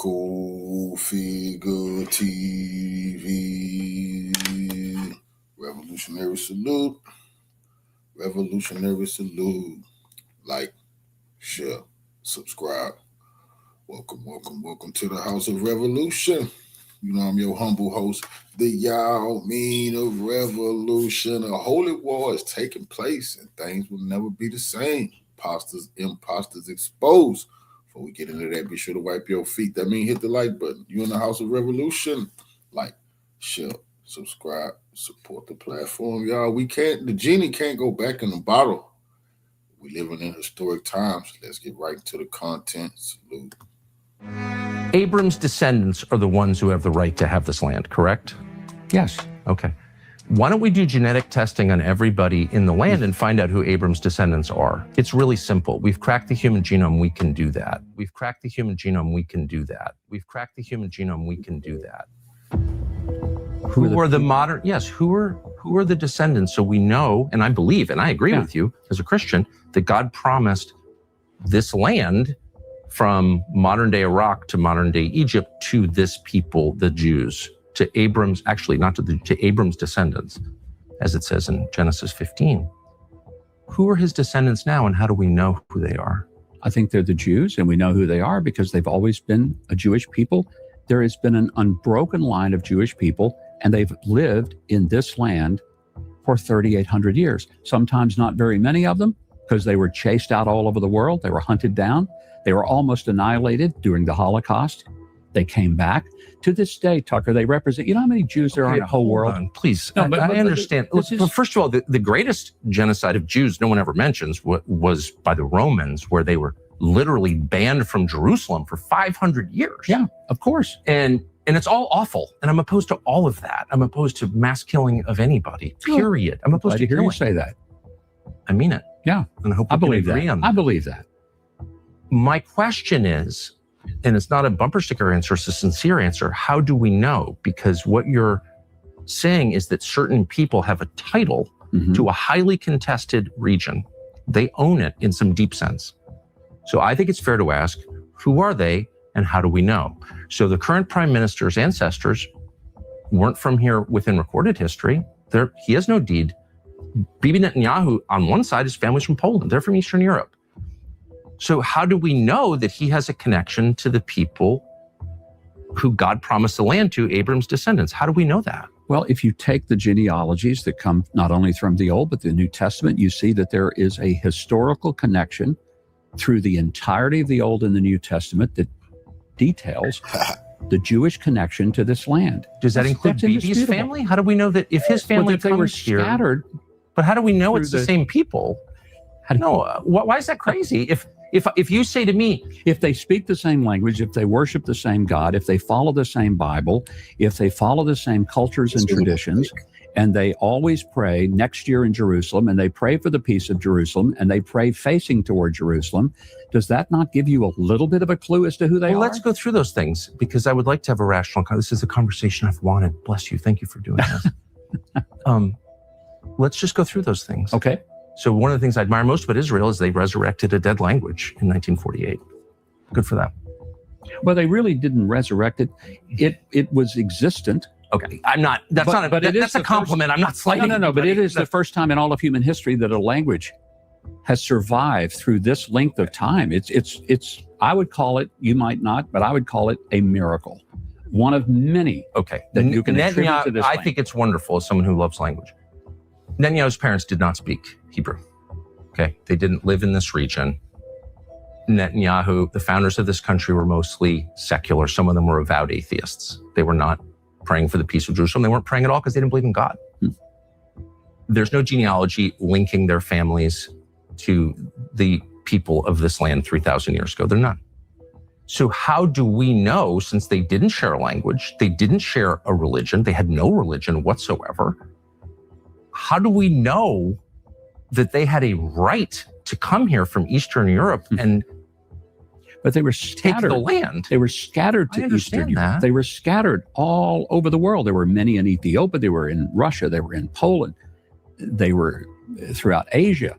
Cool Figure TV. Revolutionary salute. Revolutionary salute. Like, share, subscribe. Welcome to the House of Revolution. You know, I'm your humble host, the Yao Mean of Revolution. A holy war is taking place and things will never be the same. Impostors exposed. Before we get into that, be sure to wipe your feet. That means hit the like button. You in the House of Revolution. Like, share, subscribe, support the platform, y'all. The genie can't go back in the bottle. We living in historic times. Let's get right into the content. Salute. Abram's descendants are the ones who have the right to have this land, correct? Yes. Okay. Why don't we do genetic testing on everybody in the land and find out who Abram's descendants are? It's really simple. We've cracked the human genome, we can do that. We've cracked the human genome, we can do that. We've cracked the human genome, we can do that. Who are the descendants? So we know, and I believe, and I agree with you as a Christian, that God promised this land from modern day Iraq to modern day Egypt to this people, the Jews. To Abram's, actually not to Abram's descendants, as it says in Genesis 15. Who are his descendants now, and how do we know who they are? I think they're the Jews, and we know who they are because they've always been a Jewish people. There has been an unbroken line of Jewish people, and they've lived in this land for 3,800 years. Sometimes not very many of them, because they were chased out all over the world. They were hunted down. They were almost annihilated during the Holocaust. They came back. To this day, Tucker, they represent, you know how many Jews there are in the whole world? Please, no, I understand. But first of all, the greatest genocide of Jews no one ever mentions was by the Romans, where they were literally banned from Jerusalem for 500 years. Yeah, of course. And it's all awful. And I'm opposed to all of that. I'm opposed to mass killing of anybody, period. I'm opposed to hear you say that. I mean it. Yeah. And I hope we believe agree that. on that. I believe that. My question is, and it's not a bumper sticker answer, it's a sincere answer. How do we know? Because what you're saying is that certain people have a title to a highly contested region. They own it in some deep sense. So I think it's fair to ask, who are they and how do we know? So the current prime minister's ancestors weren't from here within recorded history. He has no deed. Bibi Netanyahu, on one side, his family's from Poland. They're from Eastern Europe. So how do we know that he has a connection to the people who God promised the land to, Abram's descendants? How do we know that? Well, if you take the genealogies that come not only from the Old, but the New Testament, you see that there is a historical connection through the entirety of the Old and the New Testament that details the Jewish connection to this land. Does that include Bibi's family? How do we know that if his family they were scattered, but how do we know it's the same people? Why is that crazy? If you say to me, if they speak the same language, if they worship the same God, if they follow the same Bible, if they follow the same cultures and traditions, and they always pray next year in Jerusalem, and they pray for the peace of Jerusalem, and they pray facing toward Jerusalem, does that not give you a little bit of a clue as to who they are? Let's go through those things, because I would like to have a rational, this is a conversation I've wanted. Bless you. Thank you for doing this. Let's just go through those things. Okay. So one of the things I admire most about Israel is they resurrected a dead language in 1948. Good for them. Well, they really didn't resurrect it. It was existent. Okay, that's a compliment. I'm not slighting. No, but it is the first time in all of human history that a language has survived through this length of time. It's I would call it, you might not, but I would call it a miracle. One of many. Okay. That you can attribute to this I think it's wonderful as someone who loves language. Netanyahu's parents did not speak Hebrew. Okay, they didn't live in this region. Netanyahu, the founders of this country, were mostly secular. Some of them were avowed atheists. They were not praying for the peace of Jerusalem. They weren't praying at all because they didn't believe in God. There's no genealogy linking their families to the people of this land 3,000 years ago. They're not. So how do we know, since they didn't share a language, they didn't share a religion, they had no religion whatsoever, how do we know that they had a right to come here from Eastern Europe and but they were scattered. Take the land? They were scattered to Eastern Europe. They were scattered all over the world. There were many in Ethiopia. They were in Russia. They were in Poland. They were throughout Asia.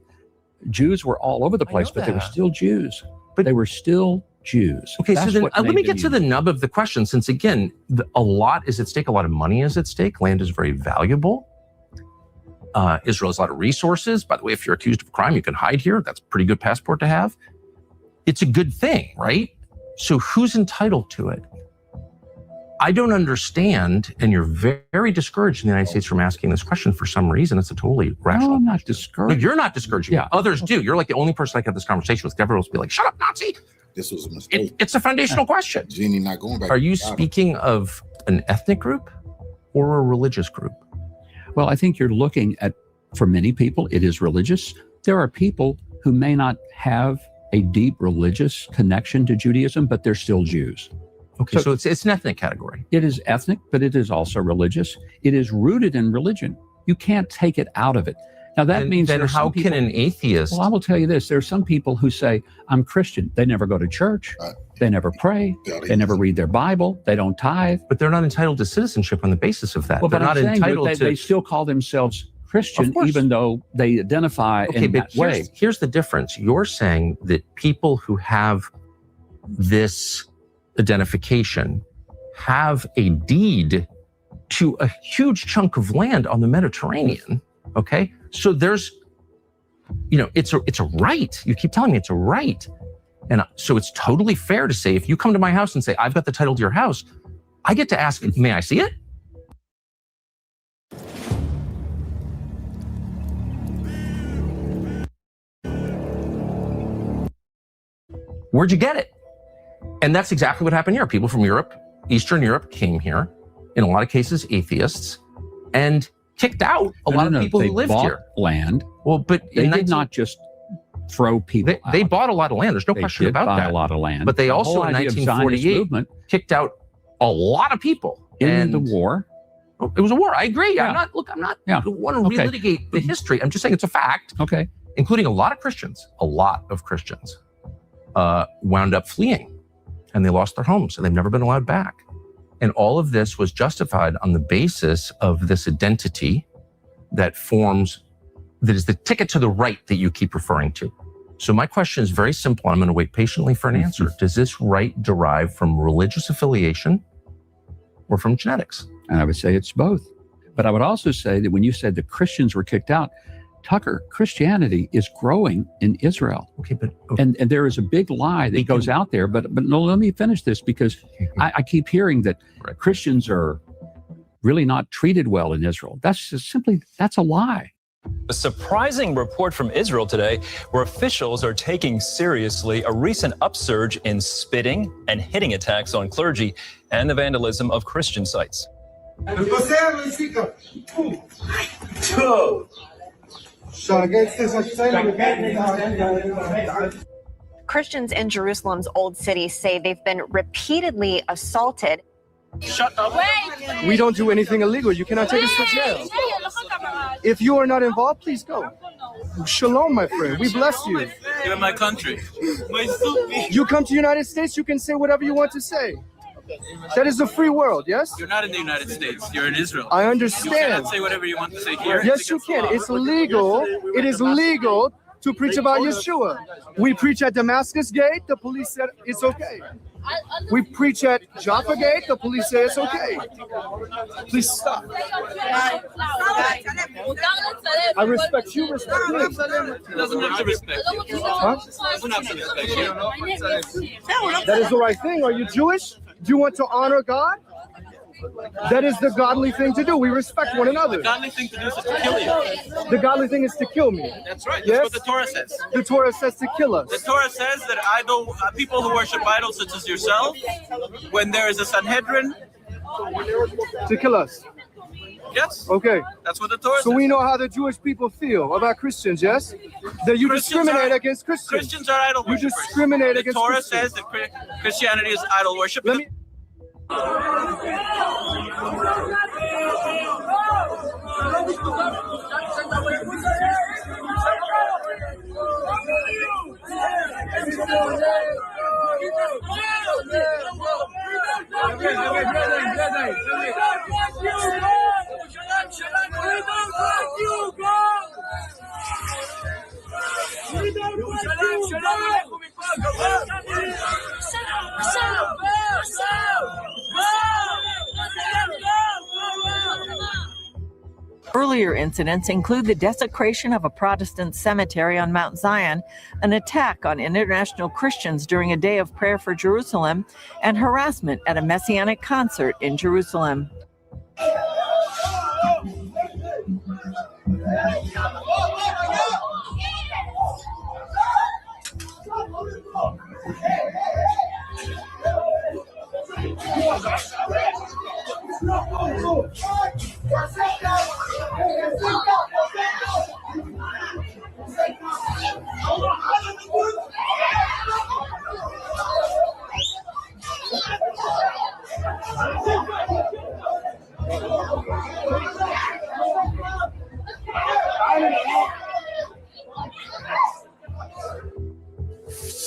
Jews were all over the place, but they were still Jews. But they were still Jews. Okay, That's so then what let me made get to the nub of the question, since again, a lot is at stake, a lot of money is at stake. Land is very valuable. Israel has a lot of resources. By the way, if you're accused of a crime, you can hide here. That's a pretty good passport to have. It's a good thing, right? So who's entitled to it? I don't understand, and you're very discouraged in the United States from asking this question for some reason. It's a totally rational. No, I'm not discouraged. No, you're not discouraged. Yeah. Others do. You're like the only person I have this conversation with. Everyone else will be like, shut up, Nazi. This was a mistake. It's a foundational question. Jeannie not going back. Are you speaking of an ethnic group or a religious group? Well, I think you're looking at, for many people, it is religious. There are people who may not have a deep religious connection to Judaism, but they're still Jews. Okay, so it's an ethnic category. It is ethnic, but it is also religious. It is rooted in religion. You can't take it out of it. Now, that means then how can an atheist? Well, I will tell you this. There are some people who say, I'm Christian. They never go to church. They never pray. They never read their Bible. They don't tithe. But they're not entitled to citizenship on the basis of that. Well, they're but not I'm saying entitled that to. they still call themselves Christian, even though they identify in that way. Here's the difference. You're saying that people who have this identification have a deed to a huge chunk of land on the Mediterranean. Okay, so there's, it's a right. You keep telling me it's a right, and so it's totally fair to say if you come to my house and say I've got the title to your house, I get to ask, may I see it? Where'd you get it? And that's exactly what happened here. People from Europe, Eastern Europe, came here, in a lot of cases atheists, and kicked out a lot of people who lived here. Land. Well, but they did not just throw people out. They bought a lot of land. There's no question about that. They did buy a lot of land. But they also, in 1948, kicked out a lot of people. In the war. It was a war. I agree. Yeah. I'm not want to relitigate the history. I'm just saying it's a fact. Okay. Including a lot of Christians wound up fleeing, and they lost their homes, and they've never been allowed back. And all of this was justified on the basis of this identity that is the ticket to the right that you keep referring to. So my question is very simple. I'm going to wait patiently for an answer. Does this right derive from religious affiliation or from genetics? And I would say it's both. But I would also say that when you said the Christians were kicked out, Tucker, Christianity is growing in Israel. Okay, but and there is a big lie that goes out there. But no, let me finish this, because I keep hearing that Christians are really not treated well in Israel. That's a lie. A surprising report from Israel today, where officials are taking seriously a recent upsurge in spitting and hitting attacks on clergy and the vandalism of Christian sites. Christians in Jerusalem's Old City say they've been repeatedly assaulted. Shut up. We don't do anything illegal. You cannot take us to jail. If you are not involved, please go. Shalom, my friend. We bless you. You're in my country. You come to the United States, you can say whatever you want to say. That is a free world, yes? You're not in the United States. You're in Israel. I understand. You cannot say whatever you want to say here. Yes, you can. It's legal. It is legal to preach about Yeshua. We preach at Damascus Gate. The police said it's okay. We preach at Jaffa Gate. The police say it's okay. Please stop. I respect you. Respect me. He doesn't have to respect you. Huh? He doesn't have to respect you. That is the right thing. Are you Jewish? Do you want to honor God? That is the godly thing to do. We respect one another. The godly thing to do is to kill you. The godly thing is to kill me. That's right. That's yes? what the Torah says. The Torah says to kill us. The Torah says that people who worship idols such as yourself, when there is a Sanhedrin, to kill us. Yes. Okay. That's what the Torah says. So we know how the Jewish people feel about Christians, yes? That you discriminate against Christians. Christians are idol You worshippers. discriminate against Christians. Christians. The Torah says that Christianity is idol worship. Let me... Earlier incidents include the desecration of a Protestant cemetery on Mount Zion, an attack on international Christians during a day of prayer for Jerusalem, and harassment at a Messianic concert in Jerusalem.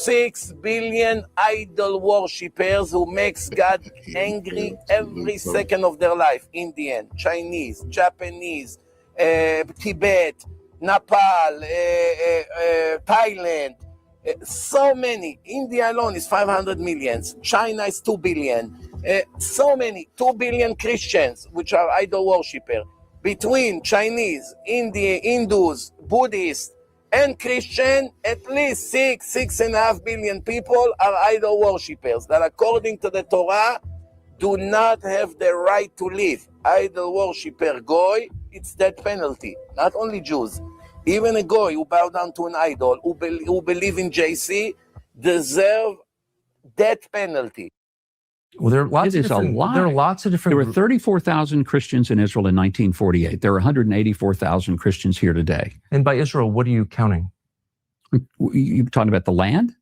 6 billion idol worshippers who makes God angry every second of their life. Indian, Chinese, Japanese, Tibet, Nepal, Thailand, so many. India alone is 500 million. China is 2 billion. So many, 2 billion Christians, which are idol worshippers. Between Chinese, Hindus, Buddhists, and Christian, at least 6.5 billion people are idol worshippers that, according to the Torah, do not have the right to live. Idol worshipper goy, it's death penalty. Not only Jews, even a goy who bow down to an idol, who believe in JC, deserve death penalty. Well, there are lots of different. There are lots of different. There were 34,000 Christians in Israel in 1948. There are 184,000 Christians here today. And by Israel, what are you counting? You talking about the land?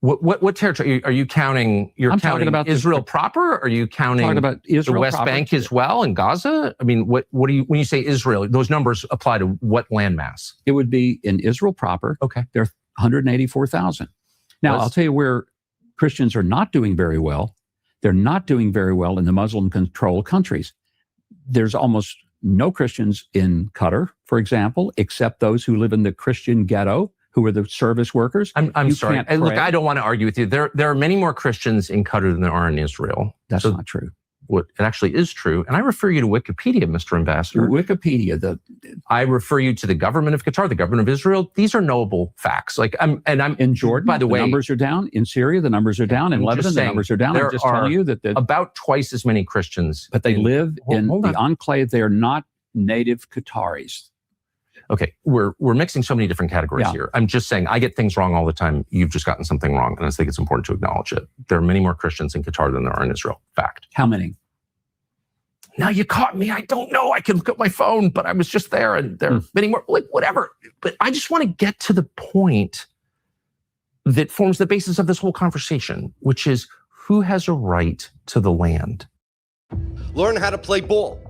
What territory are you counting? You're counting about Israel proper? Or are you counting about Israel the West proper? Bank as well and Gaza? I mean, what do you, when you say Israel, those numbers apply to what landmass? It would be in Israel proper. Okay. There are 184,000. Now, I'll tell you where Christians are not doing very well. They're not doing very well in the Muslim-controlled countries. There's almost no Christians in Qatar, for example, except those who live in the Christian ghetto, who are the service workers. I'm sorry. And look, I don't want to argue with you. There are many more Christians in Qatar than there are in Israel. That's not true. It actually is true. And I refer you to Wikipedia, Mr. Ambassador. Wikipedia. I refer you to the government of Qatar, the government of Israel. These are knowable facts. I'm in Jordan. By the way, numbers are down. In Syria, the numbers are down. In Lebanon, the numbers are down. I'm just telling you that about twice as many Christians. But they live in the enclave. They are not native Qataris. Okay, we're mixing so many different categories here. I'm just saying I get things wrong all the time. You've just gotten something wrong, and I think it's important to acknowledge it. There are many more Christians in Qatar than there are in Israel. Fact. How many? Now you caught me. I don't know. I can look at my phone, but I was just there, and there are many more. Like whatever. But I just want to get to the point that forms the basis of this whole conversation, which is who has a right to the land. Learn how to play ball.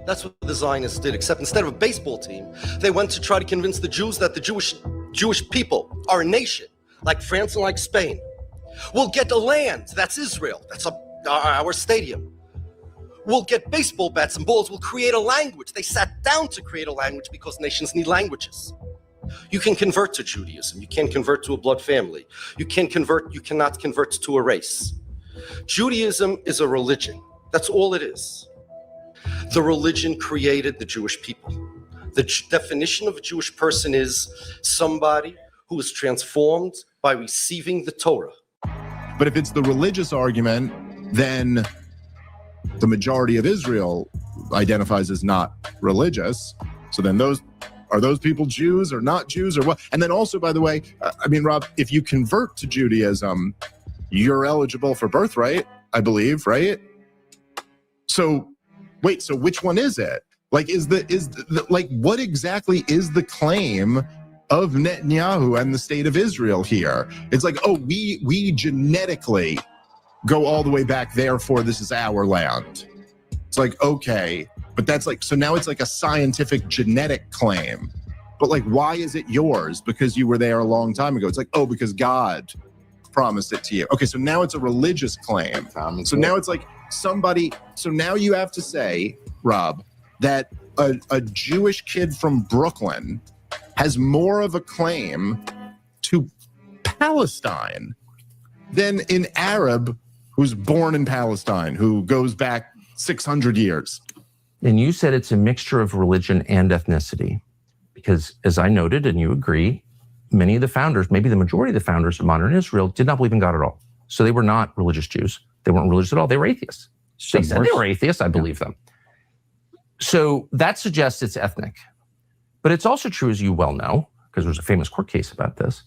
That's what the Zionists did, except instead of a baseball team, they went to try to convince the Jews that the Jewish people are a nation, like France and like Spain. We'll get the land, that's Israel, that's our stadium. We'll get baseball bats and balls, we'll create a language. They sat down to create a language because nations need languages. You can convert to Judaism, you can't convert to a blood family. You cannot convert to a race. Judaism is a religion, that's all it is. The religion created the Jewish people. The definition of a Jewish person is somebody who is transformed by receiving the Torah. But if it's the religious argument, then the majority of Israel identifies as not religious. So then are those people Jews or not Jews or what? And then also, by the way, I mean, Rob, if you convert to Judaism, you're eligible for birthright, I believe, right? So wait, so which one is it? Like, what exactly is the claim of Netanyahu and the state of Israel here? It's like, oh, we genetically go all the way back, therefore this is our land. It's like, okay, but that's like, so now it's like a scientific genetic claim. But like, why is it yours? Because you were there a long time ago. It's like, oh, because God promised it to you. Okay, so now it's a religious claim. So now it's like, so now you have to say, Rob, that a Jewish kid from Brooklyn has more of a claim to Palestine than an Arab who's born in Palestine, who goes back 600 years. And you said it's a mixture of religion and ethnicity. Because as I noted, and you agree, many of the founders, maybe the majority of the founders of modern Israel, did not believe in God at all. So they were not religious Jews. They weren't religious at all. They were atheists. They said they were atheists. I believe them. So that suggests it's ethnic. But it's also true, as you well know, because there's a famous court case about this,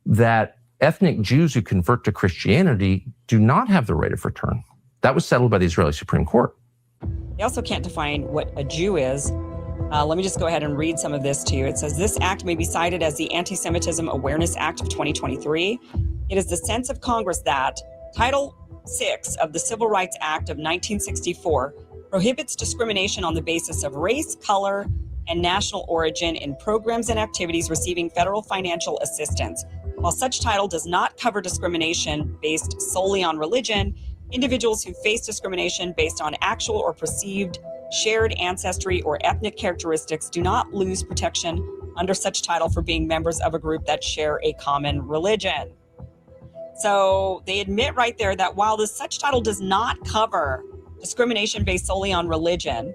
that ethnic Jews who convert to Christianity do not have the right of return. That was settled by the Israeli Supreme Court. They also can't define what a Jew is. Let me just go ahead and read some of this to you. It says, this act may be cited as the Anti-Semitism Awareness Act of 2023. It is the sense of Congress that Title VI of the Civil Rights Act of 1964 prohibits discrimination on the basis of race, color, and national origin in programs and activities receiving federal financial assistance. While such title does not cover discrimination based solely on religion, individuals who face discrimination based on actual or perceived shared ancestry or ethnic characteristics do not lose protection under such title for being members of a group that share a common religion. So they admit right there that while this such title does not cover discrimination based solely on religion,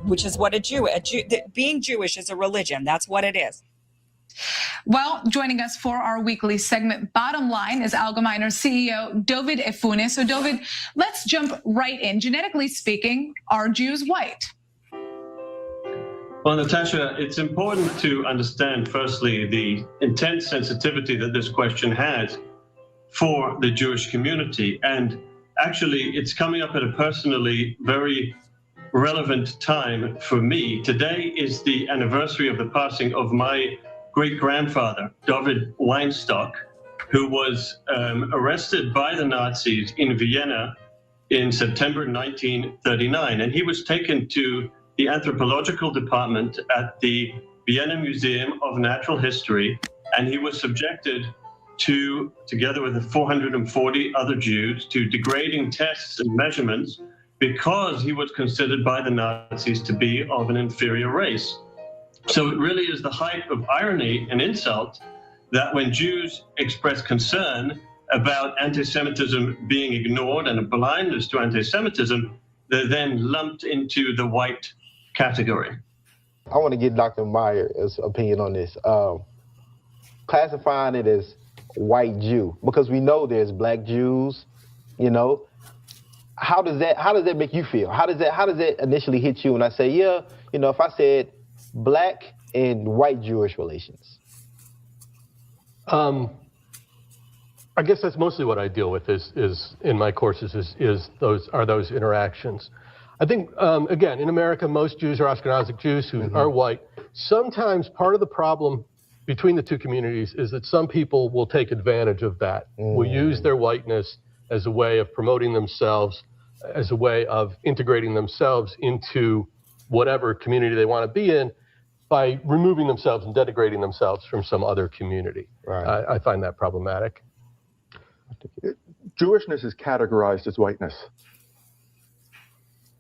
which is what being Jewish is a religion, that's what it is. Well, joining us for our weekly segment, Bottom Line, is Algemeiner CEO David Efune. So, David, let's jump right in. Genetically speaking, are Jews white? Well, Natasha, it's important to understand, firstly, the intense sensitivity that this question has for the Jewish community. And actually, it's coming up at a personally very relevant time for me. Today is the anniversary of the passing of my great-grandfather, David Weinstock, who was arrested by the Nazis in Vienna in September 1939. And he was taken to the anthropological department at the Vienna Museum of Natural History, and he was subjected to, together with 440 other Jews, to degrading tests and measurements because he was considered by the Nazis to be of an inferior race. So it really is the height of irony and insult that when Jews express concern about anti-Semitism being ignored and a blindness to anti-Semitism, they're then lumped into the white category. I want to get Dr. Meyer's opinion on this. Classifying it as white Jew, because we know there's black Jews, you know. How does that make you feel? How does that initially hit you when I say, yeah, you know, if I said black and white Jewish relations? I guess that's mostly what I deal with is in my courses is those interactions. I think, again, in America, most Jews are Ashkenazic Jews who are white. Sometimes part of the problem between the two communities is that some people will take advantage of that, will use their whiteness as a way of promoting themselves, as a way of integrating themselves into whatever community they want to be in by removing themselves and denigrating themselves from some other community. Right. I find that problematic. Jewishness is categorized as whiteness.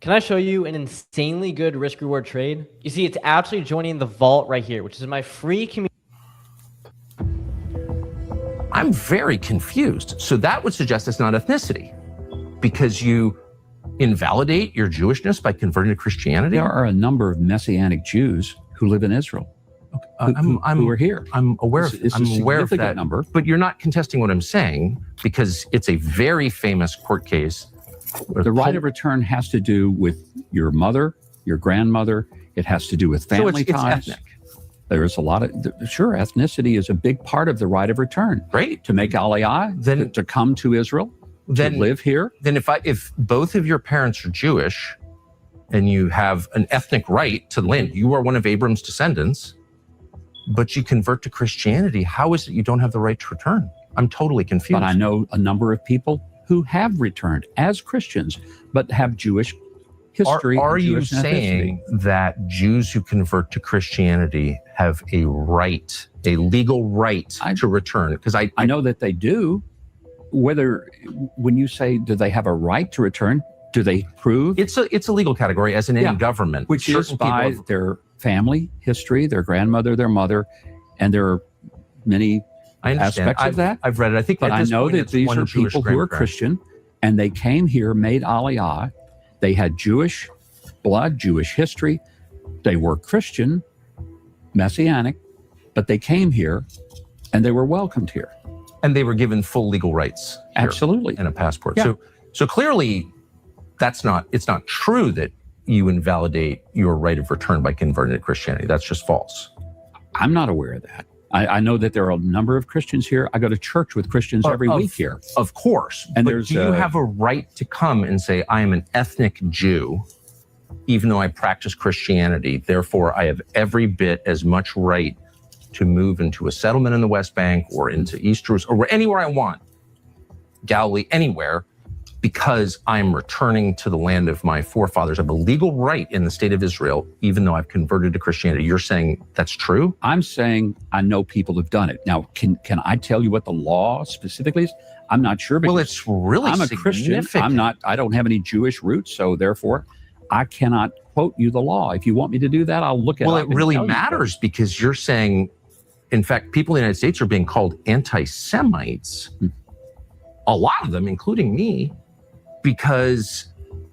Can I show you an insanely good risk-reward trade? You see, it's actually joining the vault right here, which is my free community. I'm very confused. So that would suggest it's not ethnicity, because you invalidate your Jewishness by converting to Christianity? There are a number of Messianic Jews who live in Israel. Who are here. I'm aware of that number. But you're not contesting what I'm saying, because it's a very famous court case. The right of return has to do with your mother, your grandmother. It has to do with family ties. Ethnic. There's a lot of, sure, ethnicity is a big part of the right of return. Right. To make aliyah, then to come to Israel, to live here. Then if both of your parents are Jewish and you have an ethnic right to the land, you are one of Abram's descendants, but you convert to Christianity, how is it you don't have the right to return? I'm totally confused. But I know a number of people who have returned as Christians, but have Jewish history. Are you saying that Jews who convert to Christianity have a right, a legal right to return? Because I know that they do. Whether, when you say, do they have a right to return, do they prove? It's a legal category, as in any government. Which is by their family history, their grandmother, their mother, and there are many aspects of that. I've read it. But I know that these are people who are Christian, and they came here, made aliyah. They had Jewish blood, Jewish history. They were Christian, Messianic, but they came here and they were welcomed here. And they were given full legal rights. Here, absolutely. And a passport. Yeah. So clearly it's not true that you invalidate your right of return by converting to Christianity. That's just false. I'm not aware of that. I know that there are a number of Christians here. I go to church with Christians every week here. Of course. And but there's do you have a right to come and say, I am an ethnic Jew, even though I practice Christianity, therefore I have every bit as much right to move into a settlement in the West Bank or into East Jerusalem or anywhere I want, Galilee, anywhere, because I'm returning to the land of my forefathers. I have a legal right in the state of Israel, even though I've converted to Christianity. You're saying that's true? I'm saying I know people have done it. Now, can I tell you what the law specifically is? I'm not sure. Well, it's really I'm a Christian. I don't have any Jewish roots, so therefore I cannot quote you the law. If you want me to do that, I'll look at it. Well, it really matters because you're saying, in fact, people in the United States are being called anti-Semites, a lot of them, including me, because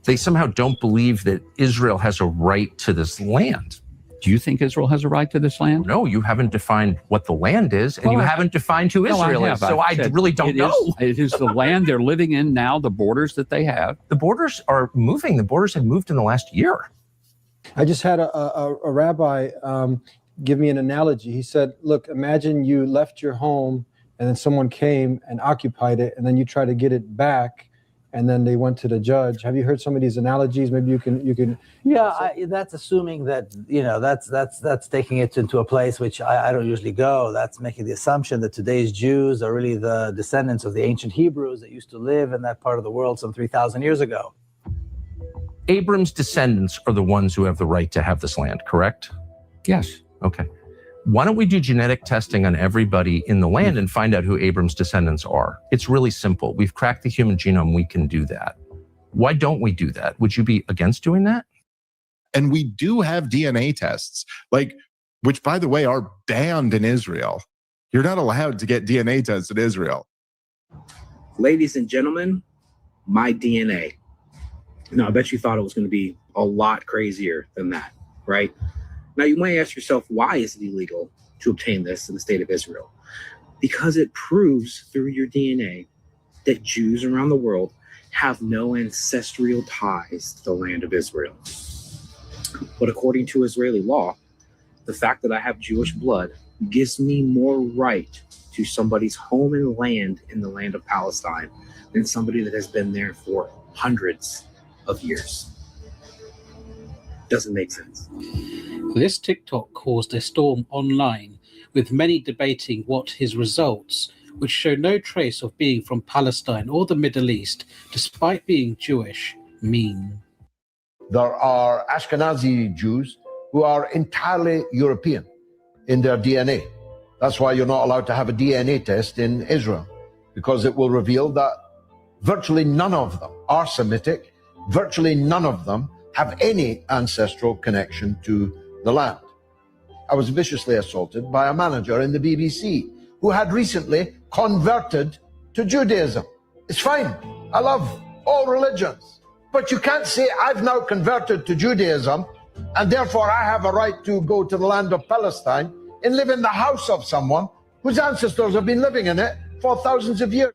they somehow don't believe that Israel has a right to this land. Do you think Israel has a right to this land? No, you haven't defined what the land is, and you haven't defined who Israel is. So I really don't know. It is the land they're living in now, the borders that they have. The borders are moving. The borders have moved in the last year. I just had a rabbi give me an analogy. He said, look, imagine you left your home and then someone came and occupied it, and then you try to get it back, and then they went to the judge. Have you heard some of these analogies? Maybe you can. Yeah, that's assuming that, that's taking it into a place which I don't usually go. That's making the assumption that today's Jews are really the descendants of the ancient Hebrews that used to live in that part of the world some 3,000 years ago. Abram's descendants are the ones who have the right to have this land, correct? Yes. Okay. Why don't we do genetic testing on everybody in the land and find out who Abram's descendants are? It's really simple. We've cracked the human genome. We can do that. Why don't we do that? Would you be against doing that? And we do have DNA tests, which, by the way, are banned in Israel. You're not allowed to get DNA tests in Israel. Ladies and gentlemen, my DNA. Now, I bet you thought it was going to be a lot crazier than that, right? Now, you might ask yourself, why is it illegal to obtain this in the state of Israel? Because it proves through your DNA that Jews around the world have no ancestral ties to the land of Israel. But according to Israeli law, the fact that I have Jewish blood gives me more right to somebody's home and land in the land of Palestine than somebody that has been there for hundreds of years. Doesn't make sense. This TikTok caused a storm online, with many debating what his results, which show no trace of being from Palestine or the Middle East, despite being Jewish, mean. There are Ashkenazi Jews who are entirely European in their DNA. That's why you're not allowed to have a DNA test in Israel, because it will reveal that virtually none of them are Semitic, virtually none of them have any ancestral connection to the land. I was viciously assaulted by a manager in the BBC who had recently converted to Judaism. It's fine. I love all religions. But you can't say I've now converted to Judaism and therefore I have a right to go to the land of Palestine and live in the house of someone whose ancestors have been living in it for thousands of years.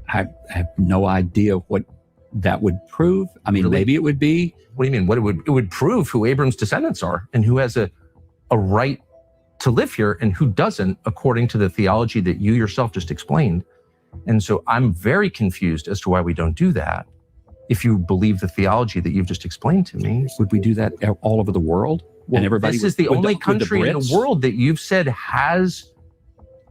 I have no idea what that would prove. I mean, maybe it would be. What do you mean? It would prove who Abram's descendants are and who has a right to live here and who doesn't, according to the theology that you yourself just explained. And so I'm very confused as to why we don't do that. If you believe the theology that you've just explained to me. Would we do that all over the world? Well, and everybody this is the only country in the world that you've said has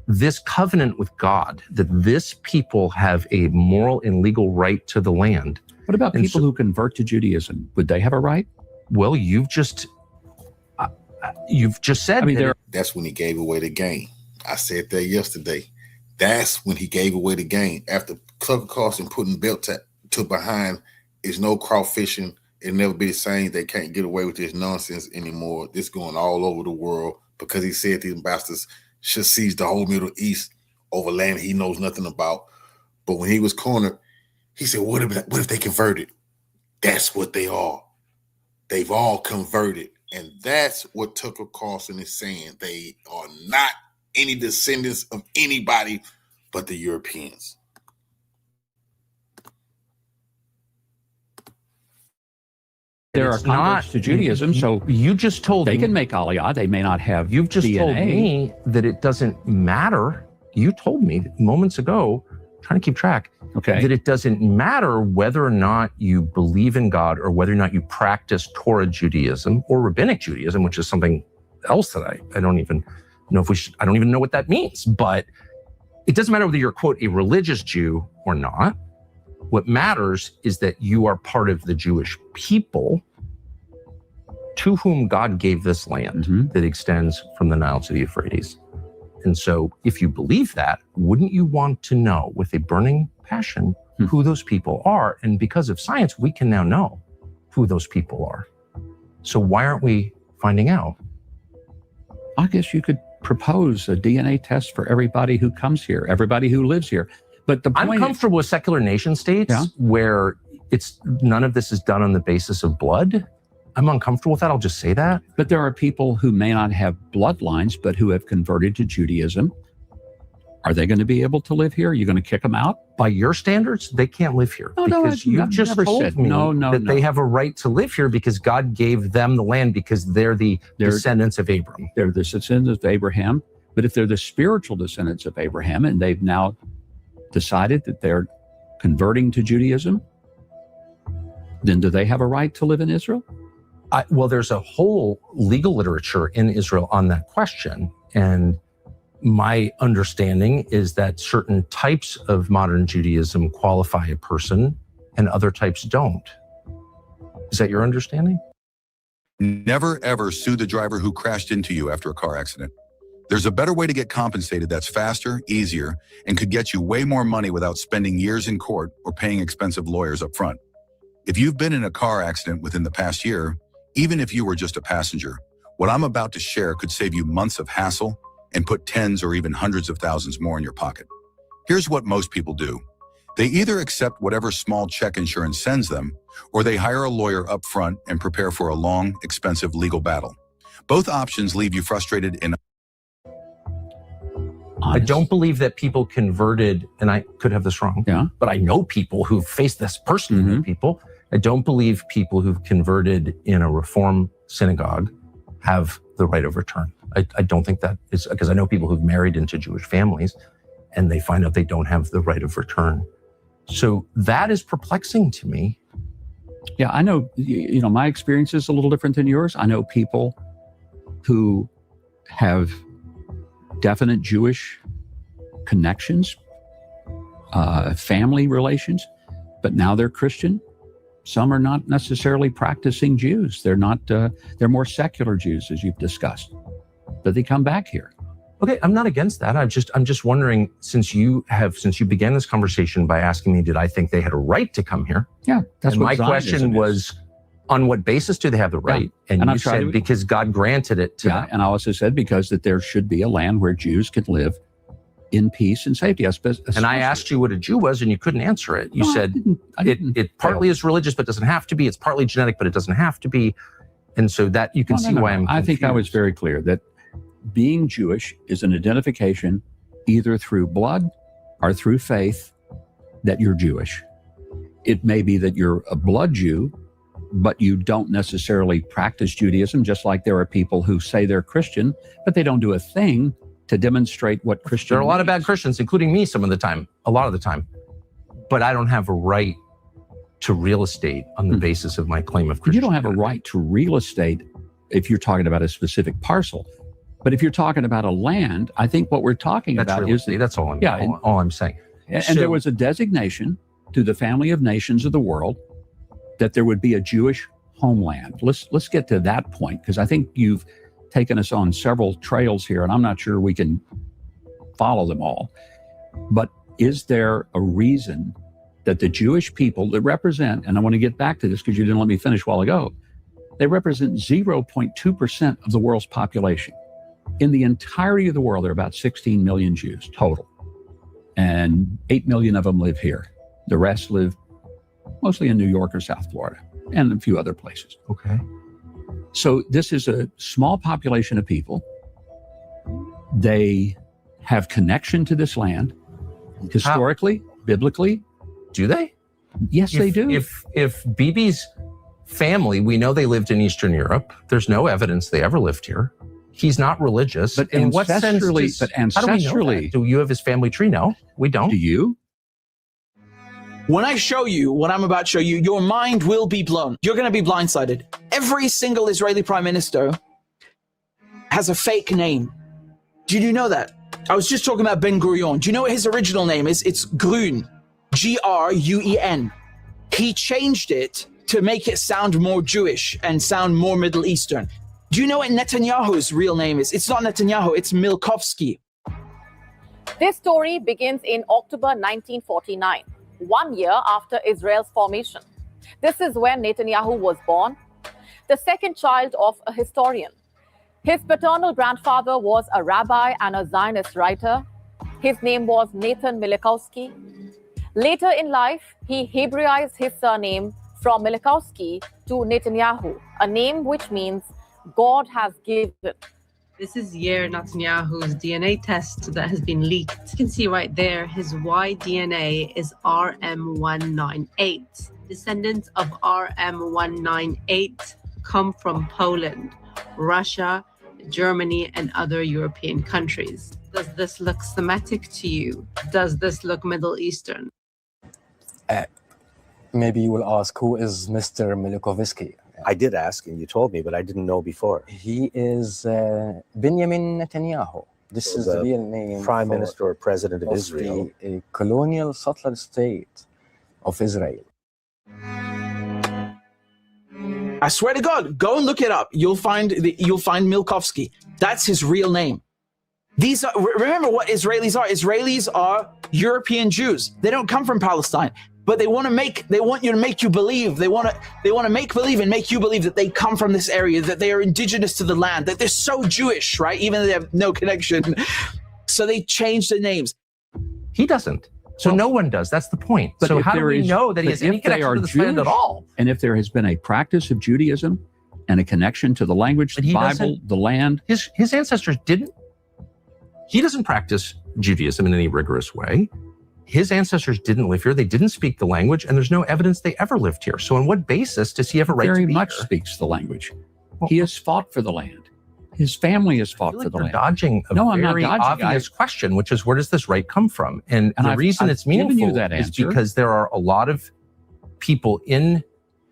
this covenant with God, that this people have a moral and legal right to the land. What about people who convert to Judaism? Would they have a right? Well, you've just said. I mean, that's when he gave away the game. I said that yesterday. That's when he gave away the game. After Tucker Carlson putting belt to behind, is no crawfishing. It'll never be the same. They can't get away with this nonsense anymore. This going all over the world because he said these ambassadors should seize the whole Middle East over land he knows nothing about. But when he was cornered, he said, what if they converted? That's what they are. They've all converted. And that's what Tucker Carlson is saying. They are not any descendants of anybody but the Europeans. There are It's not converts to Judaism, so you just told they me, can make Aliyah. They may not have you've just DNA. told me that it doesn't matter. You told me moments ago, trying to keep track, that it doesn't matter whether or not you believe in God or whether or not you practice Torah Judaism or Rabbinic Judaism, which is something else that I don't even know if we should, I don't even know what that means, but it doesn't matter whether you're, quote, a religious Jew or not. What matters is that you are part of the Jewish people to whom God gave this land that extends from the Nile to the Euphrates. And so if you believe that, wouldn't you want to know with a burning passion who those people are? And because of science, we can now know who those people are. So why aren't we finding out? I guess you could propose a DNA test for everybody who comes here, everybody who lives here. But the point I'm comfortable with secular nation states where it's none of this is done on the basis of blood. I'm uncomfortable with that. I'll just say that. But there are people who may not have bloodlines, but who have converted to Judaism. Are they going to be able to live here? Are you going to kick them out? By your standards, they can't live here. No, because you I've just never told said me no. they have a right to live here because God gave them the land because they're the descendants of Abram. They're the descendants of Abraham. But if they're the spiritual descendants of Abraham and they've now decided that they're converting to Judaism, then do they have a right to live in Israel? Well, there's a whole legal literature in Israel on that question. And my understanding is that certain types of modern Judaism qualify a person and other types don't. Is that your understanding? Never, ever sue the driver who crashed into you after a car accident. There's a better way to get compensated that's faster, easier, and could get you way more money without spending years in court or paying expensive lawyers up front. If you've been in a car accident within the past year, even if you were just a passenger, what I'm about to share could save you months of hassle and put tens or even hundreds of thousands more in your pocket. Here's what most people do. They either accept whatever small check insurance sends them, or they hire a lawyer up front and prepare for a long, expensive legal battle. Both options leave you frustrated and I don't believe that people converted, and I could have this wrong, but I know people who've faced this personally, people. I don't believe people who've converted in a Reform synagogue have the right of return. I don't think that is, because I know people who've married into Jewish families and they find out they don't have the right of return. So that is perplexing to me. Yeah, I know, my experience is a little different than yours. I know people who have definite Jewish connections, family relations, but now they're Christian. Some are not necessarily practicing Jews. They're not, they're more secular Jews, as you've discussed, but they come back here. Okay, I'm not against that. I'm just wondering, since you began this conversation by asking me, did I think they had a right to come here? Yeah, that's and what my question was, on what basis do they have the right? Yeah. And you said because God granted it to them. And I also said because that there should be a land where Jews can live in peace and safety. And I asked you what a Jew was, and you couldn't answer it. You said it partly is religious, but doesn't have to be. It's partly genetic, but it doesn't have to be. And so that you can see why I'm confused. I think I was very clear that being Jewish is an identification either through blood or through faith that you're Jewish. It may be that you're a blood Jew, but you don't necessarily practice Judaism, just like there are people who say they're Christian, but they don't do a thing to demonstrate what Christian There are a lot of bad Christians, including me some of the time, a lot of the time. But I don't have a right to real estate on the basis of my claim of Christianity. You don't have a right to real estate if you're talking about a specific parcel. But if you're talking about a land, I think what we're talking about is... That's all I'm saying. And there was a designation to the family of nations of the world that there would be a Jewish homeland. Let's get to that point, because I think you've taken us on several trails here, and I'm not sure we can follow them all. But is there a reason that the Jewish people that represent, and I want to get back to this because you didn't let me finish a while ago, they represent 0.2% of the world's population. In the entirety of the world, there are about 16 million Jews total, and 8 million of them live here. The rest live mostly in New York or South Florida. and a few other places. Okay. So this is a small population of people. They have connection to this land historically, biblically. Do they? Yes, they do. If Bibi's family, we know they lived in Eastern Europe. There's no evidence they ever lived here. He's not religious. But in what sense? How do we know ancestrally, that? Do you have his family tree? No, we don't. Do you? When I show you what I'm about to show you, your mind will be blown. You're going to be blindsided. Every single Israeli prime minister has a fake name. Did you know that? I was just talking about Ben Gurion. Do you know what his original name is? It's Gruen. Gruen. He changed it to make it sound more Jewish and sound more Middle Eastern. Do you know what Netanyahu's real name is? It's not Netanyahu, it's Milkovsky. This story begins in October 1949, 1 year after Israel's formation. This is when Netanyahu was born, the second child of a historian. His paternal grandfather was a rabbi and a Zionist writer. His name was Nathan Milikowski. Later in life, he Hebraized his surname from Milikowski to Netanyahu, a name which means God has given. This is Yair Netanyahu's DNA test that has been leaked. You can see right there, his Y DNA is RM198. Descendants of RM198 come from Poland, Russia, Germany, and other European countries. Does this look Semitic to you? Does this look Middle Eastern? Maybe you will ask, who is Mr. Milikovisky? I did ask, and you told me, but I didn't know before. He is Benjamin Netanyahu. This is the real name. Prime Minister or President of Israel. The colonial settler state of Israel. I swear to God, go and look it up. You'll find Milkovsky. That's his real name. These are, remember what Israelis are. Israelis are European Jews. They don't come from Palestine. But they want you to make you believe. They want to make believe and make you believe that they come from this area, that they are indigenous to the land, that they're so Jewish, right? Even though they have no connection. So they change the names. He doesn't. So no one does. That's the point. So how do we know that he has any connection to this land at all? And if there has been a practice of Judaism and a connection to the language, the Bible, the land. His ancestors didn't. He doesn't practice Judaism in any rigorous way. His ancestors didn't live here. They didn't speak the language, and there's no evidence they ever lived here. So on what basis does he have a right to be here? Very much speaks the language. He has fought for the land. His family has fought for the land. Dodging a very obvious question, which is, where does this right come from? And the reason it's meaningful is because there are a lot of people in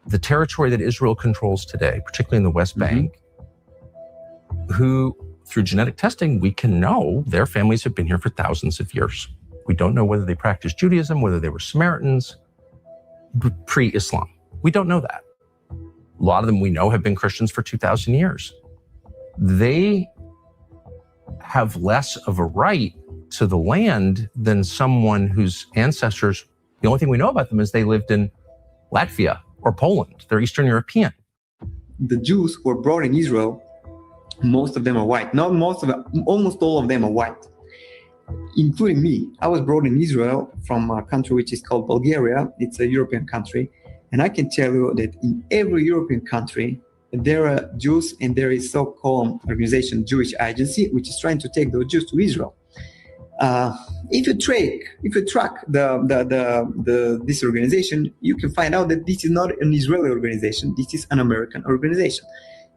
the territory that Israel controls today, particularly in the West Bank, who, through genetic testing, we can know their families have been here for thousands of years. We don't know whether they practiced Judaism, whether they were Samaritans, pre-Islam. We don't know that. A lot of them we know have been Christians for 2,000 years. They have less of a right to the land than someone whose ancestors, the only thing we know about them is they lived in Latvia or Poland. They're Eastern European. The Jews who are brought in Israel, most of them are white. Not most of them, almost all of them are white. Including me. I was brought in Israel from a country which is called Bulgaria. It's a European country. And I can tell you that in every European country, there are Jews, and there is so-called organization, Jewish Agency, which is trying to take those Jews to Israel. If you track this organization, you can find out that this is not an Israeli organization. This is an American organization.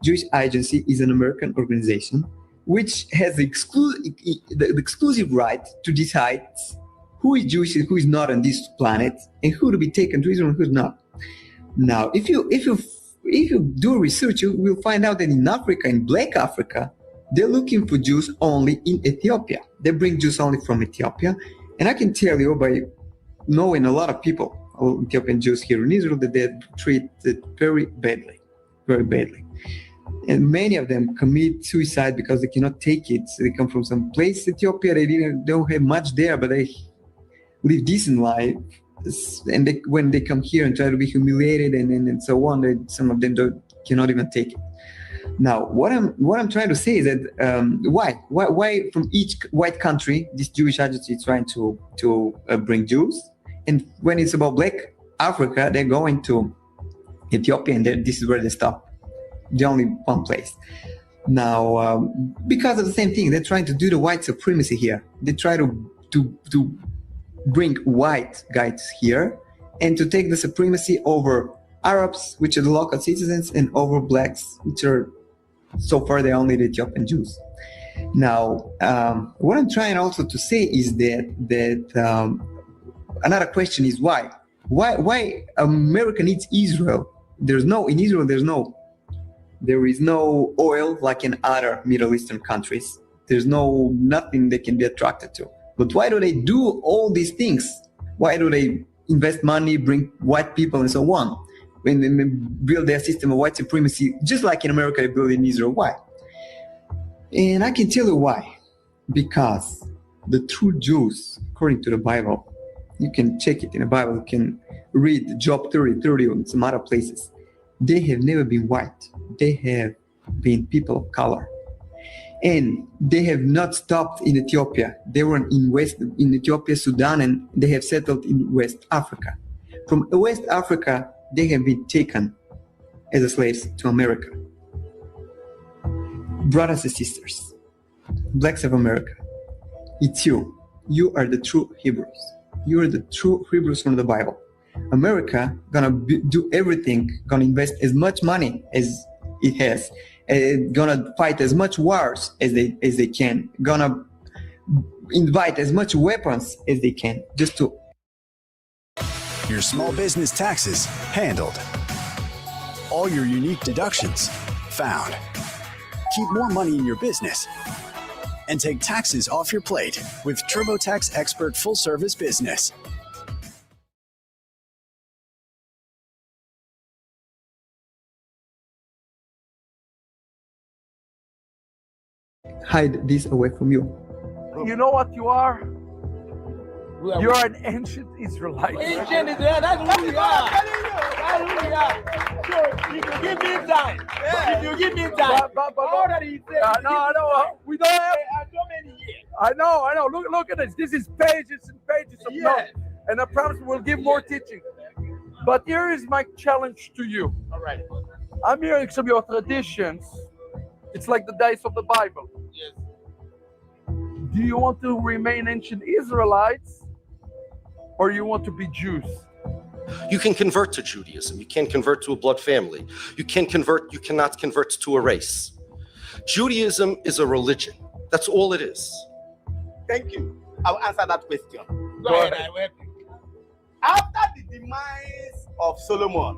Jewish Agency is an American organization which has the exclusive right to decide who is Jewish and who is not on this planet, and who to be taken to Israel and who's not. Now, if you do research, you will find out that in Africa, in Black Africa, they're looking for Jews only in Ethiopia. They bring Jews only from Ethiopia. And I can tell you by knowing a lot of people, Ethiopian Jews here in Israel, that they're treated very badly, very badly. And many of them commit suicide because they cannot take it. So they come from some place, Ethiopia, they don't have much there, but they live decent life. And when they come here and try to be humiliated and so on, some of them cannot even take it. Now, what I'm trying to say is that why from each white country this Jewish agency is trying to bring Jews, and when it's about Black Africa, they're going to Ethiopia, and this is where they stop. The only one place. Now, because of the same thing, they're trying to do the white supremacy here. They try to bring white guys here and to take the supremacy over Arabs, which are the local citizens, and over blacks, which are so far they're only the Ethiopian Jews. Now, what I'm trying also to say is that another question is why? Why America needs Israel? There is no oil like in other Middle Eastern countries. There's nothing they can be attracted to. But why do they do all these things? Why do they invest money, bring white people and so on? When they build their system of white supremacy, just like in America, they build in Israel. Why? And I can tell you why. Because the true Jews, according to the Bible, you can check it in the Bible, you can read Job 30 and some other places. They have never been white. They have been people of color. And they have not stopped in Ethiopia. They were in Ethiopia, Sudan, and they have settled in West Africa. From West Africa, they have been taken as slaves to America. Brothers and sisters, blacks of America, it's you. You are the true Hebrews. You are the true Hebrews from the Bible. America gonna do everything, gonna invest as much money as it has, gonna fight as much wars as they can, gonna invite as much weapons as they can, just to your small business taxes handled. All your unique deductions found. Keep more money in your business and take taxes off your plate with TurboTax Expert Full Service Business. hide this away from you. You know what you are? You're an ancient Israelite. Ancient Israelite, that's who we are. That's who we are. So if you give me time, if you give me time, all that he said, no, we don't have so many years. I know. Look at this. This is pages and pages of notes. And I promise we'll give more teaching. But here is my challenge to you. All right. I'm hearing some of your traditions. It's like the days of the Bible. Yes. Do you want to remain ancient Israelites or you want to be Jews? You can convert to Judaism. You can convert to a blood family. You cannot convert to a race. Judaism is a religion. That's all it is. Thank you. I'll answer that question. Go ahead. I will help you. After the demise of Solomon,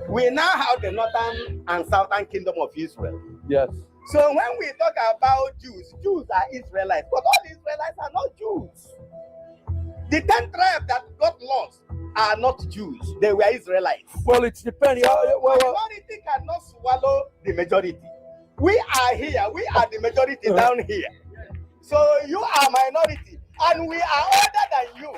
we now have the northern and southern kingdom of Israel. Yes. So when we talk about Jews are Israelites, but all Israelites are not Jews. The 10 tribes that got lost are not Jews. They were Israelites. Well, it's depending. So minority cannot swallow the majority. We are here. We are the majority down here. So you are minority, and we are older than you.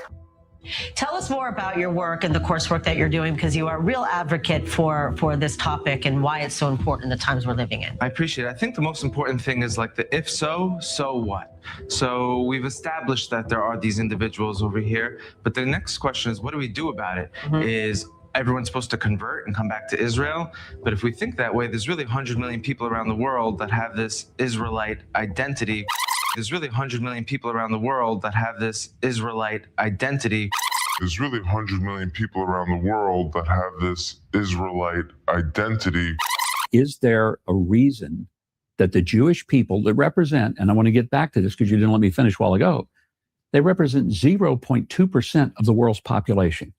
Tell us more about your work and the coursework that you're doing, because you are a real advocate for this topic and why it's so important in the times we're living in. I appreciate it. I think the most important thing is like the if so what? So we've established that there are these individuals over here, but the next question is what do we do about it? Is everyone's supposed to convert and come back to Israel? But if we think that way, there's really 100 million people around the world that have this Israelite identity. There's really 100 million people around the world that have this Israelite identity. There's really 100 million people around the world that have this Israelite identity. Is there a reason that the Jewish people that represent, and I want to get back to this because you didn't let me finish a while ago, they represent 0.2% of the world's population.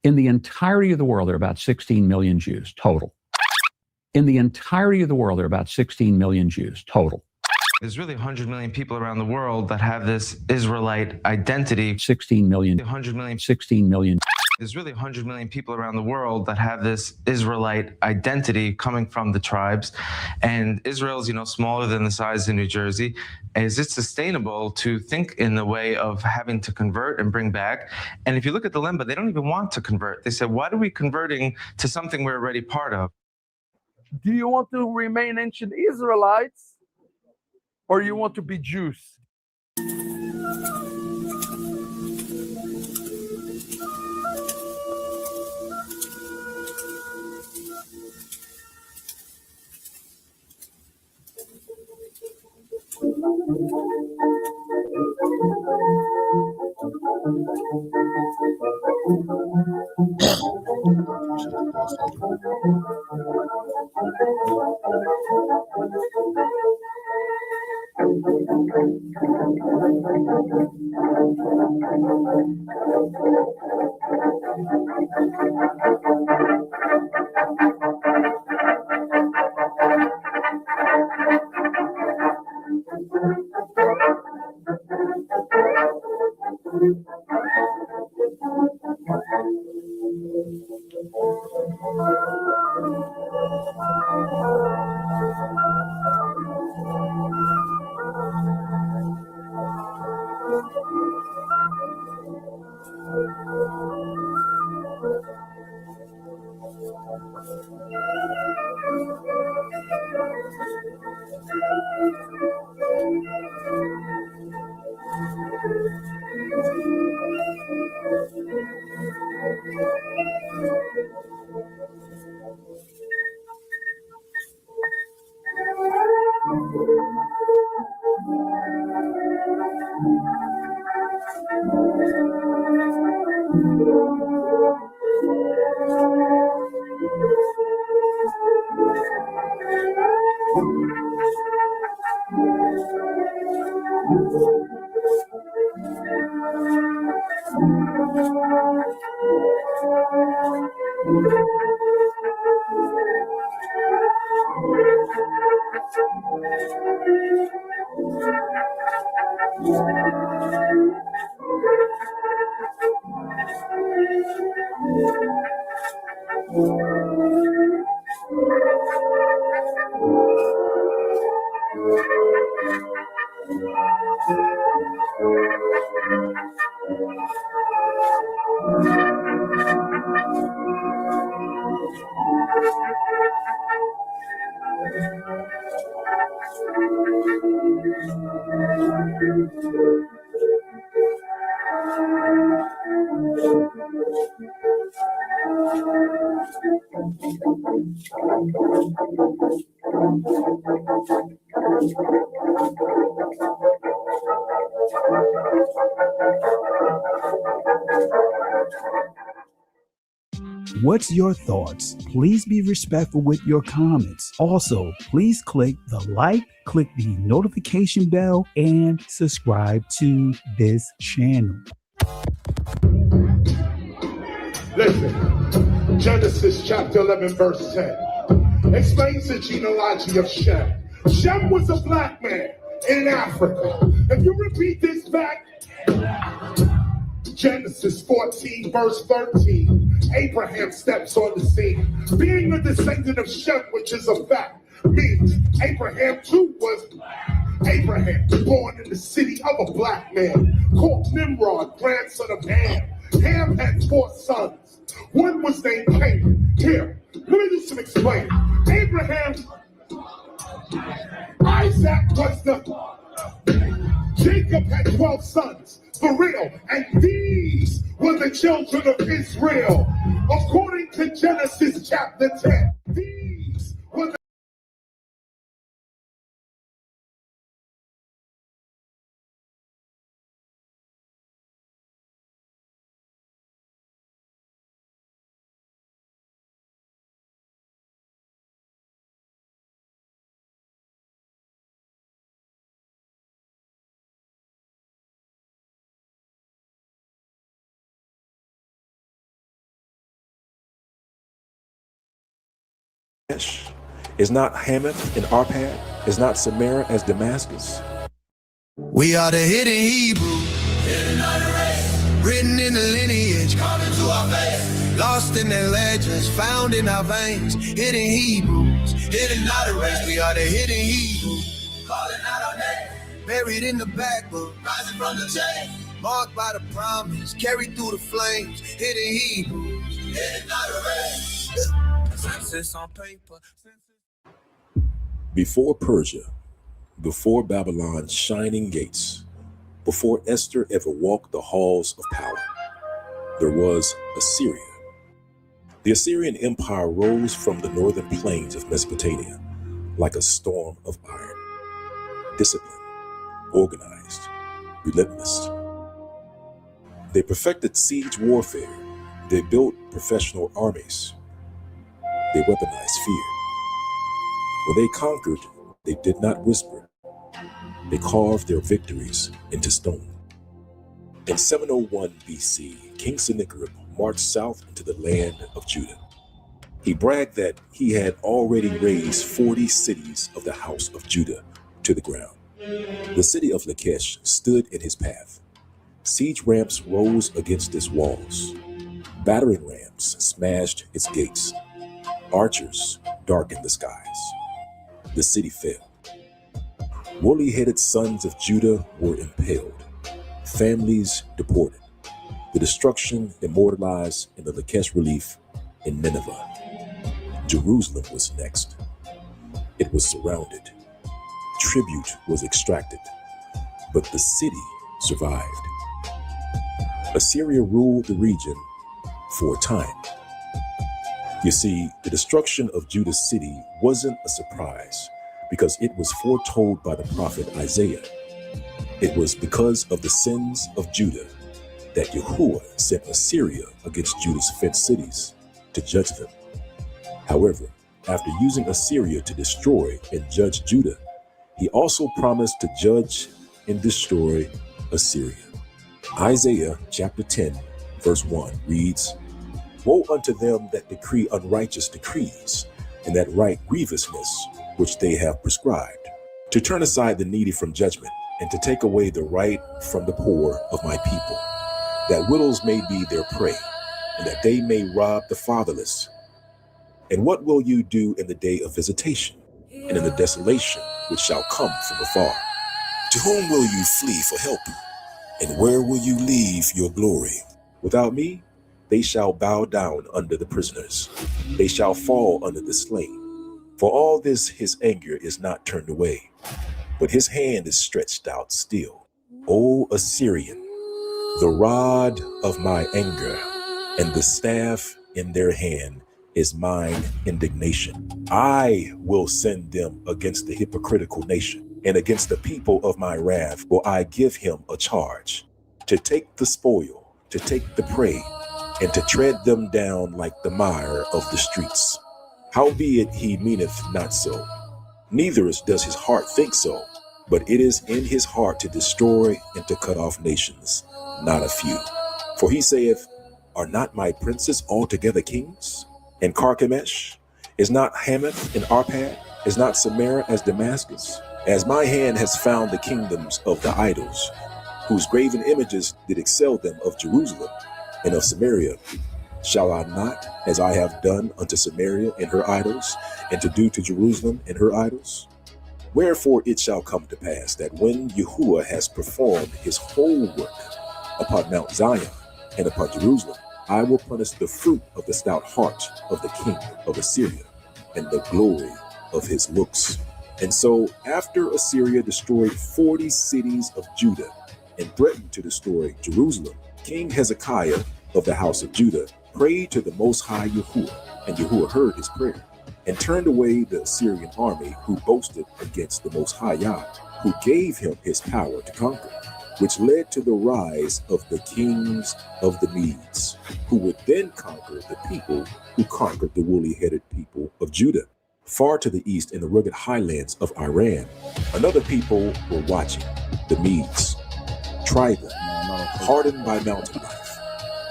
In the entirety of the world, there are about 16 million Jews total. In the entirety of the world, there are about 16 million Jews total. There's really 100 million people around the world that have this Israelite identity. 16 million. 100 million. 16 million. There's really 100 million people around the world that have this Israelite identity coming from the tribes. And Israel's, smaller than the size of New Jersey. Is it sustainable to think in the way of having to convert and bring back? And if you look at the Lemba, they don't even want to convert. They said, why are we converting to something we're already part of? Do you want to remain ancient Israelites or you want to be Jews? What's your thoughts? Please be respectful with your comments. Also, please click the like, click the notification bell, and subscribe to this channel. Listen, Genesis chapter 11 verse 10 explains the genealogy of Shem. Shem was a black man in Africa. If you repeat this back, Genesis 14 verse 13, Abraham steps on the scene. Being a descendant of Shem, which is a fact, means Abraham too was Abraham, born in the city of a black man, called Nimrod, grandson of Ham. Ham had 4 sons. One was named Canaan. Here, let me do some explaining. Abraham, Isaac was Jacob had 12 sons, for real, and these were the children of Israel. According to Genesis chapter 10, these were the Is not Hamath and Arpad? Is not Samara as Damascus? We are the hidden Hebrew, hidden on the race, written in the lineage, coming to our face, lost in the legends, found in our veins, hidden Hebrews, hidden on the race. We are the hidden Hebrew, calling out our name, buried in the backbook, rising from the chain, marked by the promise, carried through the flames, hidden Hebrews, hidden on the race. Census on paper. Before Persia, before Babylon's shining gates, before Esther ever walked the halls of power, there was Assyria. The Assyrian Empire rose from the northern plains of Mesopotamia like a storm of iron. Discipline, organized, relentless. They perfected siege warfare. They built professional armies. They weaponized fear. When they conquered, they did not whisper. They carved their victories into stone. In 701 BC, King Sennacherib marched south into the land of Judah. He bragged that he had already razed 40 cities of the house of Judah to the ground. The city of Lachish stood in his path. Siege ramps rose against its walls. Battering rams smashed its gates. Archers darkened the skies. The city fell. Woolly-headed sons of Judah were impaled. Families deported. The destruction immortalized in the Lachish relief in Nineveh. Jerusalem was next. It was surrounded. Tribute was extracted, but the city survived. Assyria ruled the region for a time. You see, the destruction of Judah's city wasn't a surprise because it was foretold by the prophet Isaiah. It was because of the sins of Judah that Yahuwah sent Assyria against Judah's fenced cities to judge them. However, after using Assyria to destroy and judge Judah, he also promised to judge and destroy Assyria. Isaiah chapter 10, verse 1 reads, "Woe unto them that decree unrighteous decrees, and that write grievousness which they have prescribed, to turn aside the needy from judgment, and to take away the right from the poor of my people, that widows may be their prey, and that they may rob the fatherless. And what will you do in the day of visitation, and in the desolation which shall come from afar? To whom will you flee for help? And where will you leave your glory? Without me, they shall bow down under the prisoners. They shall fall under the slain. For all this his anger is not turned away, but his hand is stretched out still. O Assyrian, the rod of my anger and the staff in their hand is mine indignation. I will send them against the hypocritical nation, and against the people of my wrath will I give him a charge, to take the spoil, to take the prey, and to tread them down like the mire of the streets. Howbeit he meaneth not so, neither does his heart think so, but it is in his heart to destroy and to cut off nations, not a few. For he saith, Are not my princes altogether kings? And Carchemish? Is not Hamath and Arpad? Is not Samaria as Damascus? As my hand has found the kingdoms of the idols, whose graven images did excel them of Jerusalem and of Samaria, shall I not, as I have done unto Samaria and her idols, and to do to Jerusalem and her idols? Wherefore it shall come to pass that when Yahuwah has performed his whole work upon Mount Zion and upon Jerusalem, I will punish the fruit of the stout heart of the king of Assyria and the glory of his looks. And so after Assyria destroyed 40 cities of Judah and threatened to destroy Jerusalem, King Hezekiah of the house of Judah prayed to the Most High Yahuwah, and Yahuwah heard his prayer and turned away the Assyrian army who boasted against the Most High Yah, who gave him his power to conquer, which led to the rise of the kings of the Medes, who would then conquer the people who conquered the woolly-headed people of Judah. Far to the east in the rugged highlands of Iran, another people were watching, the Medes, tribal, hardened by mountain life,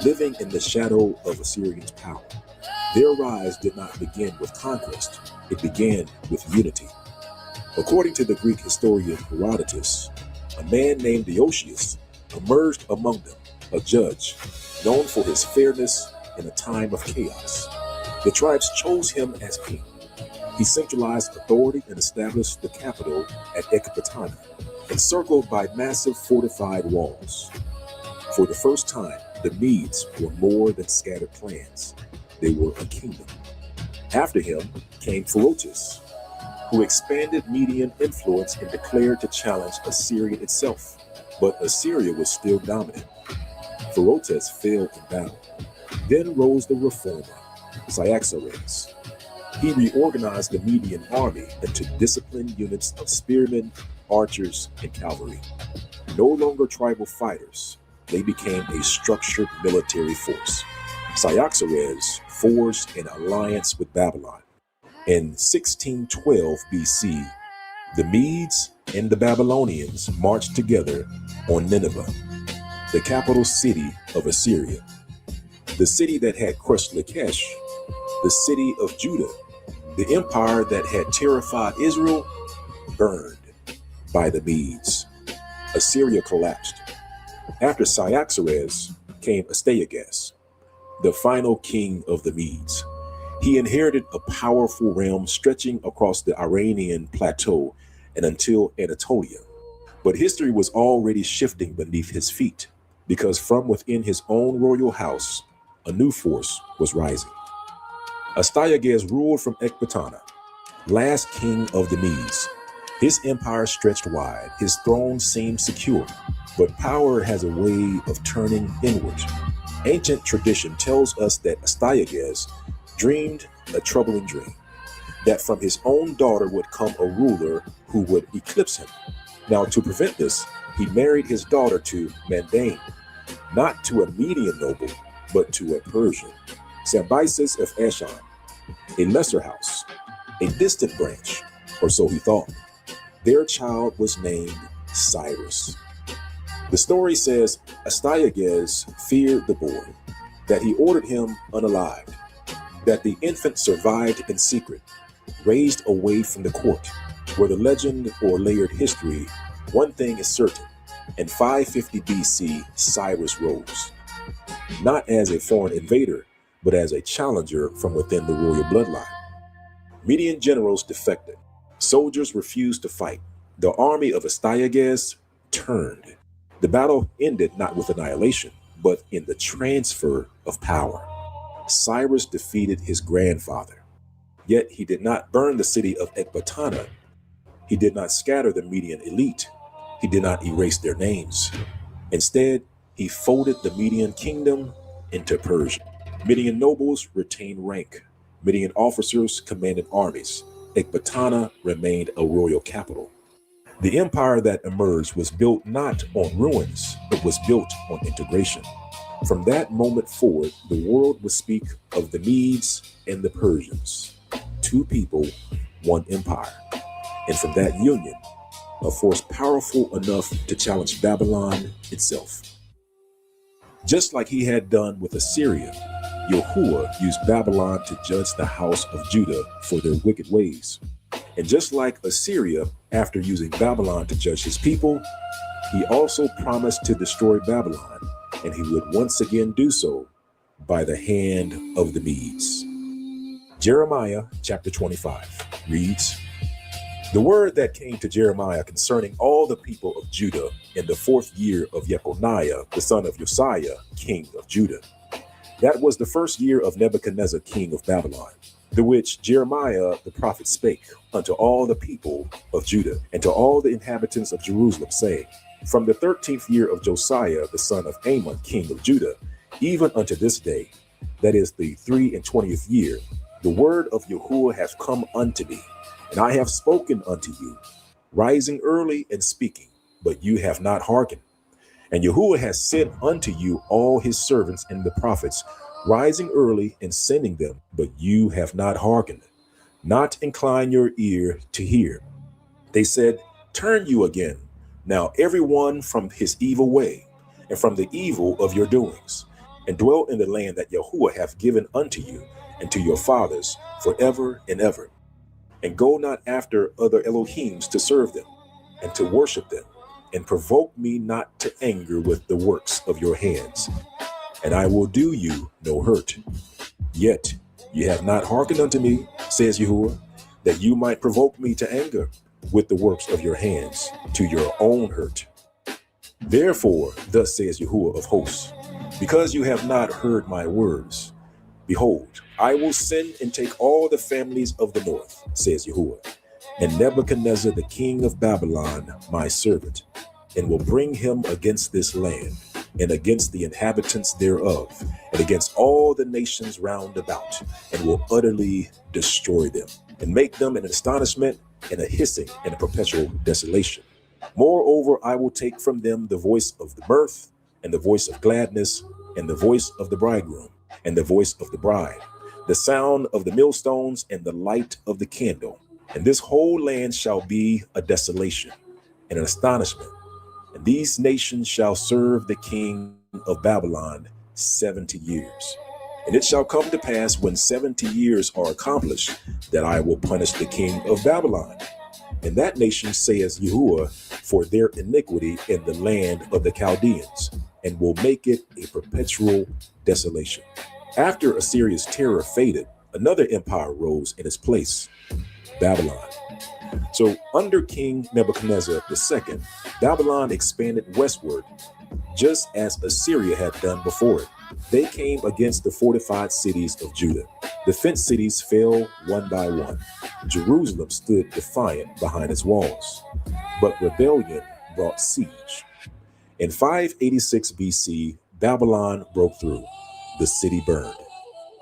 living in the shadow of Assyrian's power. Their rise did not begin with conquest, it began with unity. According to the Greek historian Herodotus, a man named Deiotius emerged among them, a judge, known for his fairness in a time of chaos. The tribes chose him as king. He centralized authority and established the capital at Ecbatana, encircled by massive fortified walls. For the first time, the Medes were more than scattered clans. They were a kingdom. After him came Pherotus, who expanded Median influence and declared to challenge Assyria itself. But Assyria was still dominant. Pherotus fell in battle. Then rose the reformer, Cyaxares. He reorganized the Median army into disciplined units of spearmen, archers, and cavalry. No longer tribal fighters, they became a structured military force. Cyaxares forged an alliance with Babylon. In 1612 BC, the Medes and the Babylonians marched together on Nineveh, the capital city of Assyria, the city that had crushed Lachish, the city of Judah, the empire that had terrified Israel, burned by the Medes. Assyria collapsed. After Cyaxares came Astyages, the final king of the Medes. He inherited a powerful realm stretching across the Iranian plateau and until Anatolia. But history was already shifting beneath his feet, because from within his own royal house, a new force was rising. Astyages ruled from Ecbatana, last king of the Medes. His empire stretched wide, his throne seemed secure, but power has a way of turning inward. Ancient tradition tells us that Astyages dreamed a troubling dream, that from his own daughter would come a ruler who would eclipse him. Now, to prevent this, he married his daughter to Mandane, not to a Median noble, but to a Persian, Cambyses of Ashan, a lesser house, a distant branch, or so he thought. Their child was named Cyrus. The story says Astyages feared the boy, that he ordered him unalived, that the infant survived in secret, raised away from the court. Whether legend or layered history, one thing is certain. In 550 BC, Cyrus rose, not as a foreign invader, but as a challenger from within the royal bloodline. Median generals defected. Soldiers refused to fight. The army of Astyages turned. The battle ended not with annihilation, but in the transfer of power. Cyrus defeated his grandfather. Yet he did not burn the city of Ecbatana. He did not scatter the Median elite. He did not erase their names. Instead, he folded the Median kingdom into Persia. Median nobles retained rank. Median officers commanded armies. Ecbatana remained a royal capital. The empire that emerged was built not on ruins, but was built on integration. From that moment forward, the world would speak of the Medes and the Persians. Two people, one empire. And from that union, a force powerful enough to challenge Babylon itself. Just like he had done with Assyria, Yahuwah used Babylon to judge the house of Judah for their wicked ways. And just like Assyria, after using Babylon to judge his people, he also promised to destroy Babylon, and he would once again do so by the hand of the Medes. Jeremiah chapter 25 reads, "The word that came to Jeremiah concerning all the people of Judah in the 4th year of Jeconiah, the son of Josiah, king of Judah. That was the 1st year of Nebuchadnezzar, king of Babylon, the which Jeremiah the prophet spake unto all the people of Judah, and to all the inhabitants of Jerusalem, saying, From the 13th year of Josiah, the son of Amon, king of Judah, even unto this day, that is the 23rd year, the word of Yahuwah hath come unto me, and I have spoken unto you, rising early and speaking, but you have not hearkened. And Yahuwah has sent unto you all his servants and the prophets, rising early and sending them, but you have not hearkened, not incline your ear to hear. They said, Turn you again, now every one from his evil way, and from the evil of your doings, and dwell in the land that Yahuwah hath given unto you and to your fathers forever and ever. And go not after other Elohims to serve them, and to worship them, and provoke me not to anger with the works of your hands, and I will do you no hurt. Yet ye have not hearkened unto me, says Yahuwah, that you might provoke me to anger with the works of your hands, to your own hurt. Therefore, thus says Yahuwah of hosts, because you have not heard my words, behold, I will send and take all the families of the north, says Yahuwah, and Nebuchadnezzar the king of Babylon, my servant, and will bring him against this land, and against the inhabitants thereof, and against all the nations round about, and will utterly destroy them, and make them an astonishment, and a hissing, and a perpetual desolation. Moreover, I will take from them the voice of the mirth, and the voice of gladness, and the voice of the bridegroom, and the voice of the bride, the sound of the millstones, and the light of the candle. And this whole land shall be a desolation and an astonishment. And these nations shall serve the king of Babylon 70 years. And it shall come to pass when 70 years are accomplished that I will punish the king of Babylon. And that nation, says Yahuwah, for their iniquity in the land of the Chaldeans, and will make it a perpetual desolation. After Assyria's terror faded, another empire rose in its place, Babylon. So under King Nebuchadnezzar II, Babylon expanded westward, just as Assyria had done before it. They came against the fortified cities of Judah. The fenced cities fell one by one. Jerusalem stood defiant behind its walls, but rebellion brought siege. In 586 BC, Babylon broke through. The city burned.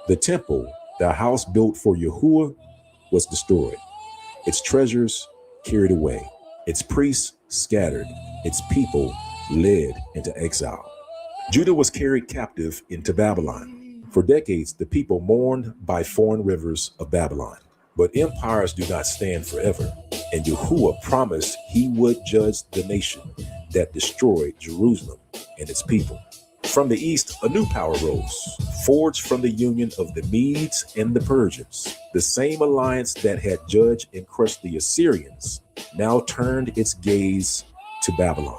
The temple, the house built for Yahuwah, was destroyed. Its treasures carried away. Its priests scattered. Its people led into exile. Judah was carried captive into Babylon. For decades, the people mourned by foreign rivers of Babylon. But empires do not stand forever. And Yahuwah promised he would judge the nation that destroyed Jerusalem and its people. From the east, a new power rose, forged from the union of the Medes and the Persians. The same alliance that had judged and crushed the Assyrians now turned its gaze to Babylon.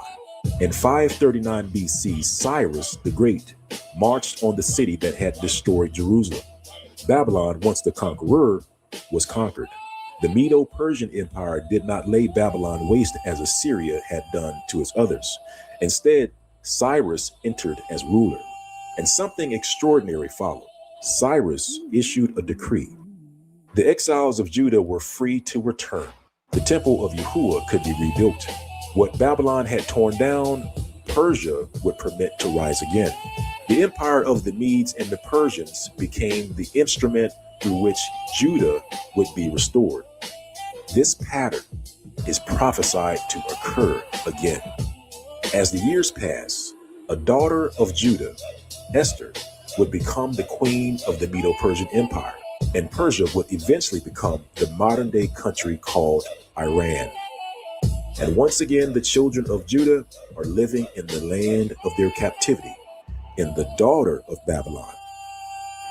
In 539 BC, Cyrus the Great marched on the city that had destroyed Jerusalem. Babylon, once the conqueror, was conquered. The Medo-Persian Empire did not lay Babylon waste as Assyria had done to its others. Instead, Cyrus entered as ruler, and something extraordinary followed. Cyrus issued a decree. The exiles of Judah were free to return. The temple of Yahuwah could be rebuilt. What Babylon had torn down, Persia would permit to rise again. The empire of the Medes and the Persians became the instrument through which Judah would be restored. This pattern is prophesied to occur again. As the years pass, a daughter of Judah, Esther, would become the queen of the Medo-Persian Empire, and Persia would eventually become the modern-day country called Iran. And once again, the children of Judah are living in the land of their captivity, in the daughter of Babylon.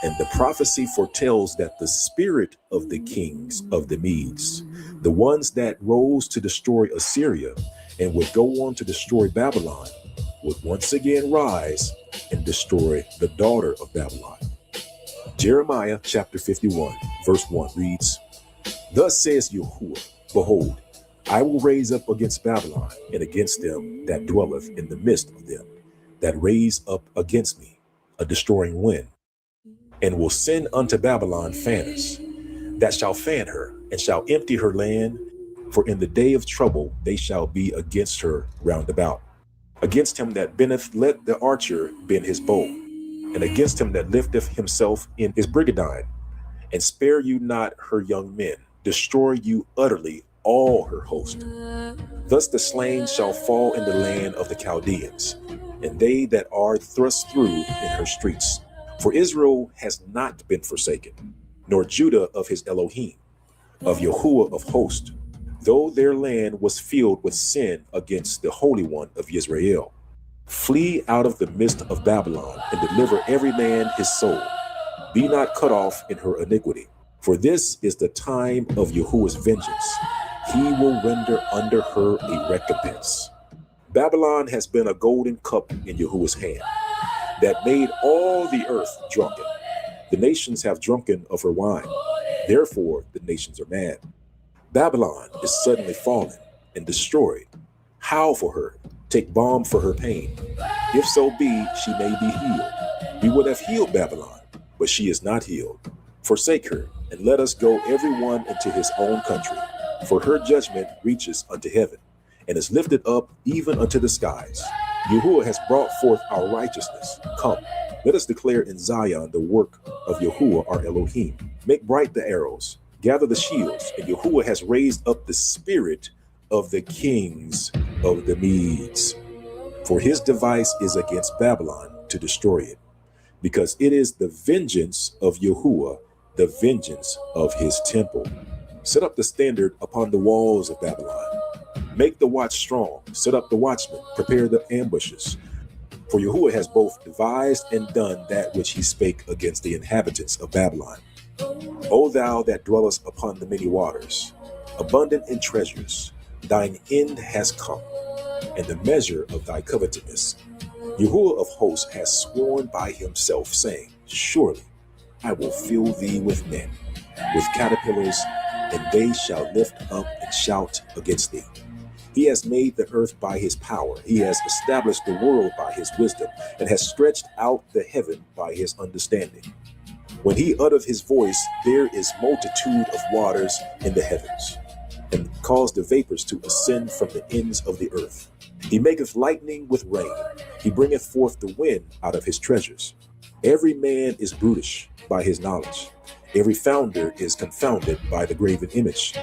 And the prophecy foretells that the spirit of the kings of the Medes, the ones that rose to destroy Assyria and would go on to destroy Babylon, would once again rise and destroy the daughter of Babylon. Jeremiah chapter 51, verse 1 reads, "Thus says Yahuwah, behold, I will raise up against Babylon and against them that dwelleth in the midst of them, that raise up against me a destroying wind, and will send unto Babylon fanners, that shall fan her, and shall empty her land, for in the day of trouble they shall be against her round about. Against him that bendeth, let the archer bend his bow, and against him that lifteth himself in his brigandine, and spare you not her young men, destroy you utterly all her host. Thus the slain shall fall in the land of the Chaldeans, and they that are thrust through in her streets. For Israel has not been forsaken, nor Judah of his Elohim, of Yahuwah of hosts, though their land was filled with sin against the Holy One of Israel. Flee out of the midst of Babylon, and deliver every man his soul. Be not cut off in her iniquity. For this is the time of Yahuwah's vengeance. He will render under her a recompense." Babylon has been a golden cup in Yahuwah's hand that made all the earth drunken. The nations have drunken of her wine. Therefore, the nations are mad. Babylon is suddenly fallen and destroyed. Howl for her. Take balm for her pain. If so be, she may be healed. We would have healed Babylon, but she is not healed. Forsake her, and let us go every one into his own country. For her judgment reaches unto heaven, and is lifted up even unto the skies. Yahuwah has brought forth our righteousness. Come, let us declare in Zion the work of Yahuwah our Elohim. Make bright the arrows, gather the shields, and Yahuwah has raised up the spirit of the kings of the Medes. For his device is against Babylon to destroy it, because it is the vengeance of Yahuwah, the vengeance of his temple. Set up the standard upon the walls of Babylon. Make the watch strong, set up the watchmen, prepare the ambushes. For Yahuwah has both devised and done that which he spake against the inhabitants of Babylon. O thou that dwellest upon the many waters, abundant in treasures, thine end has come, and the measure of thy covetousness. Yahuwah of hosts has sworn by himself, saying, Surely I will fill thee with men, with caterpillars, and they shall lift up and shout against thee. He has made the earth by his power. He has established the world by his wisdom, and has stretched out the heaven by his understanding. When he uttereth his voice, there is multitude of waters in the heavens, and caused the vapors to ascend from the ends of the earth. He maketh lightning with rain. He bringeth forth the wind out of his treasures. Every man is brutish by his knowledge. Every founder is confounded by the graven image.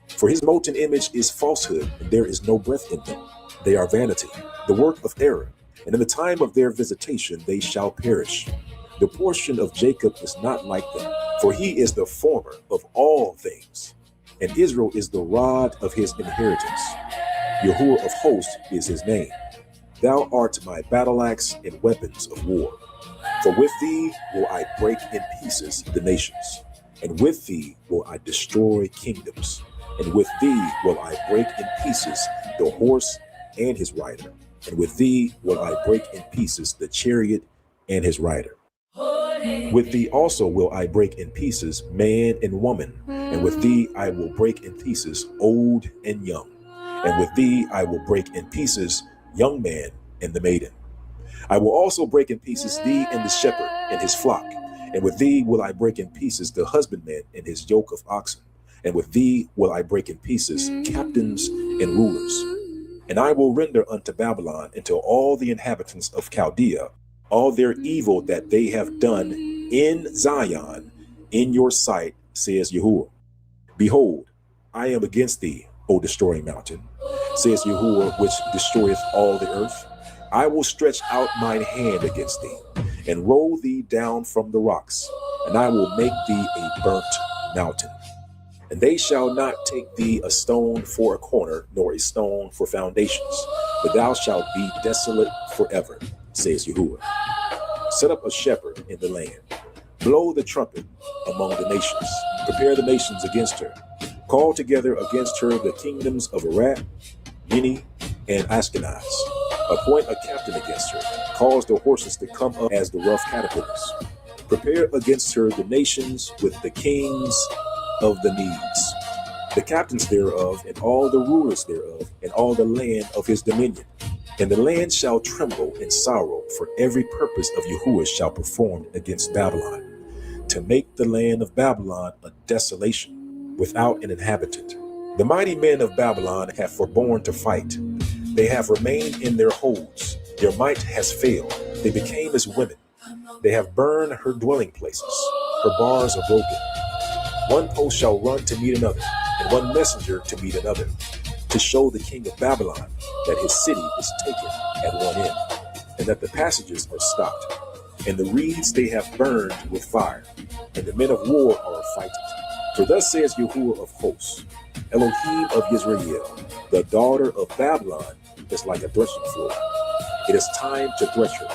For his molten image is falsehood, and there is no breath in them. They are vanity, the work of error, and in the time of their visitation they shall perish. The portion of Jacob is not like them, for he is the former of all things, and Israel is the rod of his inheritance. Yahuwah of hosts is his name. Thou art my battle axe and weapons of war. For with thee will I break in pieces the nations, and with thee will I destroy kingdoms, and with thee will I break in pieces the horse and his rider, and with thee will I break in pieces the chariot and his rider. With thee also will I break in pieces man and woman, and with thee I will break in pieces old and young, and with thee I will break in pieces young man and the maiden. I will also break in pieces thee and the shepherd and his flock, and with thee will I break in pieces the husbandman and his yoke of oxen, and with thee will I break in pieces captains and rulers. And I will render unto Babylon and to all the inhabitants of Chaldea all their evil that they have done in Zion in your sight, says Yahuwah. Behold, I am against thee, O destroying mountain, says Yahuwah, which destroyeth all the earth. I will stretch out mine hand against thee, and roll thee down from the rocks, and I will make thee a burnt mountain. And they shall not take thee a stone for a corner, nor a stone for foundations, but thou shalt be desolate forever, says Yahuwah. Set up a shepherd in the land. Blow the trumpet among the nations. Prepare the nations against her. Call together against her the kingdoms of Iraq, Guinea, and Ashkenaz. Appoint a captain against her. Cause the horses to come up as the rough caterpillars. Prepare against her the nations with the kings of the Medes, the captains thereof, and all the rulers thereof, and all the land of his dominion. And the land shall tremble in sorrow, for every purpose of Yahuwah shall perform against Babylon, to make the land of Babylon a desolation, without an inhabitant. The mighty men of Babylon have forborne to fight. They have remained in their holds. Their might has failed. They became as women. They have burned her dwelling places. Her bars are broken. One post shall run to meet another, and one messenger to meet another, to show the king of Babylon that his city is taken at one end, and that the passages are stopped, and the reeds they have burned with fire, and the men of war are affrighted. For thus says Yahuwah of hosts, Elohim of Israel, the daughter of Babylon is like a threshing floor. It is time to thresh her.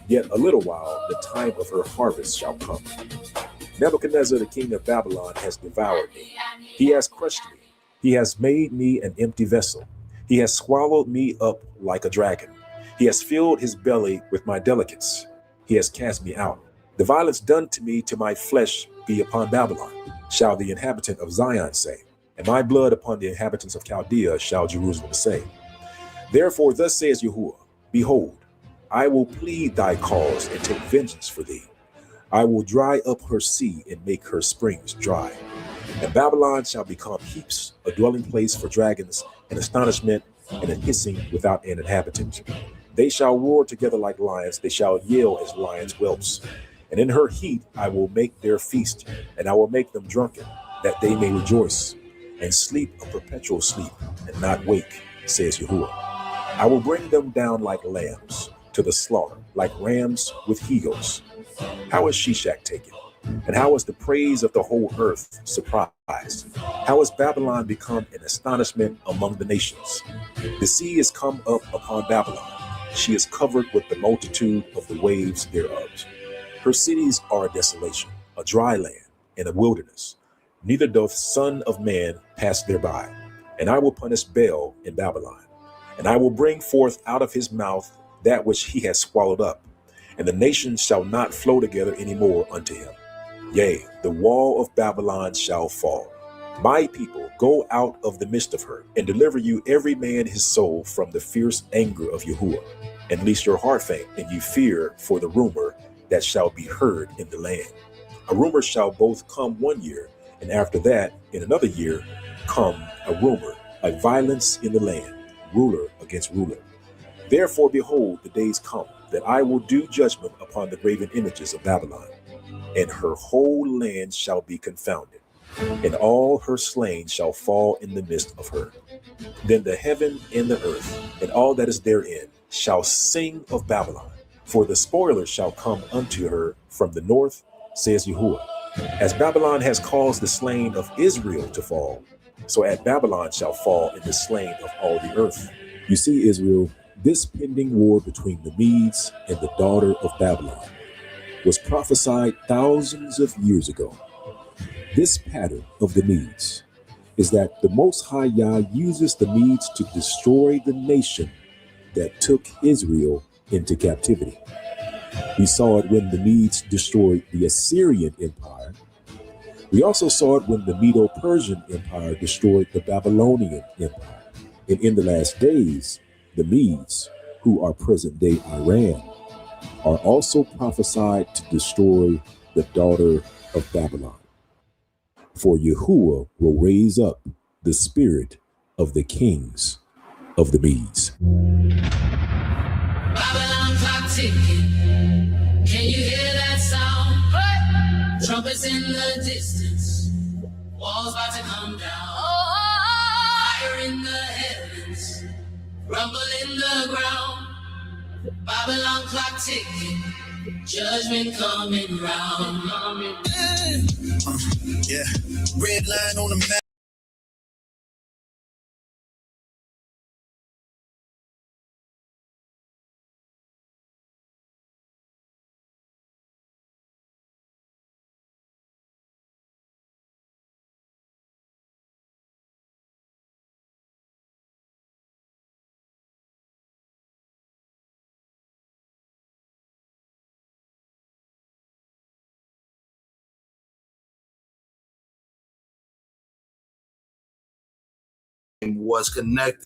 Yet a little while, the time of her harvest shall come. Nebuchadnezzar, the king of Babylon, has devoured me. He has crushed me. He has made me an empty vessel. He has swallowed me up like a dragon. He has filled his belly with my delicates. He has cast me out. The violence done to me, to my flesh, be upon Babylon, shall the inhabitant of Zion say. And my blood upon the inhabitants of Chaldea shall Jerusalem say. Therefore thus says Yahuwah, Behold, I will plead thy cause and take vengeance for thee. I will dry up her sea and make her springs dry. And Babylon shall become heaps, a dwelling place for dragons, an astonishment, and a hissing without an inhabitant. They shall roar together like lions, they shall yell as lions' whelps. And in her heat I will make their feast, and I will make them drunken, that they may rejoice, and sleep a perpetual sleep, and not wake, says Yahuwah. I will bring them down like lambs to the slaughter, like rams with he-goats. How is Shishak taken? And how is the praise of the whole earth surprised? How has Babylon become an astonishment among the nations? The sea is come up upon Babylon. She is covered with the multitude of the waves thereof. Her cities are a desolation, a dry land, and a wilderness. Neither doth Son of Man pass thereby. And I will punish Baal in Babylon. And I will bring forth out of his mouth that which he has swallowed up. And the nations shall not flow together any more unto him. Yea, the wall of Babylon shall fall. My people, go out of the midst of her, and deliver you every man his soul from the fierce anger of Yahuwah. And lest your heart faint, and you fear for the rumor that shall be heard in the land. A rumor shall both come 1 year, and after that, in another year, come a rumor, a violence in the land, ruler against ruler. Therefore, behold, the days come, that I will do judgment upon the graven images of Babylon, and her whole land shall be confounded, and all her slain shall fall in the midst of her. Then the heaven and the earth, and all that is therein, shall sing of Babylon, for the spoiler shall come unto her from the north, says Yahuwah. As Babylon has caused the slain of Israel to fall, so at Babylon shall fall in the slain of all the earth. You see, Israel, this pending war between the Medes and the daughter of Babylon was prophesied thousands of years ago. This pattern of the Medes is that the Most High Yah uses the Medes to destroy the nation that took Israel into captivity. We saw it when the Medes destroyed the Assyrian Empire. We also saw it when the Medo-Persian Empire destroyed the Babylonian Empire. And in the last days, the Medes, who are present-day Iran, are also prophesied to destroy the daughter of Babylon. For Yahuwah will raise up the spirit of the kings of the Medes. Babylon clock ticking. Can you hear that sound? What? Trumpets in the distance. Walls about to come down. Fire in the heavens. Rumble in the ground. Babylon clock ticking. Judgment coming round. Yeah, red line on the map. Was connected.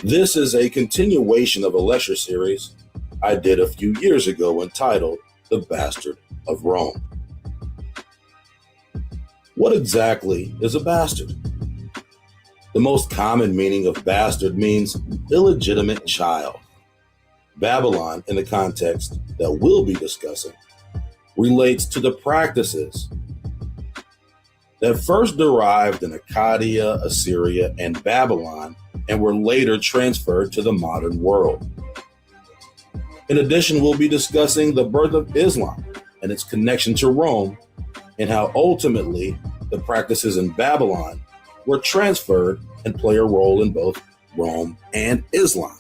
This is a continuation of a lecture series I did a few years ago entitled The Bastard of Rome. What exactly is a bastard? The most common meaning of bastard means illegitimate child. Babylon, in the context that we'll be discussing, relates to the practices that first derived in Akkadian, Assyria, and Babylon and were later transferred to the modern world. In addition, we'll be discussing the birth of Islam and its connection to Rome and how ultimately the practices in Babylon were transferred and play a role in both Rome and Islam.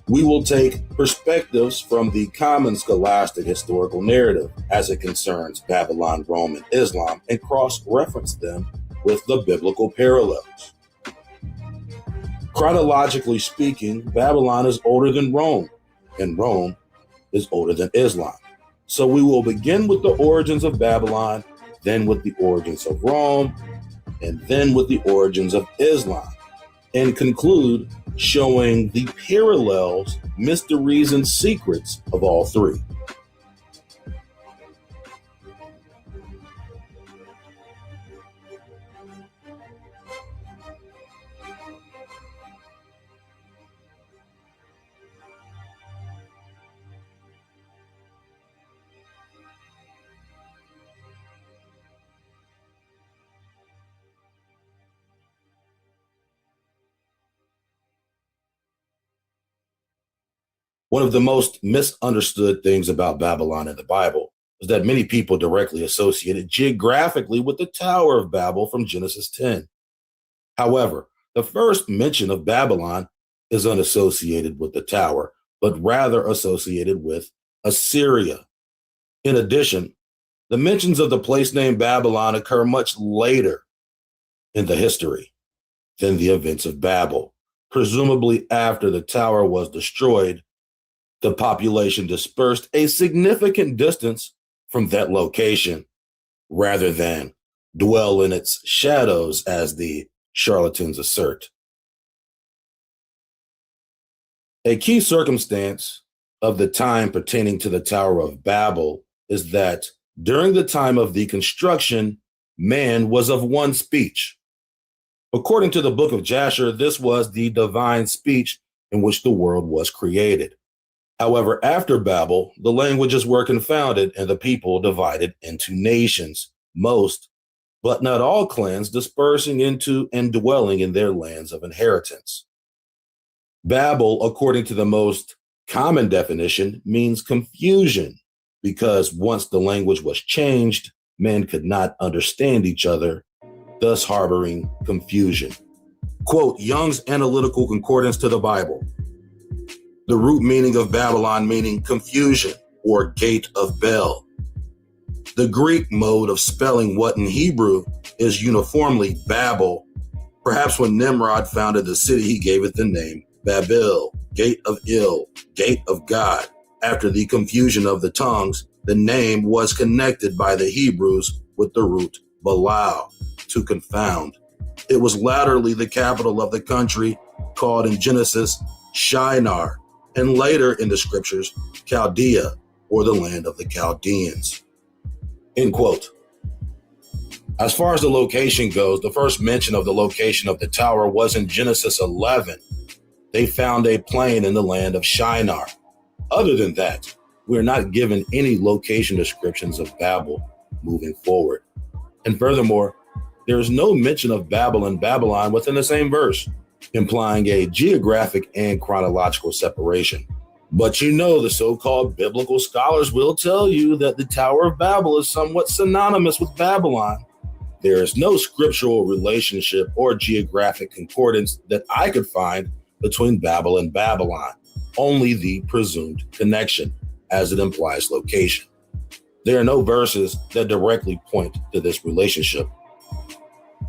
We will take perspectives from the common scholastic historical narrative as it concerns Babylon, Rome, and Islam and cross-reference them with the biblical parallels. Chronologically speaking, Babylon is older than Rome, and Rome is older than Islam. So we will begin with the origins of Babylon, then with the origins of Rome, and then with the origins of Islam, and conclude showing the parallels, mysteries, and secrets of all three. One of the most misunderstood things about Babylon in the Bible is that many people directly associate it geographically with the Tower of Babel from Genesis 10. However, the first mention of Babylon is unassociated with the tower, but rather associated with Assyria. In addition, the mentions of the place named Babylon occur much later in the history than the events of Babel. Presumably after the tower was destroyed, the population dispersed a significant distance from that location rather than dwell in its shadows, as the charlatans assert. A key circumstance of the time pertaining to the Tower of Babel is that during the time of the construction, man was of one speech. According to the book of Jasher, this was the divine speech in which the world was created. However, after Babel, the languages were confounded and the people divided into nations, most, but not all clans dispersing into and dwelling in their lands of inheritance. Babel, according to the most common definition, means confusion, because once the language was changed, men could not understand each other, thus harboring confusion. Quote, Young's Analytical Concordance to the Bible. The root meaning of Babylon meaning confusion or gate of Bel. The Greek mode of spelling what in Hebrew is uniformly Babel. Perhaps when Nimrod founded the city, he gave it the name Babel, gate of ill, gate of God. After the confusion of the tongues, the name was connected by the Hebrews with the root Balal, to confound. It was latterly the capital of the country, called in Genesis Shinar, and later in the scriptures, Chaldea, or the land of the Chaldeans. End quote. As far as the location goes, the first mention of the location of the tower was in Genesis 11. They found a plain in the land of Shinar. Other than that, we're not given any location descriptions of Babel moving forward. And furthermore, there is no mention of Babel and Babylon within the same verse, implying a geographic and chronological separation. But you know, the so-called biblical scholars will tell you that the Tower of Babel is somewhat synonymous with Babylon. There is no scriptural relationship or geographic concordance that I could find between Babel and Babylon, only the presumed connection, as it implies location. There are no verses that directly point to this relationship.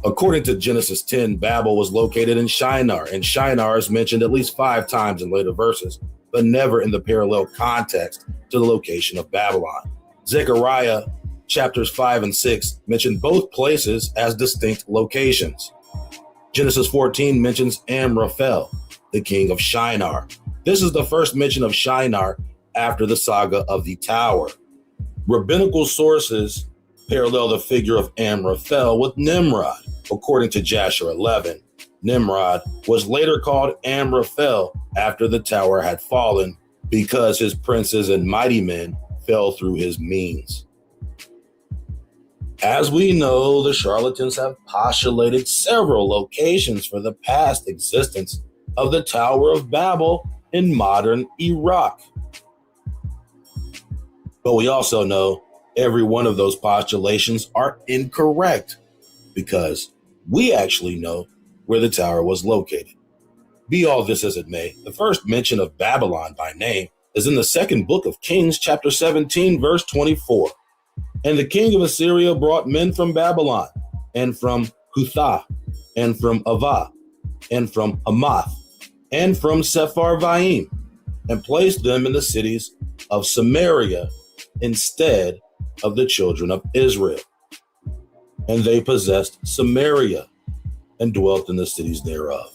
According to Genesis 10, Babel was located in Shinar, and Shinar is mentioned at least 5 times in later verses, but never in the parallel context to the location of Babylon. Zechariah chapters 5 and 6 mention both places as distinct locations. Genesis 14 mentions Amraphel, the king of Shinar. This is the first mention of Shinar after the saga of the Tower. Rabbinical sources parallel the figure of Amraphel with Nimrod. According to Jasher 11, Nimrod was later called Amraphel after the tower had fallen because his princes and mighty men fell through his means. As we know, the charlatans have postulated several locations for the past existence of the Tower of Babel in modern Iraq. But we also know every one of those postulations are incorrect because we actually know where the tower was located. Be all this as it may, the first mention of Babylon by name is in the second book of Kings, chapter 17, verse 24. And the king of Assyria brought men from Babylon, and from Cuthah, and from Avah, and from Hamath, and from Sepharvaim, and placed them in the cities of Samaria instead of the children of Israel. And they possessed Samaria and dwelt in the cities thereof.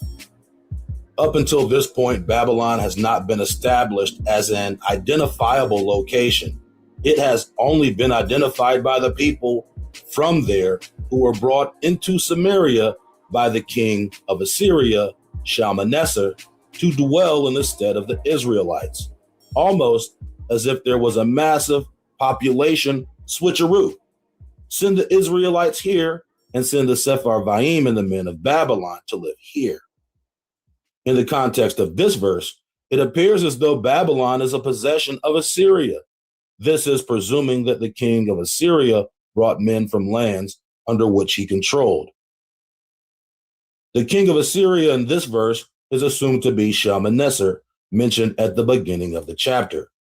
Up until this point, Babylon has not been established as an identifiable location. It has only been identified by the people from there who were brought into Samaria by the king of Assyria, Shalmaneser, to dwell in the stead of the Israelites, almost as if there was a massive population switcheroo. Send the Israelites here and send the Sepharvaim and the men of Babylon to live here. In the context of this verse, it appears as though Babylon is a possession of Assyria. This is presuming that the king of Assyria brought men from lands under which he controlled. The king of Assyria in this verse is assumed to be Shalmaneser, mentioned at the beginning of the chapter.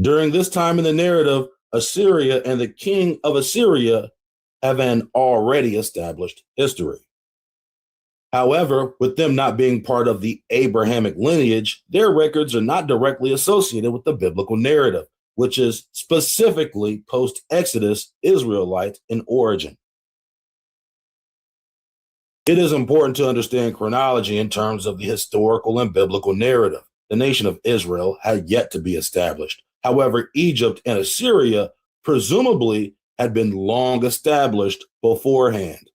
During this time in the narrative, Assyria and the king of Assyria have an already established history. However, with them not being part of the Abrahamic lineage, their records are not directly associated with the biblical narrative, which is specifically post-Exodus Israelite in origin. It is important to understand chronology in terms of the historical and biblical narrative. The nation of Israel had yet to be established. However, Egypt and Assyria presumably had been long established beforehand.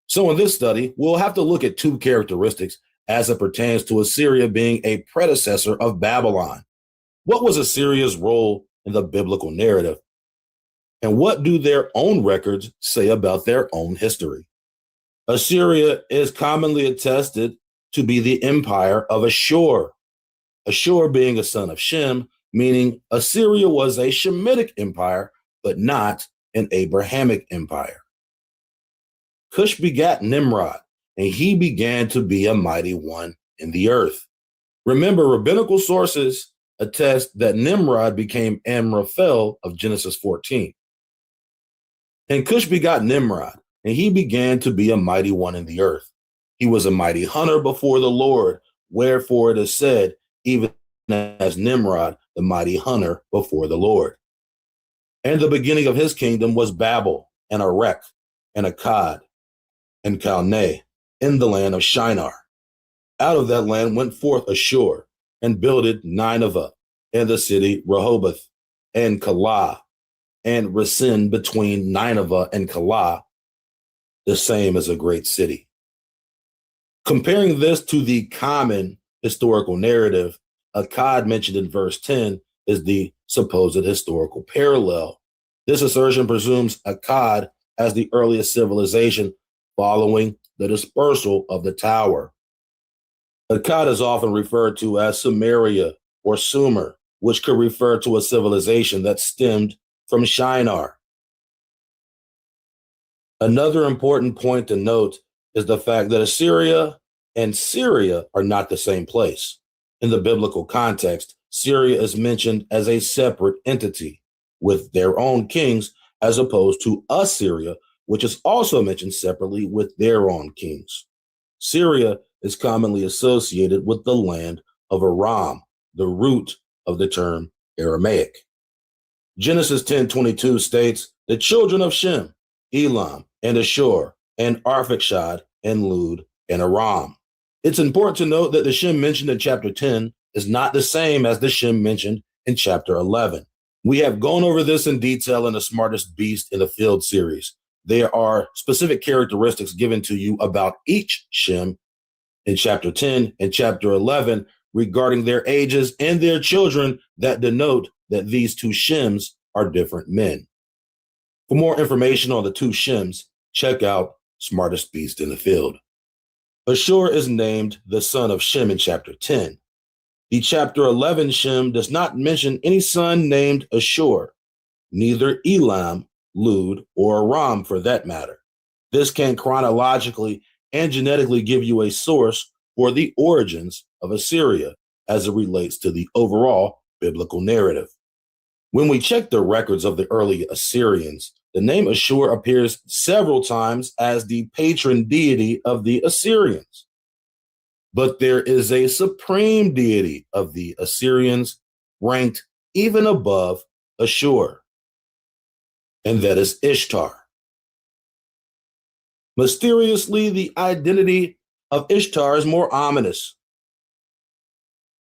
So in this study, we'll have to look at two characteristics as it pertains to Assyria being a predecessor of Babylon. What was Assyria's role in the biblical narrative? And what do their own records say about their own history? Assyria is commonly attested to be the empire of Ashur. Ashur being a son of Shem, meaning Assyria was a Shemitic empire, but not an Abrahamic empire. Cush begat Nimrod, and he began to be a mighty one in the earth. Remember, rabbinical sources attest that Nimrod became Amraphel of Genesis 14. And Cush begot Nimrod, and he began to be a mighty one in the earth. He was a mighty hunter before the Lord, wherefore it is said, even as Nimrod, the mighty hunter before the Lord. And the beginning of his kingdom was Babel, and Erech, and Akkad, and Calneh, in the land of Shinar. Out of that land went forth Ashur, and builded Nineveh, and the city Rehoboth, and Calah, and Resen between Nineveh and Calah, the same as a great city. Comparing this to the common historical narrative, Akkad mentioned in verse 10 is the supposed historical parallel. This assertion presumes Akkad as the earliest civilization following the dispersal of the tower. Akkad is often referred to as Sumeria or Sumer, which could refer to a civilization that stemmed from Shinar. Another important point to note is the fact that Assyria and Syria are not the same place. In the biblical context, Syria is mentioned as a separate entity with their own kings, as opposed to Assyria, which is also mentioned separately with their own kings. Syria is commonly associated with the land of Aram, the root of the term Aramaic. Genesis 10:22 states, the children of Shem, Elam, and Ashur, and Arphaxad, and Lud, and Aram. It's important to note that the Shem mentioned in chapter 10 is not the same as the Shem mentioned in chapter 11. We have gone over this in detail in the Smartest Beast in the Field series. There are specific characteristics given to you about each Shem in chapter 10 and chapter 11 regarding their ages and their children that denote that these two Shems are different men. For more information on the two Shems, check out Smartest Beast in the Field. Ashur is named the son of Shem in chapter 10. The chapter 11 Shem does not mention any son named Ashur, neither Elam, Lud, or Aram for that matter. This can chronologically and genetically give you a source for the origins of Assyria as it relates to the overall biblical narrative. When we check the records of the early Assyrians, the name Ashur appears several times as the patron deity of the Assyrians. But there is a supreme deity of the Assyrians ranked even above Ashur, and that is Ishtar. Mysteriously, the identity of Ishtar is more ominous.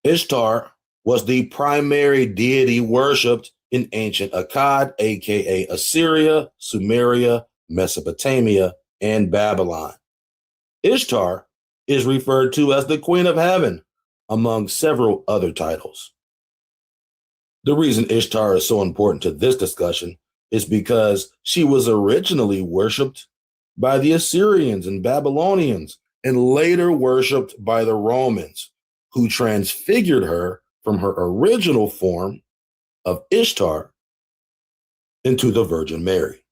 Ishtar was the primary deity worshipped in ancient Akkad, aka Assyria, Sumeria, Mesopotamia, and Babylon. Ishtar is referred to as the Queen of Heaven, among several other titles. The reason Ishtar is so important to this discussion is because she was originally worshipped by the Assyrians and Babylonians and later worshipped by the Romans, who transfigured her from her original form of Ishtar into the Virgin Mary.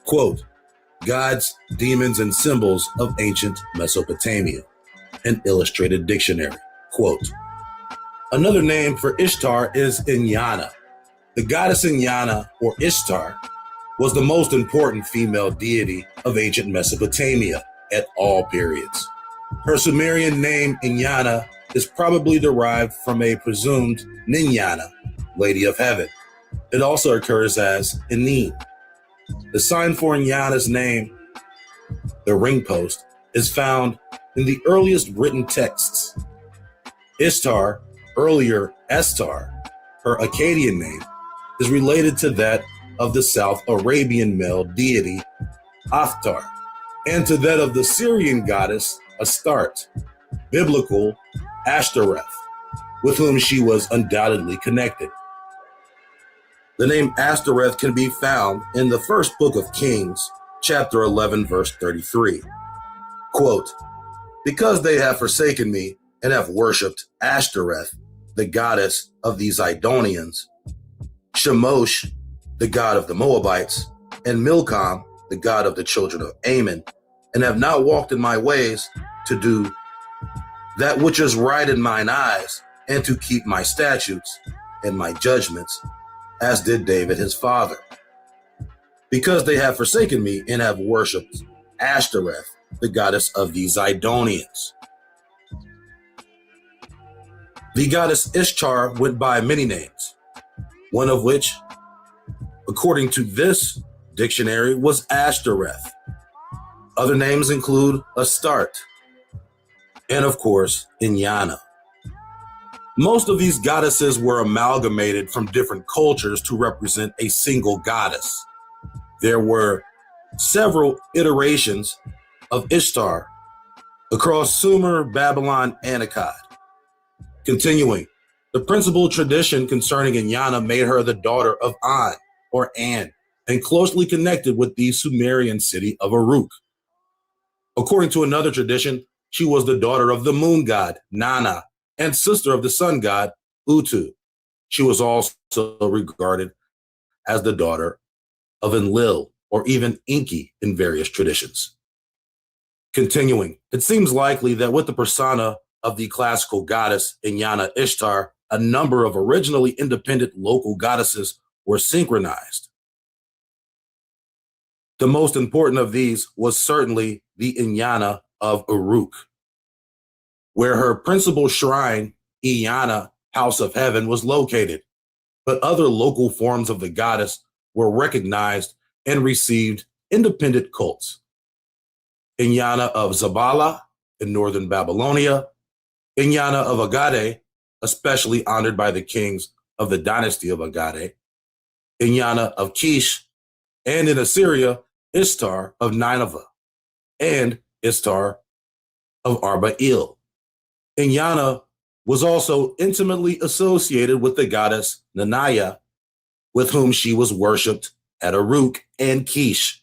Quote, Gods, Demons, and Symbols of Ancient Mesopotamia, an illustrated dictionary. Quote, another name for Ishtar is Inanna. The goddess Inanna, or Ishtar, was the most important female deity of ancient Mesopotamia at all periods. Her Sumerian name, Inanna, is probably derived from a presumed Ninyana, Lady of Heaven. It also occurs as Inin. The sign for Inanna's name, the ring post, is found in the earliest written texts. Ishtar, earlier Estar, her Akkadian name, is related to that of the South Arabian male deity Haftar, and to that of the Syrian goddess Astarte, biblical Ashtoreth, with whom she was undoubtedly connected. The name Ashtoreth can be found in the first book of Kings, chapter 11, verse 33. Quote, because they have forsaken me and have worshipped Ashtoreth, the goddess of the Zidonians, Shemosh, the god of the Moabites, and Milcom, the god of the children of Ammon, and have not walked in my ways to do that which is right in mine eyes, and to keep my statutes and my judgments, as did David his father. Because they have forsaken me and have worshipped Ashtoreth, the goddess of the Zidonians. The goddess Ishtar went by many names, one of which, according to this dictionary, was Ashtoreth. Other names include Astarte, and of course, Inanna. Most of these goddesses were amalgamated from different cultures to represent a single goddess. There were several iterations of Ishtar across Sumer, Babylon, and Akkad. Continuing, the principal tradition concerning Inanna made her the daughter of An, or An, and closely connected with the Sumerian city of Uruk. According to another tradition, she was the daughter of the moon god, Nana, and sister of the sun god, Utu. She was also regarded as the daughter of Enlil, or even Enki in various traditions. Continuing, it seems likely that with the persona of the classical goddess Inanna Ishtar, a number of originally independent local goddesses were synchronized. The most important of these was certainly the Inyana of Uruk, where her principal shrine, Inyana, House of Heaven, was located, but other local forms of the goddess were recognized and received independent cults. Inyana of Zabala in northern Babylonia, Inyana of Agade, especially honored by the kings of the dynasty of Agade, Inyana of Kish, and in Assyria, Ishtar of Nineveh, and Ishtar of Arba-Il. Inyana was also intimately associated with the goddess Nanaya, with whom she was worshipped at Uruk and Kish.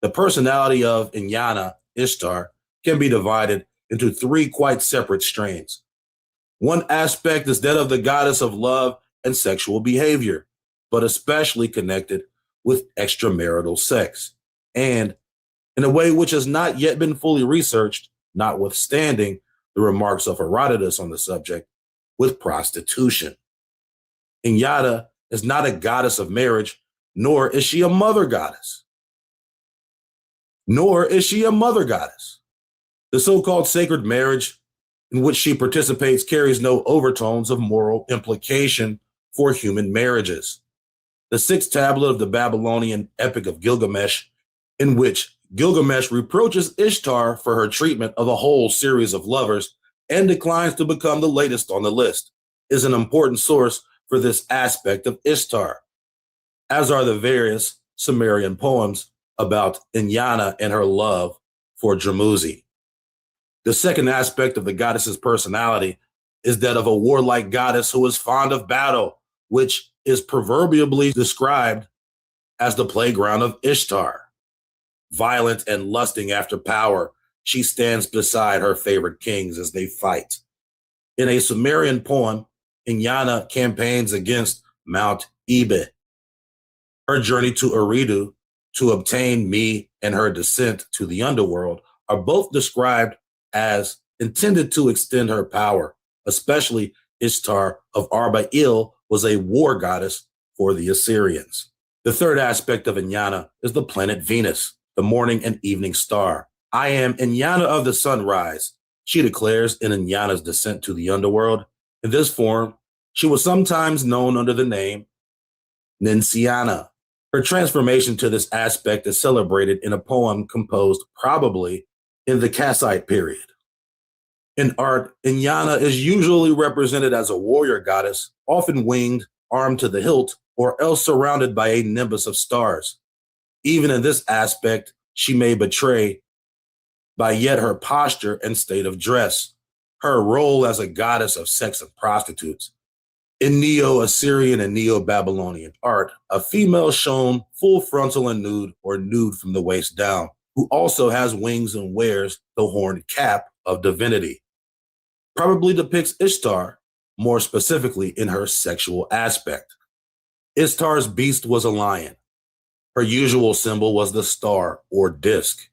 The personality of Inyana, Ishtar, can be divided into three quite separate strains. One aspect is that of the goddess of love and sexual behavior, but especially connected with extramarital sex, and in a way which has not yet been fully researched, notwithstanding the remarks of Herodotus on the subject, with prostitution. Inyana is not a goddess of marriage, nor is she a mother goddess. The so-called sacred marriage in which she participates carries no overtones of moral implication for human marriages. The sixth tablet of the Babylonian Epic of Gilgamesh, in which Gilgamesh reproaches Ishtar for her treatment of a whole series of lovers and declines to become the latest on the list, is an important source for this aspect of Ishtar, as are the various Sumerian poems about Inyana and her love for Dumuzi. The second aspect of the goddess's personality is that of a warlike goddess who is fond of battle, which is proverbially described as the playground of Ishtar. Violent and lusting after power, she stands beside her favorite kings as they fight. In a Sumerian poem, Inyana campaigns against Mount Ebe. Her journey to Eridu to obtain Me and her descent to the underworld are both described as intended to extend her power, especially Ishtar of Arba-Il was a war goddess for the Assyrians. The third aspect of Inyana is the planet Venus, the morning and evening star. I am Inyana of the sunrise, she declares in Inyana's descent to the underworld. In this form, she was sometimes known under the name Ninsiana. Her transformation to this aspect is celebrated in a poem composed probably in the Kassite period. In art, Inyana is usually represented as a warrior goddess, often winged, armed to the hilt, or else surrounded by a nimbus of stars. Even in this aspect, she may betray by yet her posture and state of dress, her role as a goddess of sex and prostitutes. In Neo-Assyrian and Neo-Babylonian art, a female shown full frontal and nude or nude from the waist down, who also has wings and wears the horned cap of divinity, probably depicts Ishtar, more specifically in her sexual aspect. Ishtar's beast was a lion. Her usual symbol was the star or disk.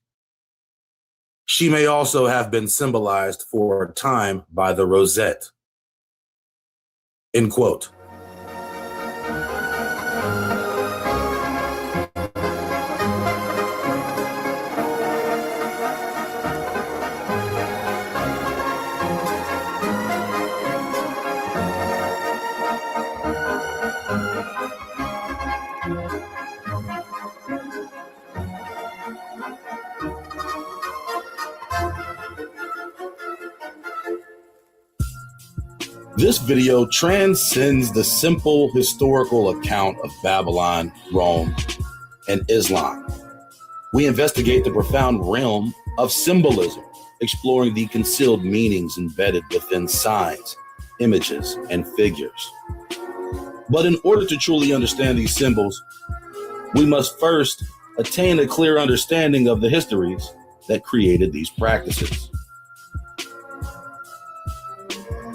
She may also have been symbolized for a time by the rosette. End quote. This video transcends the simple historical account of Babylon, Rome, and Islam. We investigate the profound realm of symbolism, exploring the concealed meanings embedded within signs, images, and figures. But in order to truly understand these symbols, we must first attain a clear understanding of the histories that created these practices.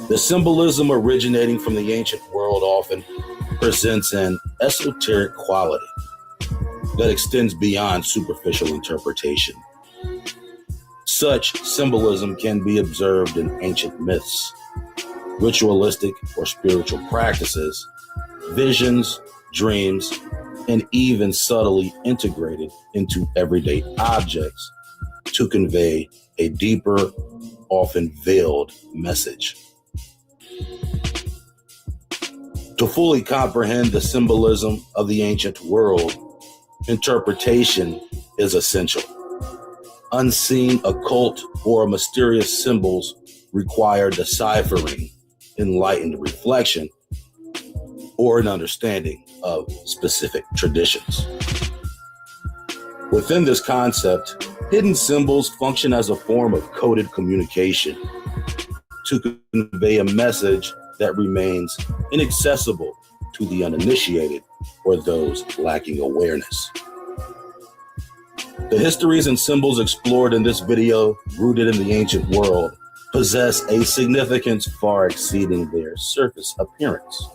The symbolism originating from the ancient world often presents an esoteric quality that extends beyond superficial interpretation. Such symbolism can be observed in ancient myths, ritualistic or spiritual practices, visions, dreams, and even subtly integrated into everyday objects to convey a deeper, often veiled message. To fully comprehend the symbolism of the ancient world, interpretation is essential. Unseen, occult, or mysterious symbols require deciphering, enlightened reflection, or an understanding of specific traditions. Within this concept, hidden symbols function as a form of coded communication to convey a message that remains inaccessible to the uninitiated or those lacking awareness. The histories and symbols explored in this video, rooted in the ancient world, possess a significance far exceeding their surface appearance.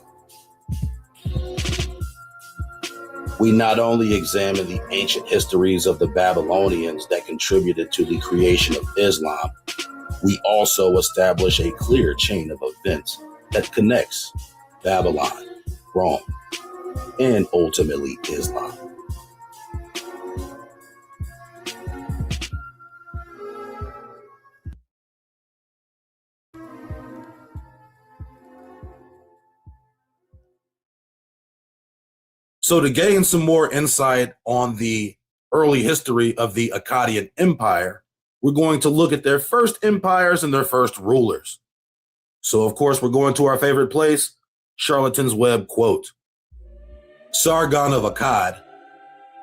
We not only examine the ancient histories of the Babylonians that contributed to the creation of Islam, we also establish a clear chain of events that connects Babylon, Rome, and ultimately Islam. So to gain some more insight on the early history of the Akkadian Empire, we're going to look at their first empires and their first rulers. So of course, we're going to our favorite place, Charlton's Web quote. Sargon of Akkad,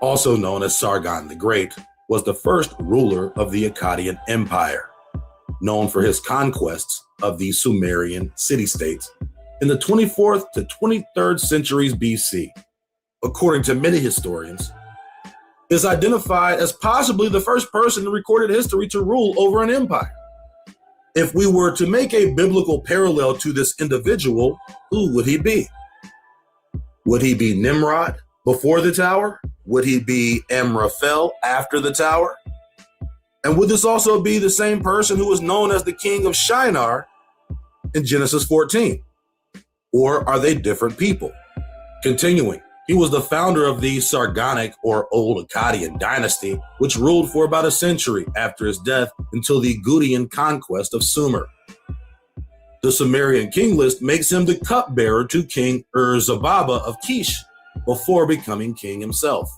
also known as Sargon the Great, was the first ruler of the Akkadian Empire, known for his conquests of the Sumerian city-states in the 24th to 23rd centuries BC. According to many historians, is identified as possibly the first person in recorded history to rule over an empire. If we were to make a biblical parallel to this individual, who would he be? Would he be Nimrod before the tower? Would he be Amraphel after the tower? And would this also be the same person who was known as the king of Shinar in Genesis 14? Or are they different people? Continuing. He was the founder of the Sargonic or Old Akkadian dynasty, which ruled for about a century after his death until the Gutian conquest of Sumer. The Sumerian king list makes him the cupbearer to King Ur-Zababa of Kish before becoming king himself.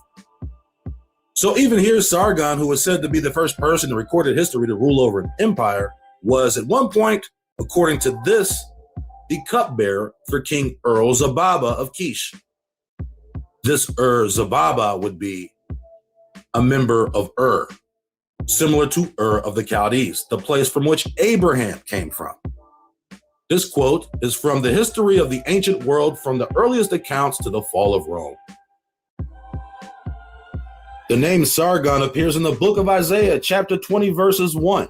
So even here, Sargon, who was said to be the first person in recorded history to rule over an empire, was at one point, according to this, the cupbearer for King Ur-Zababa of Kish. This Ur-Zababa would be a member of Ur, similar to Ur of the Chaldees, the place from which Abraham came from. This quote is from the history of the ancient world from the earliest accounts to the fall of Rome. The name Sargon appears in the book of Isaiah, chapter 20, verses 1.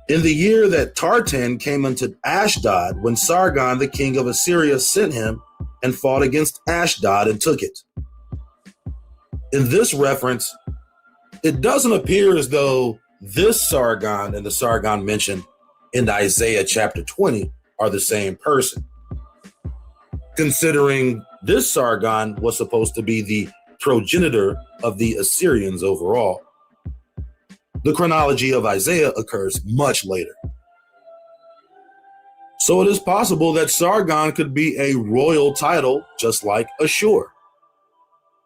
In the year that Tartan came unto Ashdod, when Sargon, the king of Assyria, sent him and fought against Ashdod and took it. In this reference, it doesn't appear as though this Sargon and the Sargon mentioned in Isaiah chapter 20 are the same person, considering this Sargon was supposed to be the progenitor of the Assyrians overall. The chronology of Isaiah occurs much later. So it is possible that Sargon could be a royal title, just like Ashur.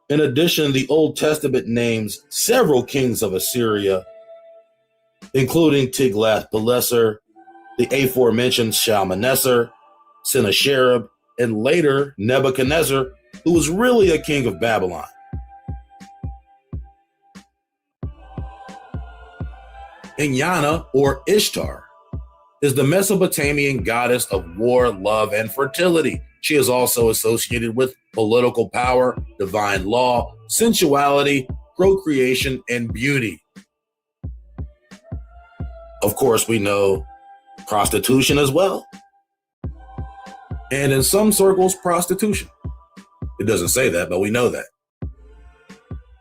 In addition, the Old Testament names several kings of Assyria, including Tiglath-Pileser, the aforementioned Shalmaneser, Sennacherib, and later Nebuchadnezzar, who was really a king of Babylon. Inanna, or Ishtar, is the Mesopotamian goddess of war, love, and fertility. She is also associated with political power, divine law, sensuality, procreation, and beauty. Of course, we know prostitution as well. And in some circles, prostitution. It doesn't say that, but we know that.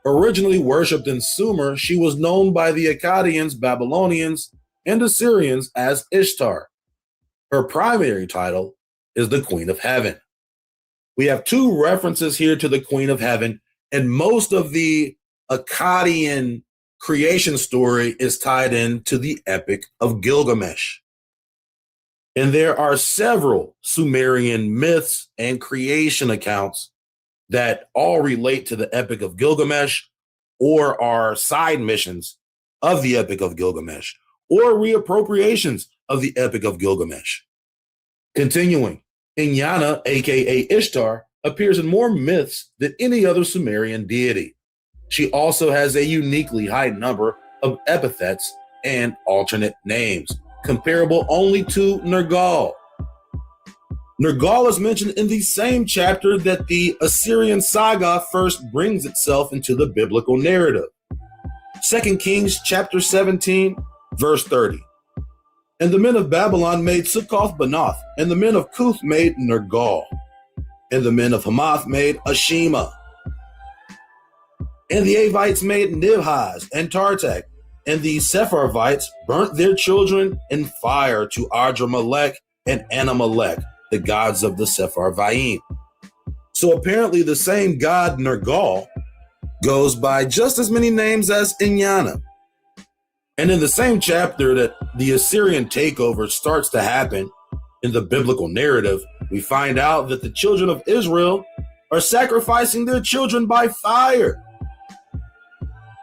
Originally worshipped in Sumer, she was known by the Akkadians, Babylonians, and Assyrians as Ishtar. Her primary title is the Queen of Heaven. We have two references here to the Queen of Heaven, and most of the Akkadian creation story is tied into the Epic of Gilgamesh. And there are several Sumerian myths and creation accounts that all relate to the Epic of Gilgamesh or are side missions of the Epic of Gilgamesh or reappropriations of the Epic of Gilgamesh. Continuing, Inanna, aka Ishtar, appears in more myths than any other Sumerian deity. She also has a uniquely high number of epithets and alternate names, comparable only to Nergal. Nergal is mentioned in the same chapter that the Assyrian saga first brings itself into the biblical narrative. 2 Kings chapter 17, verse 30. And the men of Babylon made Succoth-Benoth, and the men of Cuth made Nergal, and the men of Hamath made Ashima, and the Avites made Nibhaz and Tartak, and the Sepharvites burnt their children in fire to Adramelech and Anamelech, the gods of the Sepharvaim. So apparently the same god Nergal goes by just as many names as Inanna. And in the same chapter that the Assyrian takeover starts to happen in the biblical narrative, we find out that the children of Israel are sacrificing their children by fire,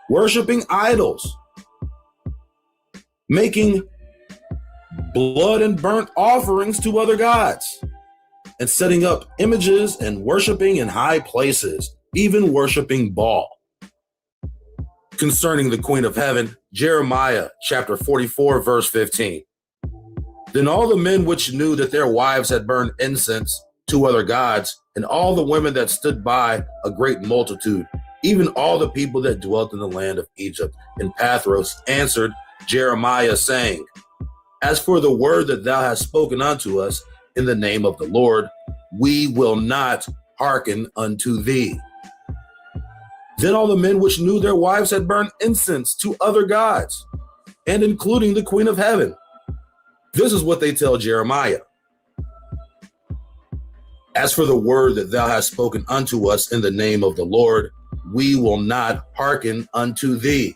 worshiping idols, making blood and burnt offerings to other gods, and setting up images and worshiping in high places, even worshiping Baal. Concerning the Queen of Heaven, Jeremiah chapter 44, verse 15. Then all the men which knew that their wives had burned incense to other gods, and all the women that stood by, a great multitude, even all the people that dwelt in the land of Egypt and Pathros, answered Jeremiah, saying, As for the word that thou hast spoken unto us in the name of the Lord, we will not hearken unto thee. Then all the men which knew their wives had burned incense to other gods, and including the Queen of Heaven. This is what they tell Jeremiah. As for the word that thou hast spoken unto us in the name of the Lord, we will not hearken unto thee.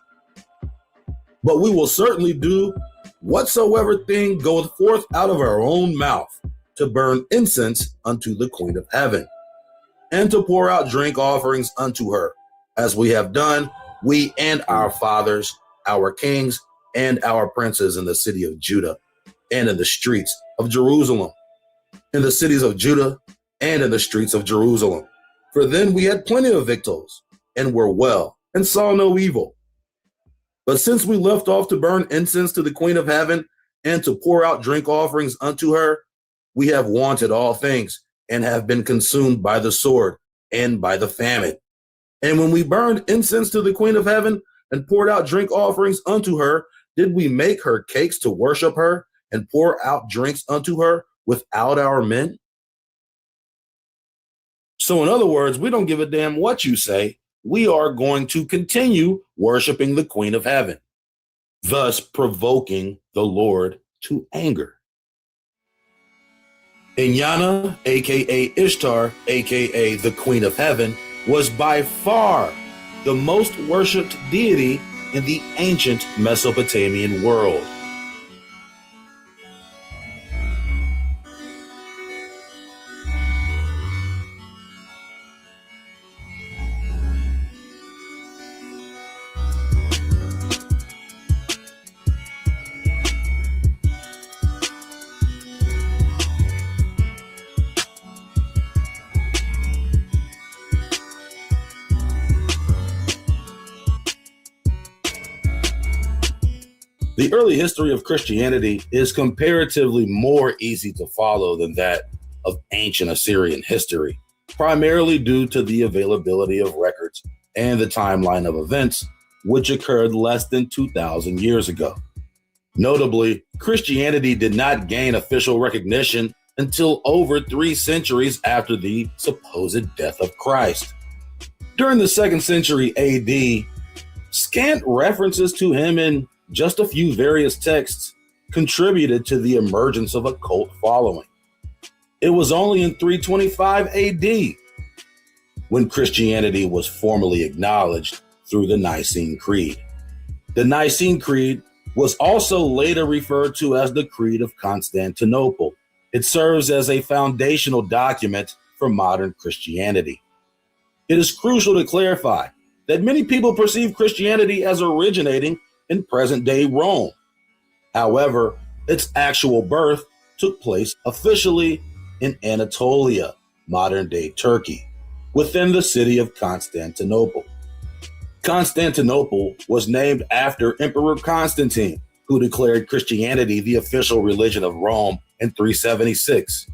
But we will certainly do whatsoever thing goeth forth out of our own mouth, to burn incense unto the Queen of Heaven, and to pour out drink offerings unto her, as we have done, we and our fathers, our kings, and our princes in the city of Judah, and in the streets of Jerusalem, in the cities of Judah, and in the streets of Jerusalem. For then we had plenty of victuals, and were well, and saw no evil. But since we left off to burn incense to the Queen of Heaven, and to pour out drink offerings unto her, we have wanted all things, and have been consumed by the sword, and by the famine. And when we burned incense to the Queen of Heaven, and poured out drink offerings unto her, did we make her cakes to worship her, and pour out drinks unto her without our men? So in other words, we don't give a damn what you say. We are going to continue worshiping the Queen of Heaven, thus provoking the Lord to anger. Inanna, aka Ishtar, aka the Queen of Heaven, was by far the most worshipped deity in the ancient Mesopotamian world. The early history of Christianity is comparatively more easy to follow than that of ancient Assyrian history, primarily due to the availability of records and the timeline of events, which occurred less than 2,000 years ago. Notably, Christianity did not gain official recognition until over 3 centuries after the supposed death of Christ. During the 2nd century AD, scant references to him in just a few various texts contributed to the emergence of a cult following. It was only in 325 AD when Christianity was formally acknowledged through the Nicene Creed. The Nicene Creed was also later referred to as the Creed of Constantinople. It serves as a foundational document for modern Christianity. It is crucial to clarify that many people perceive Christianity as originating in present-day Rome. However, its actual birth took place officially in Anatolia, modern-day Turkey, within the city of Constantinople. Constantinople was named after Emperor Constantine, who declared Christianity the official religion of Rome in 376.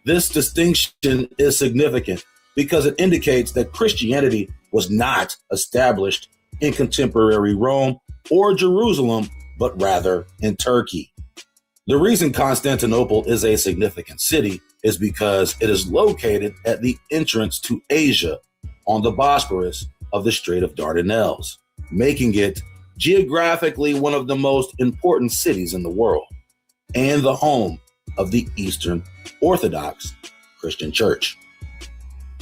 This distinction is significant because it indicates that Christianity was not established in contemporary Rome or Jerusalem, but rather in Turkey. The reason Constantinople is a significant city is because it is located at the entrance to Asia on the Bosporus of the Strait of Dardanelles, making it geographically one of the most important cities in the world and the home of the Eastern Orthodox Christian Church.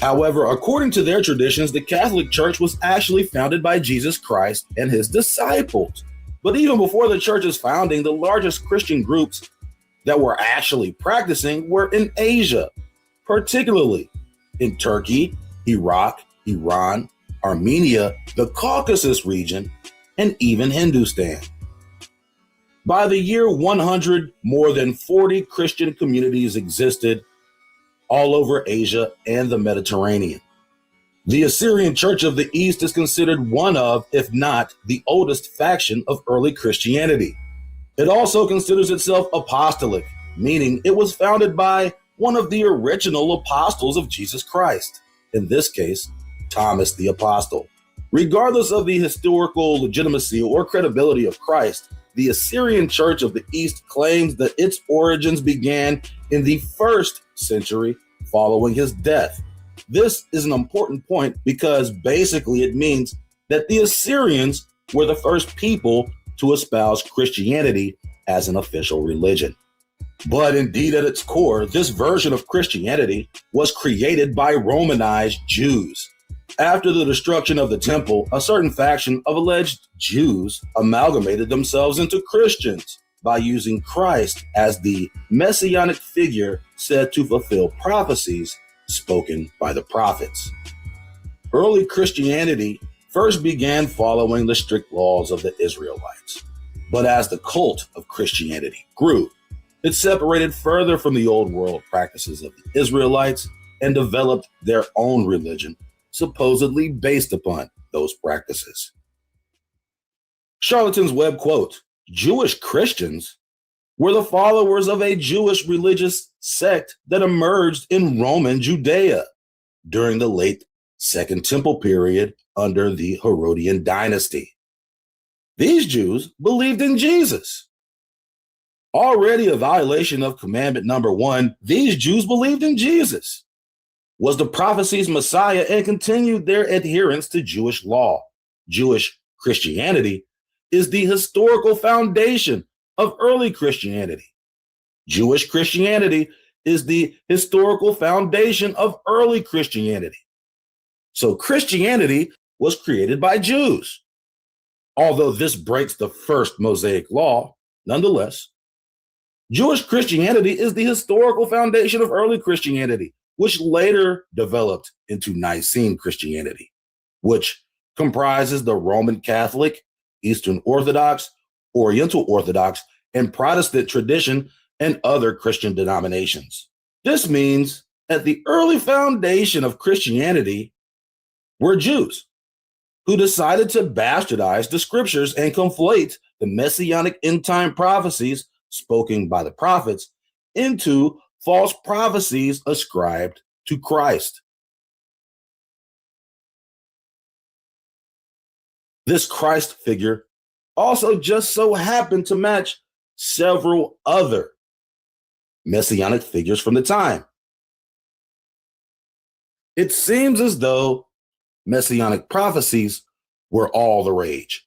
However, according to their traditions, the Catholic Church was actually founded by Jesus Christ and his disciples. But even before the church's founding, the largest Christian groups that were actually practicing were in Asia, particularly in Turkey, Iraq, Iran, Armenia, the Caucasus region, and even Hindustan. By the year 100, more than 40 Christian communities existed all over Asia and the Mediterranean. The Assyrian Church of the East is considered one of, if not the oldest faction of early Christianity. It also considers itself apostolic, meaning it was founded by one of the original apostles of Jesus Christ, in this case, Thomas the Apostle. Regardless of the historical legitimacy or credibility of Christ, the Assyrian Church of the East claims that its origins began in the 1st century following his death. This is an important point because basically it means that the Assyrians were the first people to espouse Christianity as an official religion. But indeed, at its core, this version of Christianity was created by Romanized Jews. After the destruction of the temple, a certain faction of alleged Jews amalgamated themselves into Christians by using Christ as the messianic figure said to fulfill prophecies spoken by the prophets. Early Christianity first began following the strict laws of the Israelites. But as the cult of Christianity grew, it separated further from the old world practices of the Israelites and developed their own religion, supposedly based upon those practices. Charlatan's Web quote, Jewish Christians were the followers of a Jewish religious sect that emerged in Roman Judea during the late Second Temple period under the Herodian dynasty. These Jews believed in Jesus. Already a violation of commandment number 1, these Jews believed in Jesus, was the prophecy's Messiah, and continued their adherence to Jewish law. Jewish Christianity is the historical foundation of early Christianity. Jewish Christianity is the historical foundation of early Christianity. So Christianity was created by Jews. Although this breaks the first Mosaic law, nonetheless, Jewish Christianity is the historical foundation of early Christianity, which later developed into Nicene Christianity, which comprises the Roman Catholic, Eastern Orthodox, Oriental Orthodox, and Protestant tradition and other Christian denominations. This means that the early foundation of Christianity were Jews who decided to bastardize the scriptures and conflate the messianic end-time prophecies spoken by the prophets into false prophecies ascribed to Christ. This Christ figure also just so happened to match several other messianic figures from the time. It seems as though messianic prophecies were all the rage.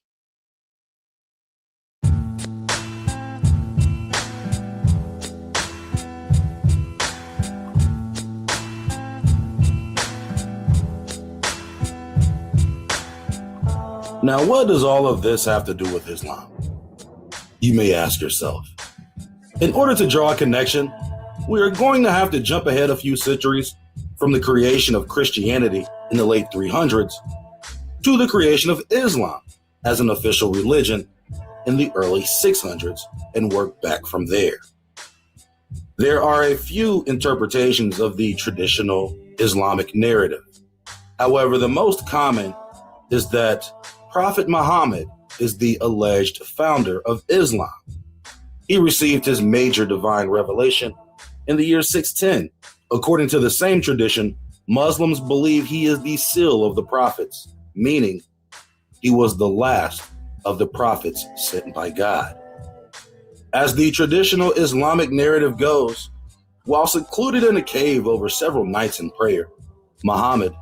Now, what does all of this have to do with Islam? You may ask yourself. In order to draw a connection, we are going to have to jump ahead a few centuries from the creation of Christianity in the late 300s to the creation of Islam as an official religion in the early 600s and work back from there. There are a few interpretations of the traditional Islamic narrative. However, the most common is that Prophet Muhammad is the alleged founder of Islam. He received his major divine revelation in the year 610. According to the same tradition, Muslims believe he is the seal of the prophets, meaning he was the last of the prophets sent by God. As the traditional Islamic narrative goes, while secluded in a cave over several nights in prayer, Muhammad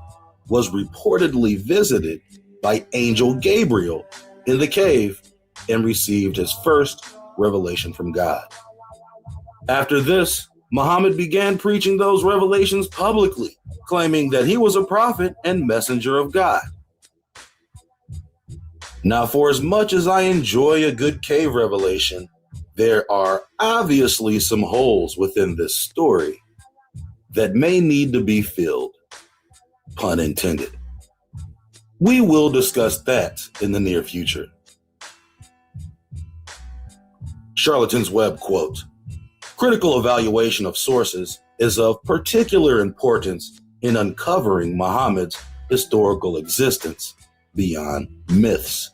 was reportedly visited by Angel Gabriel in the cave and received his first revelation from God. After this, Muhammad began preaching those revelations publicly, claiming that he was a prophet and messenger of God. Now, for as much as I enjoy a good cave revelation, there are obviously some holes within this story that may need to be filled, pun intended. We will discuss that in the near future. Charlatan's Web quote, "Critical evaluation of sources is of particular importance in uncovering Muhammad's historical existence beyond myths."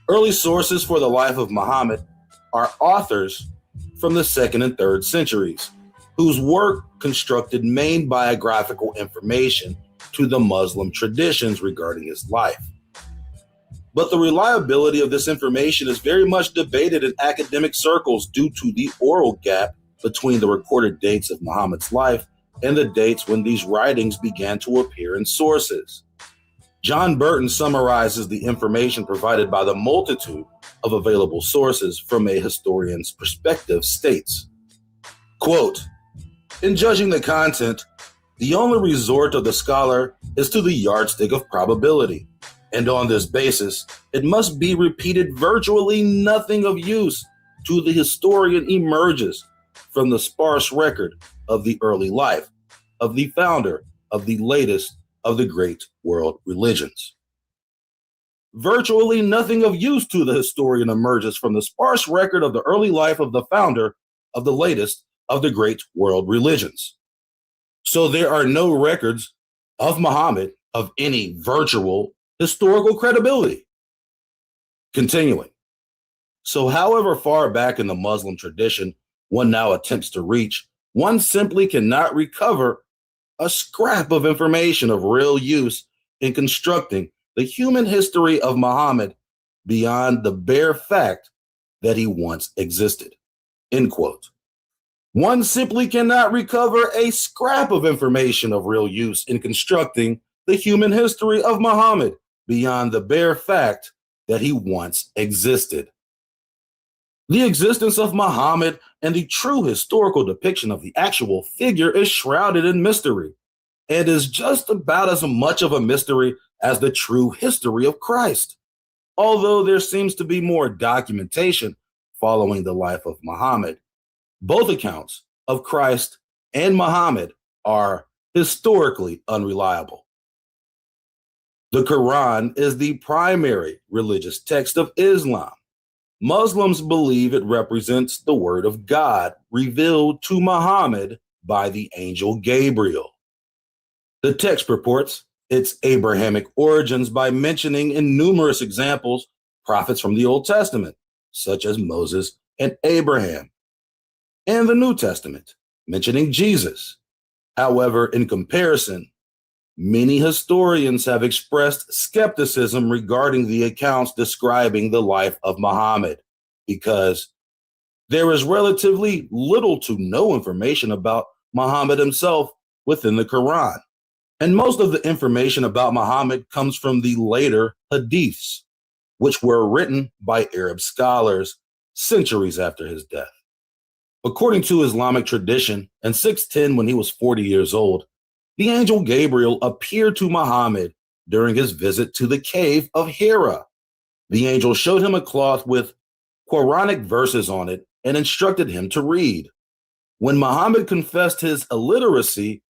Early sources for the life of Muhammad are authors from the 2nd and 3rd centuries, whose work constructed main biographical information to the Muslim traditions regarding his life. But the reliability of this information is very much debated in academic circles due to the oral gap between the recorded dates of Muhammad's life and the dates when these writings began to appear in sources. John Burton summarizes the information provided by the multitude of available sources from a historian's perspective states, quote, "In judging the content, the only resort of the scholar is to the yardstick of probability, and on this basis, it must be repeated virtually nothing of use to the historian emerges from the sparse record of the early life of the founder of the latest of the great world religions. Virtually nothing of use to the historian emerges from the sparse record of the early life of the founder of the latest of the great world religions. So there are no records of Muhammad of any virtual historical credibility." Continuing, "So however far back in the Muslim tradition one now attempts to reach, one simply cannot recover a scrap of information of real use in constructing the human history of Muhammad beyond the bare fact that he once existed." End quote. One simply cannot recover a scrap of information of real use in constructing the human history of Muhammad beyond the bare fact that he once existed. The existence of Muhammad and the true historical depiction of the actual figure is shrouded in mystery and is just about as much of a mystery as the true history of Christ. Although there seems to be more documentation following the life of Muhammad, both accounts of Christ and Muhammad are historically unreliable. The Quran is the primary religious text of Islam. Muslims believe it represents the word of God revealed to Muhammad by the angel Gabriel. The text purports its Abrahamic origins by mentioning in numerous examples prophets from the Old Testament, such as Moses and Abraham, and the New Testament, mentioning Jesus. However, in comparison, many historians have expressed skepticism regarding the accounts describing the life of Muhammad because there is relatively little to no information about Muhammad himself within the Quran. And most of the information about Muhammad comes from the later hadiths, which were written by Arab scholars centuries after his death. According to Islamic tradition, in 610, when he was 40 years old, the angel Gabriel appeared to Muhammad during his visit to the cave of Hira. The angel showed him a cloth with Quranic verses on it and instructed him to read. When Muhammad confessed his illiteracy,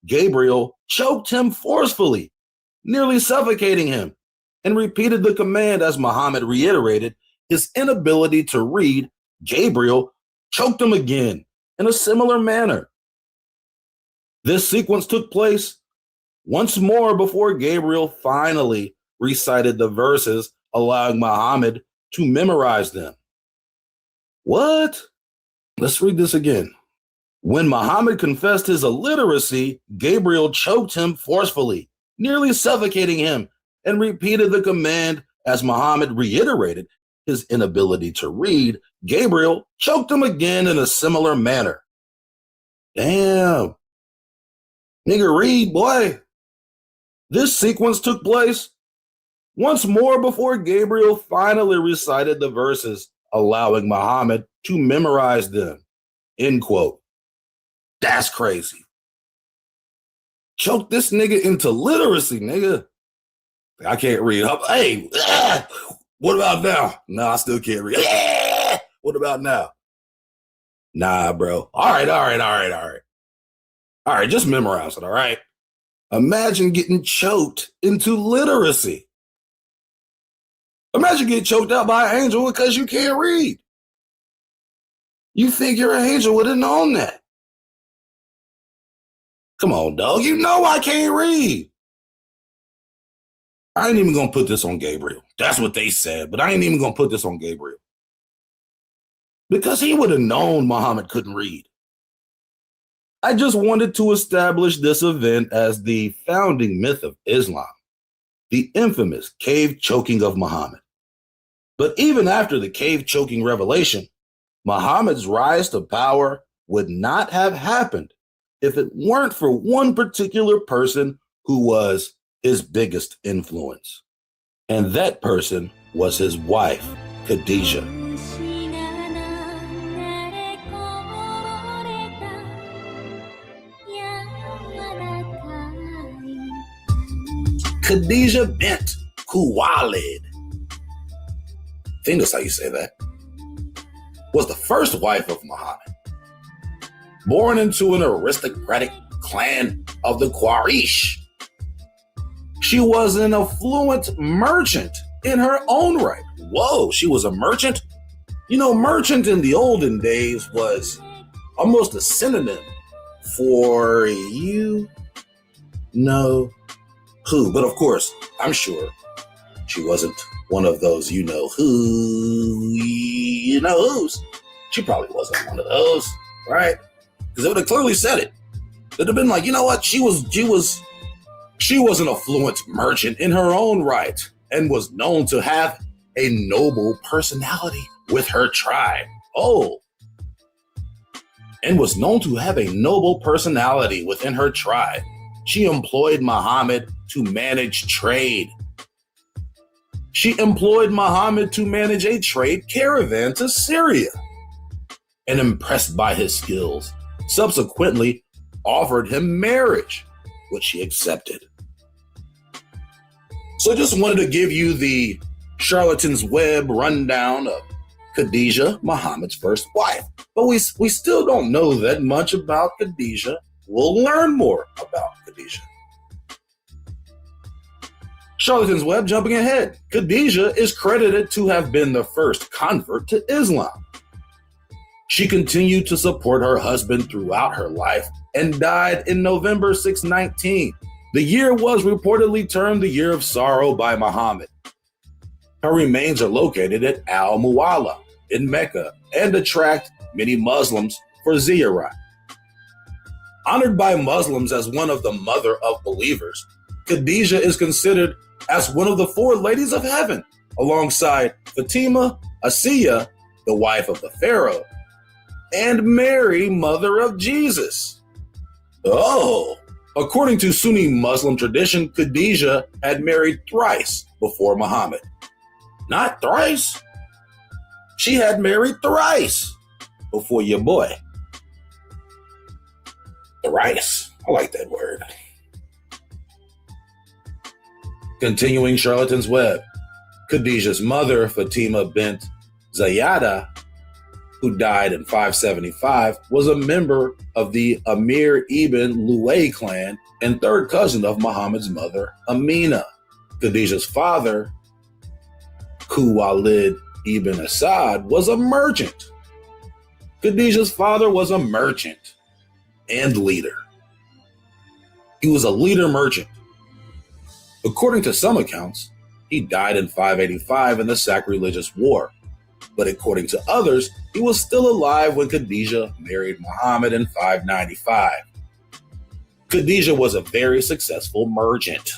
Gabriel choked him forcefully, nearly suffocating him, and repeated the command as Muhammad reiterated his inability to read. Gabriel choked him again in a similar manner. This sequence took place once more before Gabriel finally recited the verses, allowing Muhammad to memorize them. What? Let's read this again. When Muhammad confessed his illiteracy, Gabriel choked him forcefully, nearly suffocating him, and repeated the command as Muhammad reiterated his inability to read. Gabriel choked him again in a similar manner. Damn. Nigga, read, boy. This sequence took place once more before Gabriel finally recited the verses, allowing Muhammad to memorize them. End quote. That's crazy. Choke this nigga into literacy, nigga. I can't read. Hey, what about now? No, I still can't read. What about now? Nah, bro. All right. All right, just memorize it, all right? Imagine getting choked into literacy. Imagine getting choked out by an angel because you can't read. You think your angel would have known that. Come on, dog. You know I can't read. I ain't even going to put this on Gabriel. That's what they said, but I ain't even going to put this on Gabriel. Because he would have known Muhammad couldn't read. I just wanted to establish this event as the founding myth of Islam, the infamous cave choking of Muhammad. But even after the cave choking revelation, Muhammad's rise to power would not have happened if it weren't for one particular person who was his biggest influence. And that person was his wife, Khadijah. Khadijah bint Khuwailid, I think that's how you say that, was the first wife of Muhammad. Born into an aristocratic clan of the Quraysh, she was an affluent merchant in her own right. Whoa, she was a merchant? You know, merchant in the olden days was almost a synonym for you know who. But of course, I'm sure she wasn't one of those you know who's. She probably wasn't one of those, right? Because it would have clearly said it. It would have been like, you know what? She was an affluent merchant in her own right and was known to have a noble personality with her tribe. And was known to have a noble personality within her tribe. She employed Muhammad to manage trade. She employed Muhammad to manage a trade caravan to Syria. And impressed by his skills, subsequently offered him marriage, which he accepted. So I just wanted to give you the Charlatan's Web rundown of Khadijah, Muhammad's first wife. But we still don't know that much about Khadijah. We'll learn more about Khadijah. Charlatan's Web jumping ahead. Khadijah is credited to have been the first convert to Islam. She continued to support her husband throughout her life and died in November 619. The year was reportedly termed the Year of Sorrow by Muhammad. Her remains are located at Al-Muwalla in Mecca and attract many Muslims for ziyarat. Honored by Muslims as one of the mother of believers, Khadijah is considered as one of the four ladies of heaven, alongside Fatima, Asiya, the wife of the Pharaoh, and Mary, mother of Jesus. According to Sunni Muslim tradition, Khadijah had married thrice before Muhammad. Not thrice. She had married thrice before your boy. Thrice. I like that word. Continuing Charlatan's Web, Khadijah's mother, Fatima bint Zayada, who died in 575, was a member of the Amir ibn Luay clan and third cousin of Muhammad's mother, Amina. Khadijah's father, Khuwailid ibn Asad, was a merchant. Khadijah's father was a merchant and leader. He was a leader merchant. According to some accounts, he died in 585 in the sacrilegious war. But according to others, he was still alive when Khadijah married Muhammad in 595. Khadijah was a very successful merchant.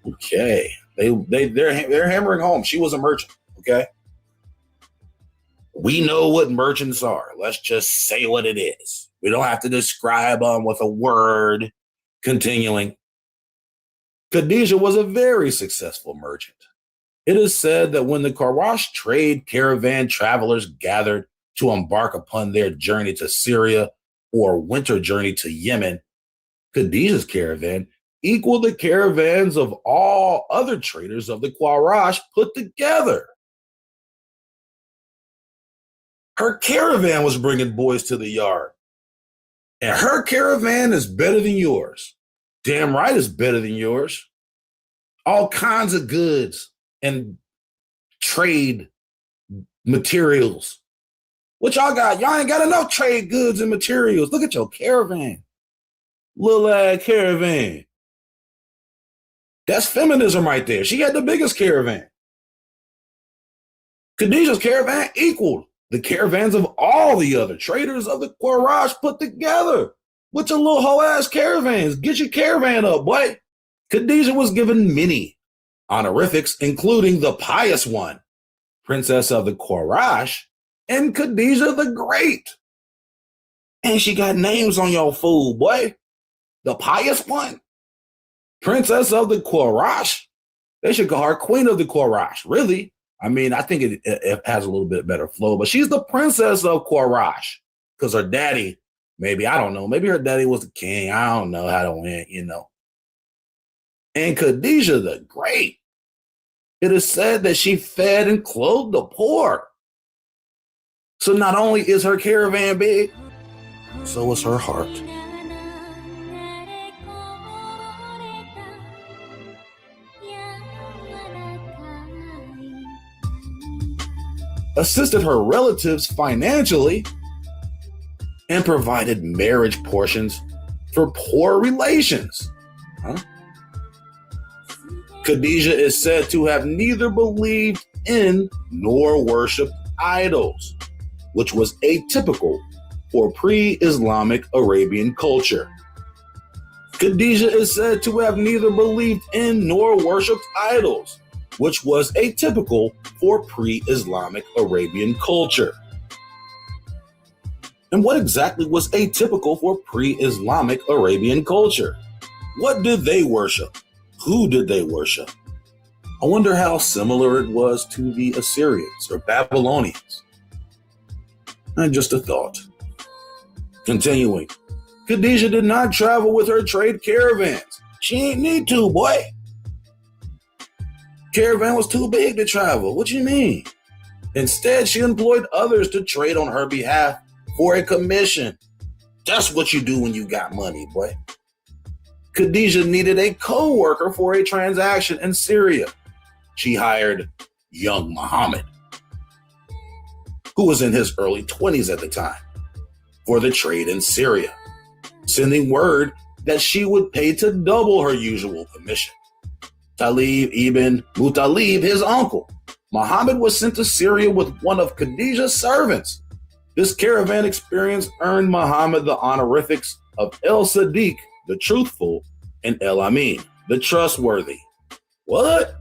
Okay, they're hammering home. She was a merchant. Okay, we know what merchants are. Let's just say what it is. We don't have to describe them with a word. Continuing, Khadijah was a very successful merchant. It is said that when the Quraysh trade caravan travelers gathered to embark upon their journey to Syria or winter journey to Yemen, Khadijah's caravan equaled the caravans of all other traders of the Quraysh put together. Her caravan was bringing boys to the yard, and her caravan is better than yours. Damn right it's better than yours. All kinds of goods and trade materials. What y'all got? Y'all ain't got enough trade goods and materials. Look at your caravan. Little ass caravan. That's feminism right there. She had the biggest caravan. Khadijah's caravan equaled the caravans of all the other traders of the Quraysh put together. With your little whole ass caravans. Get your caravan up, boy. Khadijah was given many honorifics, including the pious one, Princess of the Quraysh, and Khadijah the Great. And she got names on your food, boy. The pious one, Princess of the Quraysh. They should call her Queen of the Quraysh, really. I mean, I think it has a little bit better flow, but she's the Princess of Quraysh because her daddy, maybe, I don't know, maybe her daddy was the king. I don't know how to win, you know. And Khadijah the Great, it is said that she fed and clothed the poor. So not only is her caravan big, so is her heart. Assisted her relatives financially, and provided marriage portions for poor relations. Khadijah is said to have neither believed in nor worshipped idols, which was atypical for pre-Islamic Arabian culture. Khadijah is said to have neither believed in nor worshipped idols, which was atypical for pre-Islamic Arabian culture. And what exactly was atypical for pre-Islamic Arabian culture? What did they worship? Who did they worship? I wonder how similar it was to the Assyrians or Babylonians. And just a thought. Continuing, Khadijah did not travel with her trade caravans. She ain't need to, boy. Caravan was too big to travel. What you mean? Instead, she employed others to trade on her behalf for a commission. That's what you do when you got money, boy. Khadijah needed a co-worker for a transaction in Syria. She hired young Muhammad, who was in his early 20s at the time, for the trade in Syria, sending word that she would pay to double her usual commission. Talib ibn Mutalib, his uncle, Muhammad was sent to Syria with one of Khadijah's servants. This caravan experience earned Muhammad the honorifics of El Sadiq, the truthful, and El Amin, the trustworthy. What?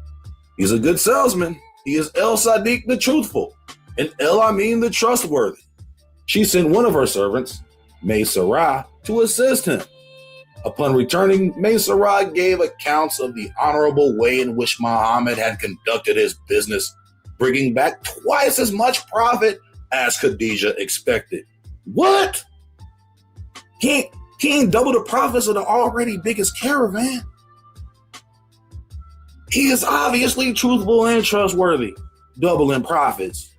He's a good salesman. He is El Sadiq, the truthful, and El Amin, the trustworthy. She sent one of her servants, Maysarah, to assist him. Upon returning, Maysarah gave accounts of the honorable way in which Muhammad had conducted his business, bringing back twice as much profit as Khadijah expected. What? He ain't double the profits of the already biggest caravan. He is obviously truthful and trustworthy, doubling profits.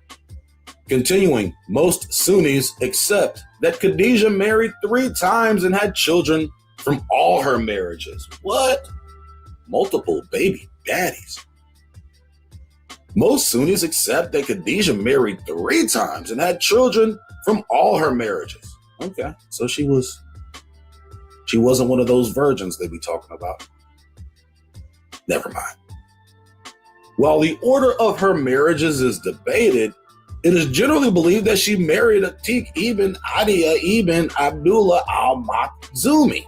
Continuing, most Sunnis accept that Khadijah married 3 times and had children from all her marriages. What? Multiple baby daddies. Most Sunnis accept that Khadijah married 3 times and had children from all her marriages. Okay, so she wasn't one of those virgins they be talking about. Never mind. While the order of her marriages is debated, it is generally believed that she married Atiq ibn Adia ibn Abdullah al-Makhzumi,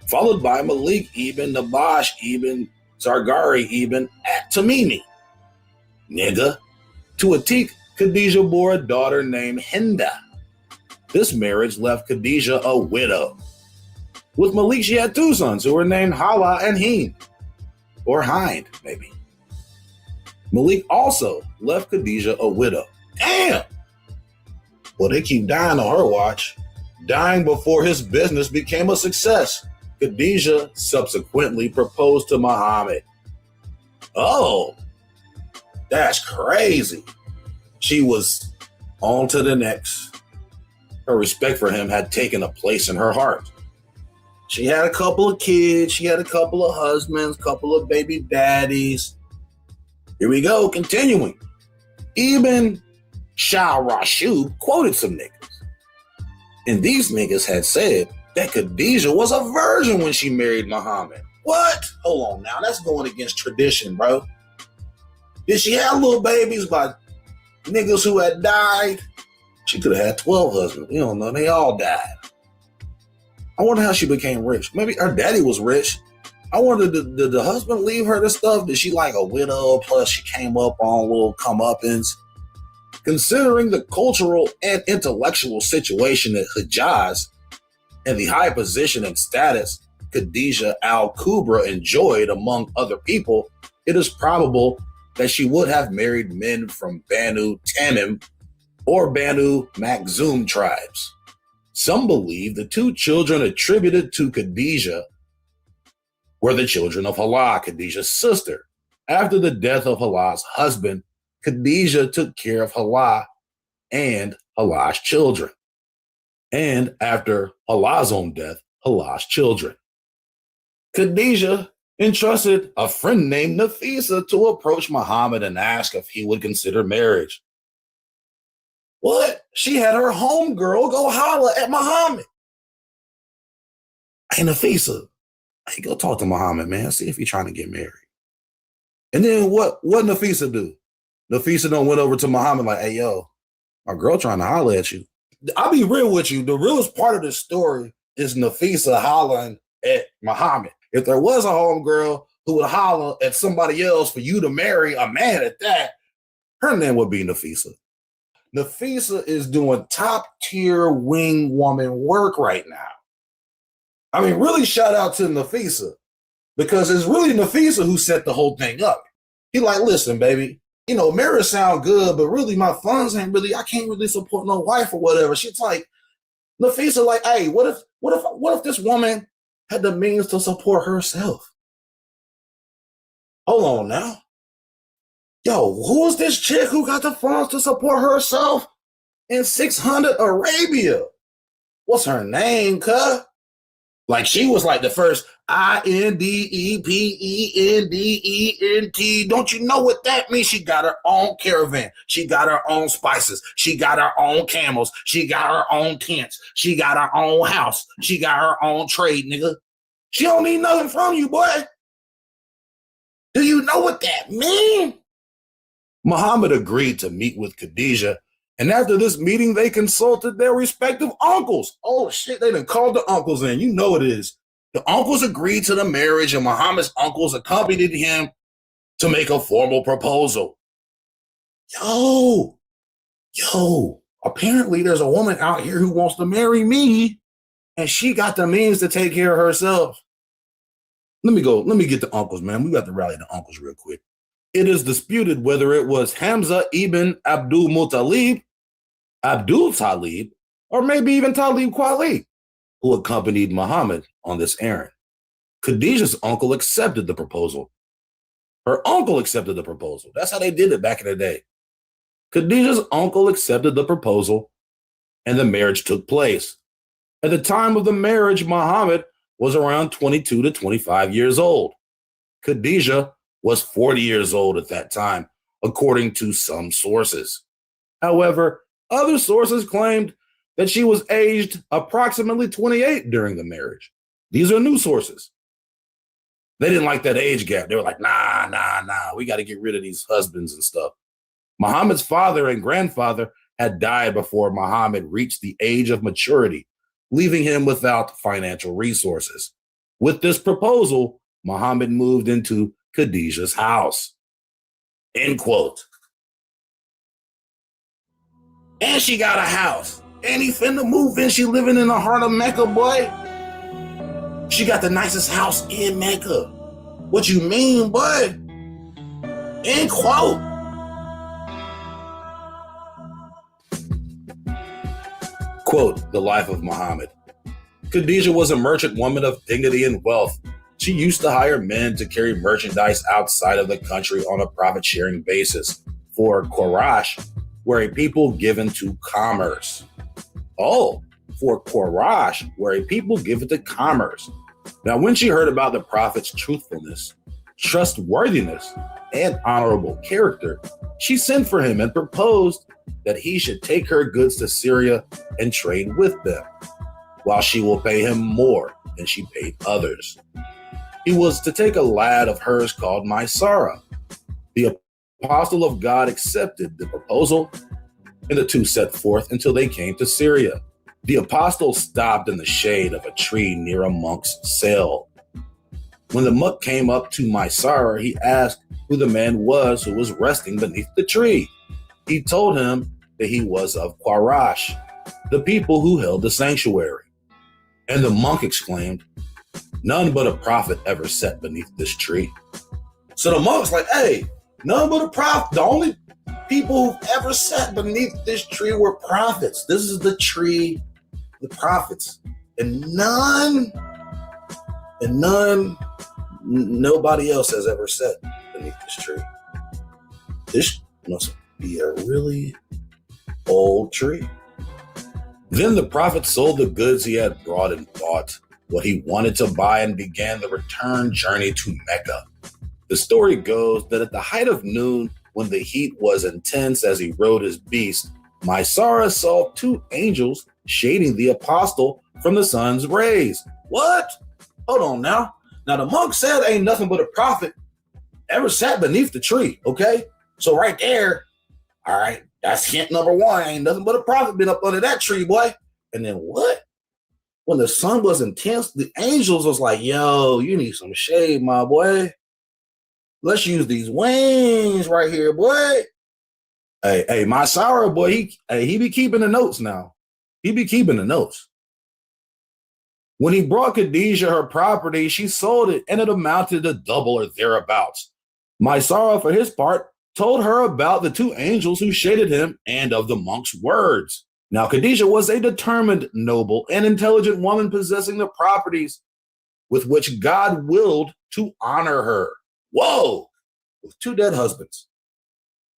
followed by Malik ibn Nabash ibn Zargari ibn at-Tamimi. Nigga. To Atiq, Khadijah bore a daughter named Hinda. This marriage left Khadijah a widow. With Malik, she had 2 sons who were named Hala and Hind, or Hind, maybe. Malik also left Khadijah a widow. Damn! Well, they keep dying on her watch, dying before his business became a success. Khadijah subsequently proposed to Muhammad. Oh, that's crazy. She was on to the next. Her respect for him had taken a place in her heart. She had a couple of kids. She had a couple of husbands, couple of baby daddies. Here we go, continuing. Ibn Shah Rashid quoted some niggas. And these niggas had said that Khadijah was a virgin when she married Muhammad. What? Hold on now, that's going against tradition, bro. Did she have little babies by niggas who had died? She could have had 12 husbands. You don't know, they all died. I wonder how she became rich. Maybe her daddy was rich. I wonder, did the husband leave her this stuff? Did she like a widow, plus she came up on little comeuppance? Considering the cultural and intellectual situation at Hijaz and the high position and status Khadijah al-Kubra enjoyed among other people, it is probable that she would have married men from Banu Tamim or Banu Makhzum tribes. Some believe the 2 children attributed to Khadijah were the children of Hala, Khadijah's sister. After the death of Hala's husband, Khadijah took care of Hala and Hala's children. And after Hala's own death, Hala's children. Khadijah entrusted a friend named Nafisa to approach Muhammad and ask if he would consider marriage. What? She had her homegirl go holler at Muhammad. Hey, Nafisa, hey, go talk to Muhammad, man. See if he's trying to get married. And then what Nafisa do? Nafisa done went over to Muhammad like, hey, yo, my girl trying to holler at you. I'll be real with you. The realest part of this story is Nafisa hollering at Muhammad. If there was a homegirl who would holler at somebody else for you to marry a man at that, her name would be Nafisa. Nafisa is doing top tier wing woman work right now. I mean, really shout out to Nafisa, because it's really Nafisa who set the whole thing up. He like, listen, baby, you know, marriage sound good, but really my funds ain't really, I can't really support no wife or whatever. She's like, Nafisa like, hey, what if this woman had the means to support herself? Hold on now. Yo, who is this chick who got the funds to support herself in 600 Arabia? What's her name, cuh? Like, she was like the first INDEPENDENT. Don't you know what that means? She got her own caravan. She got her own spices. She got her own camels. She got her own tents. She got her own house. She got her own trade, nigga. She don't need nothing from you, boy. Do you know what that means? Muhammad agreed to meet with Khadijah, and after this meeting, they consulted their respective uncles. Oh shit, they done called the uncles in. You know it is. The uncles agreed to the marriage, and Muhammad's uncles accompanied him to make a formal proposal. Yo, apparently there's a woman out here who wants to marry me, and she got the means to take care of herself. Let me get the uncles, man. We got to rally the uncles real quick. It is disputed whether it was Hamza ibn Abdul Talib, or maybe even Talib Kweli, who accompanied Muhammad on this errand. Khadijah's uncle accepted the proposal. Her uncle accepted the proposal. That's how they did it back in the day. Khadijah's uncle accepted the proposal, and the marriage took place. At the time of the marriage, Muhammad was around 22 to 25 years old. Khadijah was 40 years old at that time, according to some sources. However, other sources claimed that she was aged approximately 28 during the marriage. These are new sources. They didn't like that age gap. They were like, nah, we got to get rid of these husbands and stuff. Muhammad's father and grandfather had died before Muhammad reached the age of maturity, leaving him without financial resources. With this proposal, Muhammad moved into Khadijah's house. End quote. And she got a house. And he finna move in. She living in the heart of Mecca, boy. She got the nicest house in Mecca. What you mean, boy? End quote. Quote, the life of Muhammad. Khadijah was a merchant woman of dignity and wealth. She used to hire men to carry merchandise outside of the country on a profit-sharing basis. For Quraysh, were a people given to commerce. Oh, for Quraysh, were a people given to commerce. Now, when she heard about the prophet's truthfulness, trustworthiness, and honorable character, she sent for him and proposed that he should take her goods to Syria and trade with them, while she will pay him more than she paid others. He was to take a lad of hers called Maisara. The apostle of God accepted the proposal, and the two set forth until they came to Syria. The apostle stopped in the shade of a tree near a monk's cell. When the monk came up to Maisara, he asked who the man was who was resting beneath the tree. He told him that he was of Quraysh, the people who held the sanctuary. And the monk exclaimed, none but a prophet ever sat beneath this tree. So the monk's like, hey, none but a prophet. The only people who've ever sat beneath this tree were prophets. This is the tree, the prophets. And nobody else has ever sat beneath this tree. This must be a really old tree. Then the prophet sold the goods he had brought and bought what he wanted to buy and began the return journey to Mecca. The story goes that at the height of noon, when the heat was intense as he rode his beast, Maisara saw two angels shading the apostle from the sun's rays. What? Hold on now. Now the monk said ain't nothing but a prophet ever sat beneath the tree, okay? So right there, all right, that's hint number one. Ain't nothing but a prophet been up under that tree, boy. And then what? When the sun was intense, the angels was like, yo, you need some shade, my boy. Let's use these wings right here, boy. Hey, my sorrow boy, he be keeping the notes now. He be keeping the notes. When he brought Khadijah her property, she sold it, and it amounted to double or thereabouts. Maisara, for his part, told her about the two angels who shaded him and of the monk's words. Now, Khadijah was a determined, noble, and intelligent woman possessing the properties with which God willed to honor her. Whoa! With two dead husbands,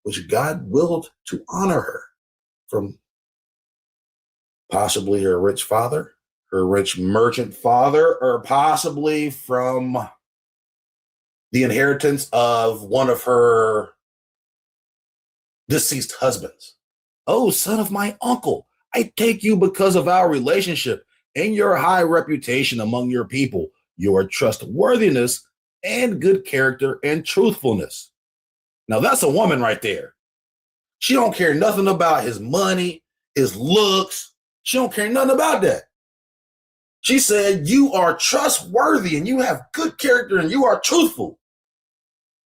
which God willed to honor her from possibly her rich father, her rich merchant father, or possibly from the inheritance of one of her deceased husbands. Oh, son of my uncle, I take you because of our relationship and your high reputation among your people, your trustworthiness and good character and truthfulness. Now that's a woman right there. She don't care nothing about his money, his looks. She don't care nothing about that. She said, you are trustworthy and you have good character and you are truthful.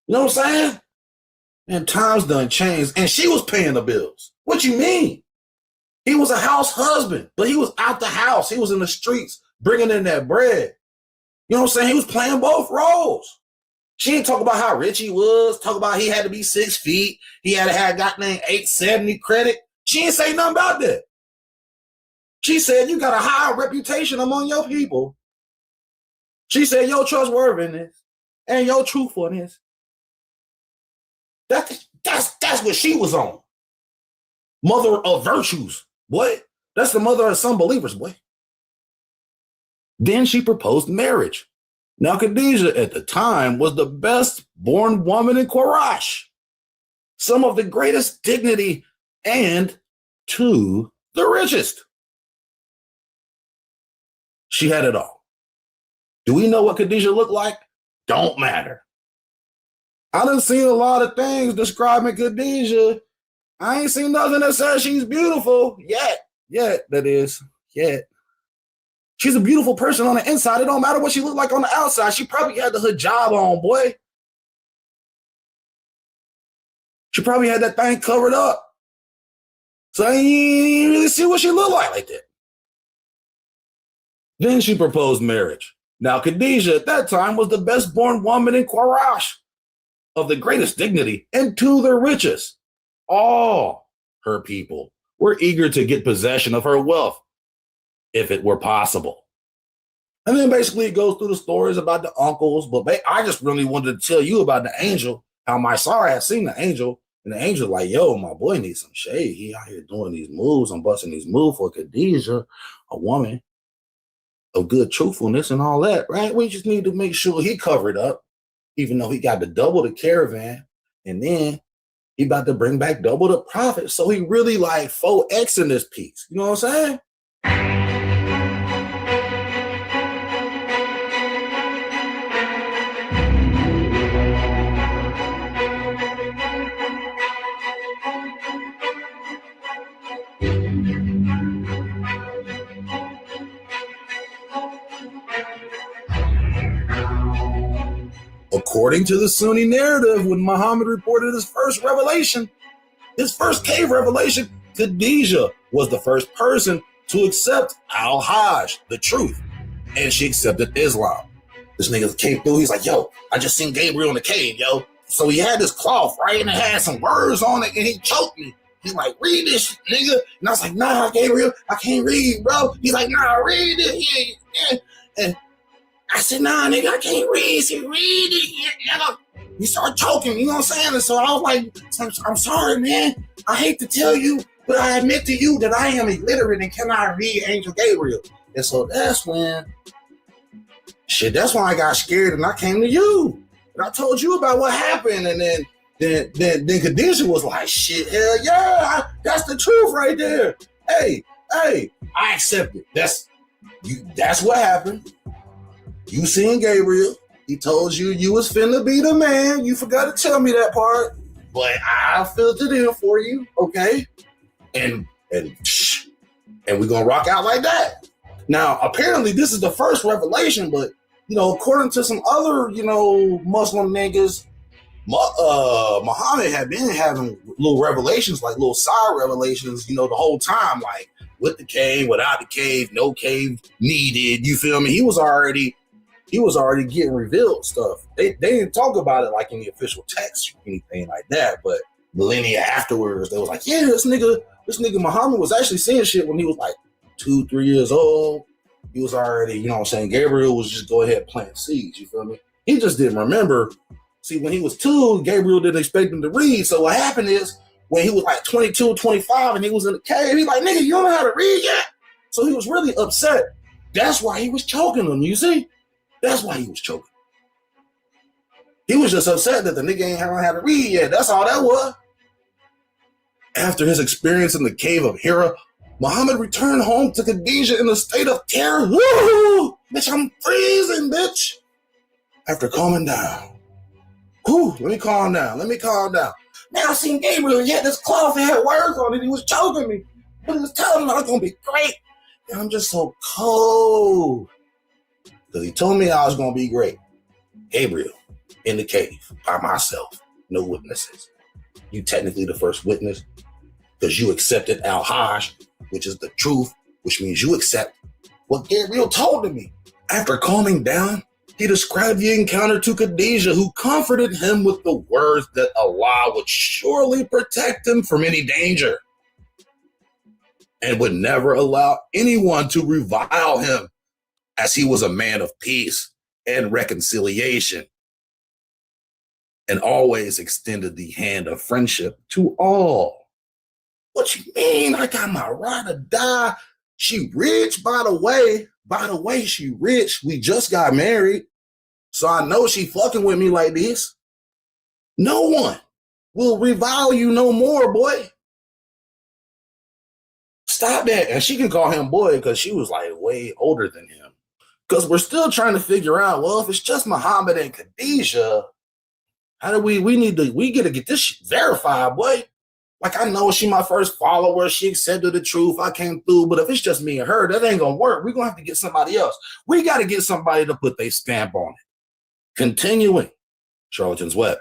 You know what I'm saying? And times done changed, and she was paying the bills. What you mean? He was a house husband, but he was out the house. He was in the streets bringing in that bread. You know what I'm saying? He was playing both roles. She didn't talk about how rich he was, talk about he had to be 6 feet, he had to have goddamn 870 credit. She didn't say nothing about that. She said, you got a high reputation among your people. She said, your trustworthiness and your truthfulness That's what she was on. Mother of virtues, boy. That's the mother of some believers, boy. Then she proposed marriage. Now, Khadijah at the time was the best born woman in Quraysh, some of the greatest dignity, and to the richest. She had it all. Do we know what Khadijah looked like? Don't matter. I done seen a lot of things describing Khadijah. I ain't seen nothing that says she's beautiful yet. That is. She's a beautiful person on the inside. It don't matter what she looked like on the outside. She probably had the hijab on, boy. She probably had that thing covered up. So I ain't really see what she looked like that. Then she proposed marriage. Now, Khadijah at that time was the best born woman in Quraysh, of the greatest dignity and to the richest. All her people were eager to get possession of her wealth, if it were possible. And then basically it goes through the stories about the uncles, but I just really wanted to tell you about the angel, how my Sarah had seen the angel, and the angel like, yo, my boy needs some shade. He out here doing these moves. I'm busting these moves for Khadijah, a woman of good truthfulness and all that, right? We just need to make sure he covered up, even though he got to double the caravan, and then he about to bring back double the profit. So he really like 4X in this piece. You know what I'm saying? According to the Sunni narrative, when Muhammad reported his first revelation, his first cave revelation, Khadijah was the first person to accept al-Hajj, the truth, and she accepted Islam. This nigga came through, he's like, yo, I just seen Gabriel in the cave, yo. So he had this cloth, right, and it had some words on it, and he choked me. He's like, read this, nigga. And I was like, nah, Gabriel, I can't read, bro. He's like, nah, read it. Yeah. And I said, nah, nigga, I can't read. He said, read it. Yeah. He started choking, you know what I'm saying? And so I was like, I'm sorry, man. I hate to tell you, but I admit to you that I am illiterate and cannot read Angel Gabriel. And so that's when, that's why I got scared and I came to you. And I told you about what happened. And then Khadijah was like, shit, hell yeah, that's the truth right there. Hey, I accept it. That's what happened. You seen Gabriel. He told you you was finna be the man. You forgot to tell me that part. But I filled it in for you, okay? And we're gonna rock out like that. Now, apparently this is the first revelation, but according to some other, Muslim niggas, Muhammad had been having little revelations, like little side revelations, the whole time, like with the cave, without the cave, no cave needed. You feel me? He was already getting revealed stuff. They didn't talk about it like in the official text or anything like that, but millennia afterwards, they was like, yeah, this nigga Muhammad was actually seeing shit when he was like 2-3 years old. He was already, Gabriel was just go ahead plant seeds, you feel me? He just didn't remember. See, when he was 2, Gabriel didn't expect him to read. So what happened is when he was like 22, 25 and he was in the cave, he's like, nigga, you don't know how to read yet? So he was really upset. That's why he was choking him, you see? That's why he was choking. He was just upset that the nigga ain't learned how to read yet. That's all that was. After his experience in the cave of Hira, Muhammad returned home to Khadijah in a state of terror. Woo! Bitch, I'm freezing, bitch. After calming down. Let me calm down. Now I seen Gabriel. He had this cloth. It had words on it. He was choking me. But he was telling me I was going to be great. And I'm just so cold. Because he told me I was going to be great. Gabriel, in the cave, by myself. No witnesses. You technically the first witness. Because you accepted al-Hajj, which is the truth, which means you accept what Gabriel told me. After calming down, he described the encounter to Khadijah, who comforted him with the words that Allah would surely protect him from any danger and would never allow anyone to revile him, as he was a man of peace and reconciliation. and always extended the hand of friendship to all. What you mean? I got my ride or die. She rich, by the way. By the way, she rich. We just got married. So I know she fucking with me like this. No one will revile you no more, boy. Stop that. And she can call him boy because she was like way older than him. Because we're still trying to figure out, well, if it's just Muhammad and Khadijah, how do we gotta get this shit verified, boy. Like, I know she my first follower. She accepted the truth. I came through. But if it's just me and her, that ain't going to work. We're going to have to get somebody else. We got to get somebody to put their stamp on it. Continuing, Charlatan's Web.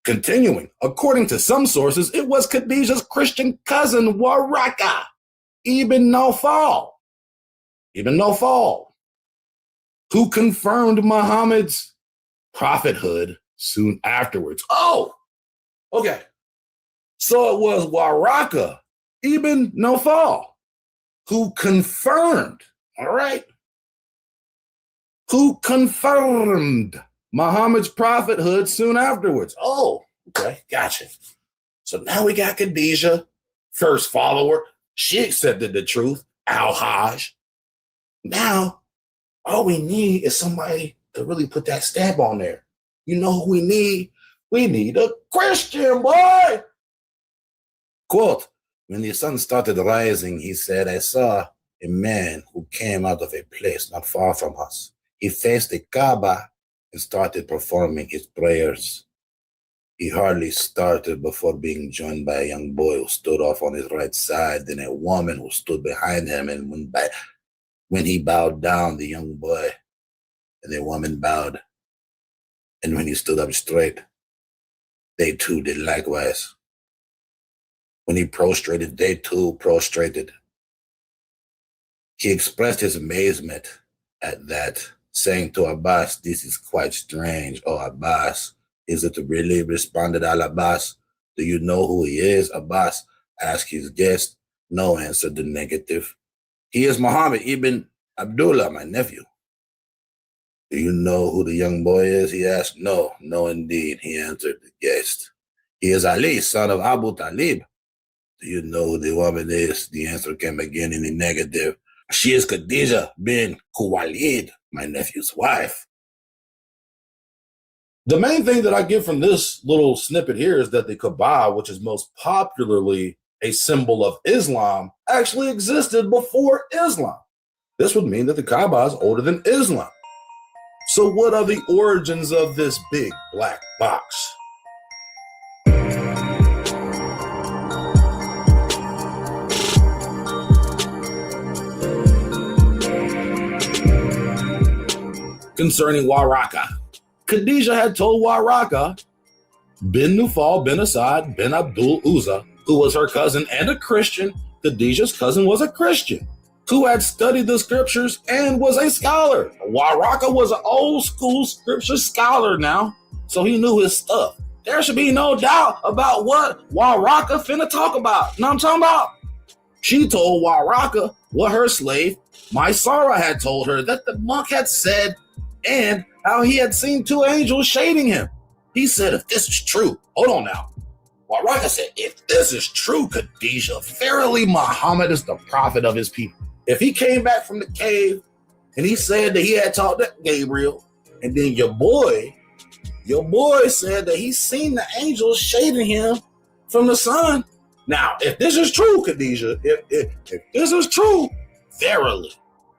Continuing, according to some sources, it was Khadijah's Christian cousin, Waraka, Ibn Nawfal, who confirmed Muhammad's prophethood soon afterwards. Oh, okay. So it was Waraka Ibn Nawfal who confirmed, all right, who confirmed Muhammad's prophethood soon afterwards. Oh, okay, gotcha. So now we got Khadijah, first follower. She accepted the truth, Al-Hajj. Now, all we need is somebody to really put that stamp on there. You know who we need? We need a Christian, boy. Quote, when the sun started rising, he said, I saw a man who came out of a place not far from us. He faced the Kaaba and started performing his prayers. He hardly started before being joined by a young boy who stood off on his right side, then a woman who stood behind him. And when he bowed down, the young boy and the woman bowed. And when he stood up straight, they too did likewise. When he prostrated, they too prostrated. He expressed his amazement at that, saying to Abbas, this is quite strange. Oh, Abbas, is it really? Responded Al-Abbas. Do you know who he is? Abbas asked his guest. No, answered the negative. He is Muhammad ibn Abdullah, my nephew. Do you know who the young boy is? He asked. No, indeed, he answered the guest. He is Ali, son of Abu Talib. Do you know who the woman is? The answer came again in the negative. She is Khadijah bin Khuwailid, my nephew's wife. The main thing that I get from this little snippet here is that the Kaaba, which is most popularly a symbol of Islam, actually existed before Islam. This would mean that the Kaaba is older than Islam. So what are the origins of this big black box? Concerning Waraka, Khadijah had told Waraka bin Nawfal bin Asad bin Abdul Uzza, who was her cousin and a Christian. Khadijah's cousin was a Christian who had studied the scriptures and was a scholar. Waraka was an old school scripture scholar now, so he knew his stuff. There should be no doubt about what Waraka finna talk about. You know what I'm talking about? She told Waraka what her slave, Maisara, had told her that the monk had said and how he had seen two angels shading him. He said, if this is true, hold on now. Waraka said, if this is true, Khadijah, verily Muhammad is the prophet of his people. If he came back from the cave and he said that he had talked to Gabriel, and then your boy said that he's seen the angels shading him from the sun. Now, if this is true, Khadijah, if this is true, verily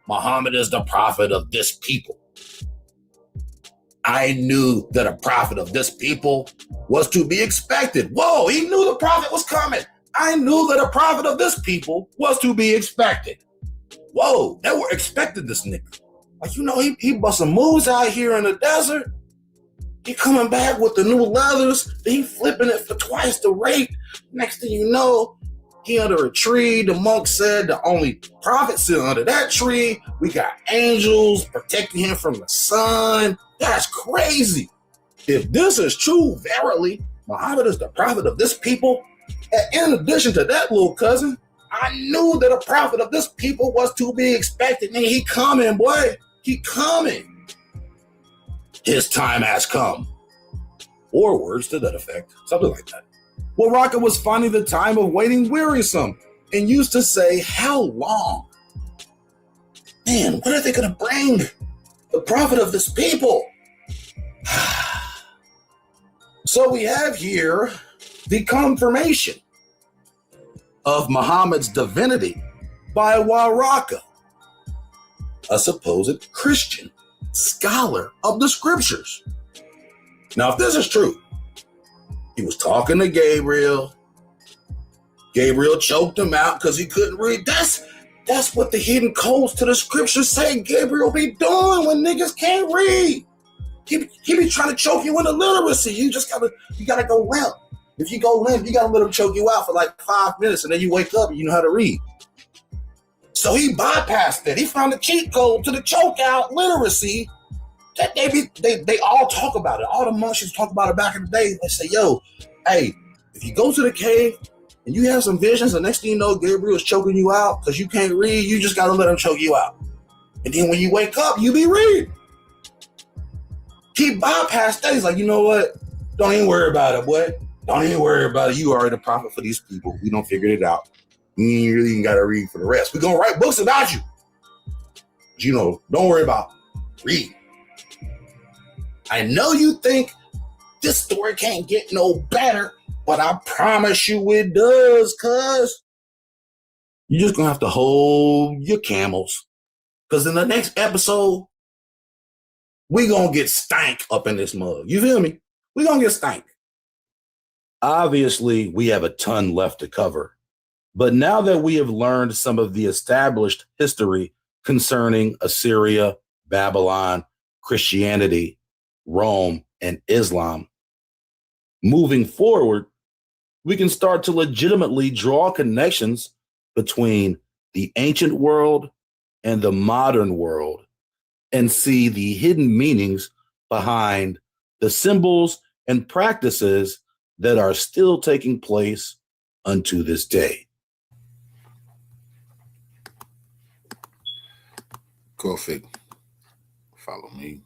Muhammad is the prophet of this people. I knew that a prophet of this people was to be expected. Whoa, he knew the prophet was coming. I knew that a prophet of this people was to be expected. Whoa, they were expecting this nigga. Like, you know, he bust some moves out here in the desert. He coming back with the new leathers. He flipping it for twice the rate. Next thing you know, he under a tree. The monk said the only prophet sitting under that tree. We got angels protecting him from the sun. That's crazy. If this is true, verily, Muhammad is the prophet of this people. And in addition to that, little cousin, I knew that a prophet of this people was to be expected. And he coming, boy. He coming. His time has come. or words to that effect, something like that. Waraka was finding the time of waiting wearisome and used to say, how long? Man, what are they going to bring? The prophet of this people. So we have here the confirmation of Muhammad's divinity by Waraka, a supposed Christian scholar of the scriptures. Now, if this is true, he was talking to Gabriel. Gabriel choked him out because he couldn't read. That's what the hidden codes to the scriptures say Gabriel be doing when niggas can't read. He be trying to choke you into literacy. You gotta go limp. If you go limp, you gotta let him choke you out for like 5 minutes and then you wake up and you know how to read. So he bypassed it. He found the cheat code to the choke out literacy that they all talk about it. All the monks used to talk about it back in the day. They say, yo, hey, if you go to the cave and you have some visions, the next thing you know, Gabriel is choking you out because you can't read, you just got to let him choke you out. And then when you wake up, you be reading. He bypassed that. He's like, you know what? Don't even worry about it, boy. Don't even worry about it. You are the prophet for these people. We don't figure it out. You ain't really even got to read for the rest. We're going to write books about you. But, you know, don't worry about reading. I know you think this story can't get no better, but I promise you it does, cuz you're just going to have to hold your camels. Because in the next episode, we going to get stank up in this mug. You feel me? We going to get stank. Obviously, we have a ton left to cover. But now that we have learned some of the established history concerning Assyria, Babylon, Christianity, Rome, and Islam, moving forward, we can start to legitimately draw connections between the ancient world and the modern world and see the hidden meanings behind the symbols and practices that are still taking place unto this day. Kofi, follow me.